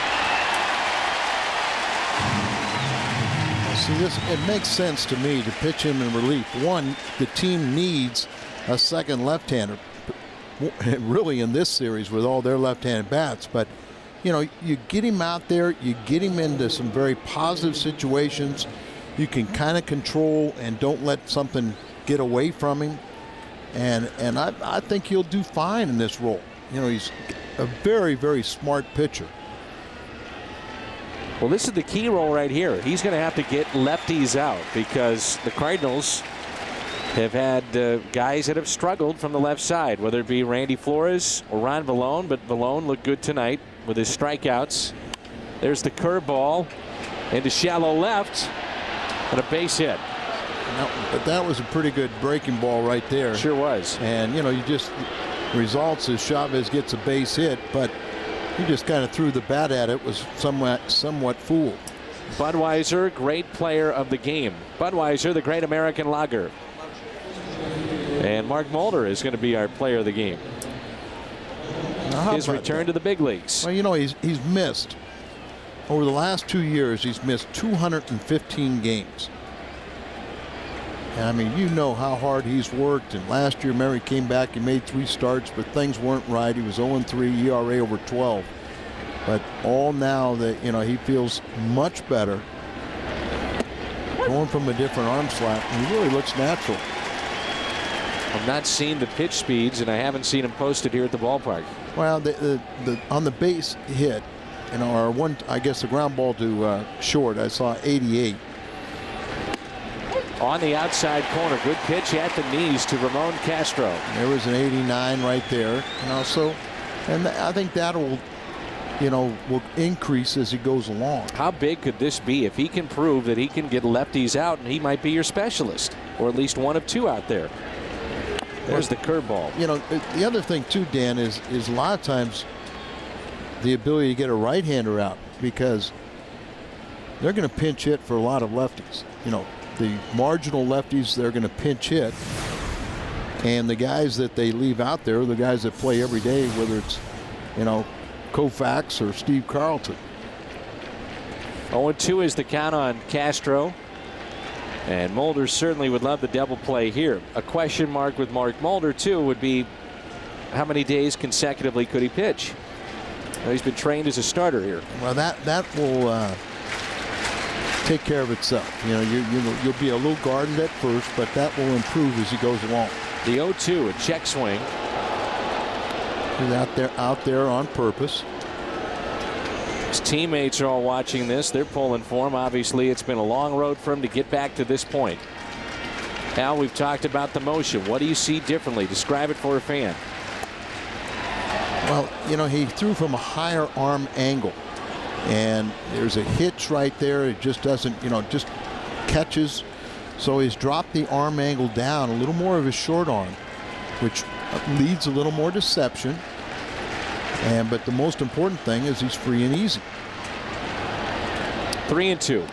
See, it makes sense to me to pitch him in relief. One, the team needs a second left-hander, really, in this series with all their left-handed bats. But you know, you get him out there, you get him into some very positive situations. You can kind of control and don't let something get away from him. And I think he'll do fine in this role. You know, he's a very, very smart pitcher. Well, this is the key role right here. He's going to have to get lefties out because the Cardinals have had guys that have struggled from the left side, whether it be Randy Flores or Ron Vallone, but Vallone looked good tonight with his strikeouts. There's the curveball into shallow left and a base hit. No, but that was a pretty good breaking ball right there. Sure was. And you know, you just results as Chavez gets a base hit, but he just kind of threw the bat at it, was somewhat fooled. Budweiser, great player of the game. Budweiser, the great American lager. And Mark Mulder is going to be our player of the game. His return to the big leagues. Well, you know, he's missed over the last 2 years. He's missed 215 games. And I mean, you know how hard he's worked. And last year, remember, he came back, he made 3 starts, but things weren't right. He was 0-3, ERA over 12. But all now that, you know, he feels much better. Going from a different arm slap, and he really looks natural. I've not seen the pitch speeds, and I haven't seen him posted here at the ballpark. Well, on the base hit, you know, or one, I guess the ground ball to short, I saw 88. On the outside corner, good pitch at the knees to Ramon Castro. There was an 89 right there, and also, and I think that'll will increase as he goes along. How big could this be if he can prove that he can get lefties out, and he might be your specialist, or at least one of two out there? There's the curveball. The other thing too, Dan, is a lot of times the ability to get a right-hander out, because they're going to pinch hit for a lot of lefties. The marginal lefties, they're going to pinch hit, and the guys that they leave out there are the guys that play every day, whether it's Koufax or Steve Carlton. 0-2 is the count on Castro. And Mulder certainly would love the double play here. A question mark with Mark Mulder, too, would be how many days consecutively could he pitch? Well, he's been trained as a starter here. Well, that will take care of itself. You'll be a little guarded at first, but that will improve as he goes along. The 0-2, a check swing. He's out there on purpose. His teammates are all watching this. They're pulling for him. Obviously, it's been a long road for him to get back to this point. Al, we've talked about the motion. What do you see differently? Describe it for a fan. Well, he threw from a higher arm angle, and there's a hitch right there. It just doesn't, just catches. So he's dropped the arm angle down, a little more of his short arm, which leads a little more deception. But the most important thing is he's free and easy. 3-2.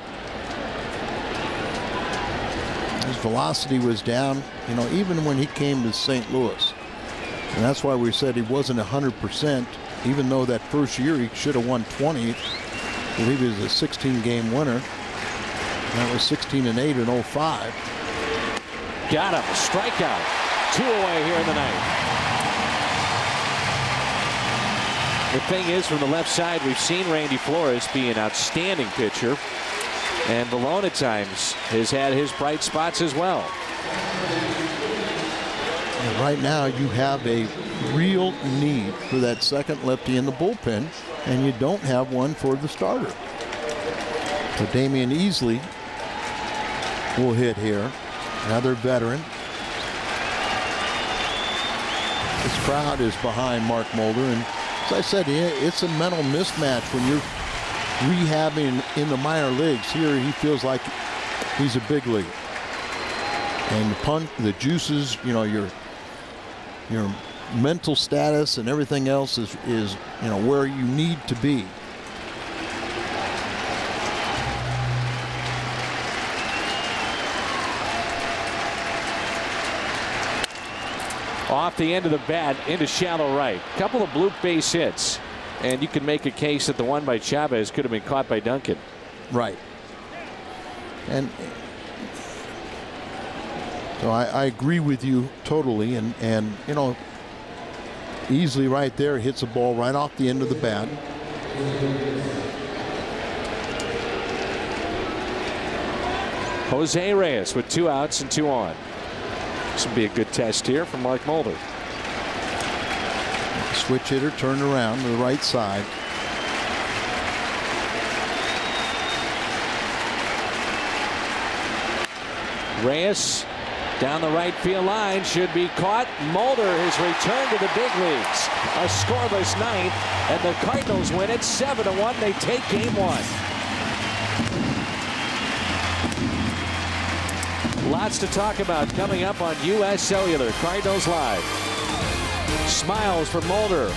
His velocity was down, even when he came to St. Louis. And that's why we said he wasn't 100%, even though that first year he should have won 20. I believe he was a 16-game winner. That was 16-8 in 05. Got him. Strikeout. 2 away here in the ninth. The thing is, from the left side, we've seen Randy Flores be an outstanding pitcher, and Malone at times has had his bright spots as well. And right now you have a real need for that second lefty in the bullpen, and you don't have one for the starter. So Damian Easley will hit here, another veteran. This crowd is behind Mark Mulder, and as I said, it's a mental mismatch when you're rehabbing in the minor leagues. Here he feels like he's a big league. And the juices, your mental status and everything else is where you need to be. Off the end of the bat into shallow right. Couple of bloop base hits, and you can make a case that the one by Chavez could have been caught by Duncan. Right. And so I agree with you totally, and Easley right there hits a ball right off the end of the bat. Jose Reyes with 2 outs and 2 on. This will be a good test here from Mark Mulder. Switch hitter turned around to the right side. Reyes down the right field line, should be caught. Mulder has returned to the big leagues. A scoreless ninth, and the Cardinals win it 7-1. They take game 1. Lots to talk about coming up on U.S. Cellular. Cardinals Live. Smiles for Mulder.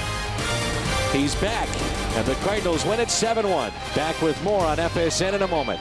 He's back, and the Cardinals win it 7-1. Back with more on FSN in a moment.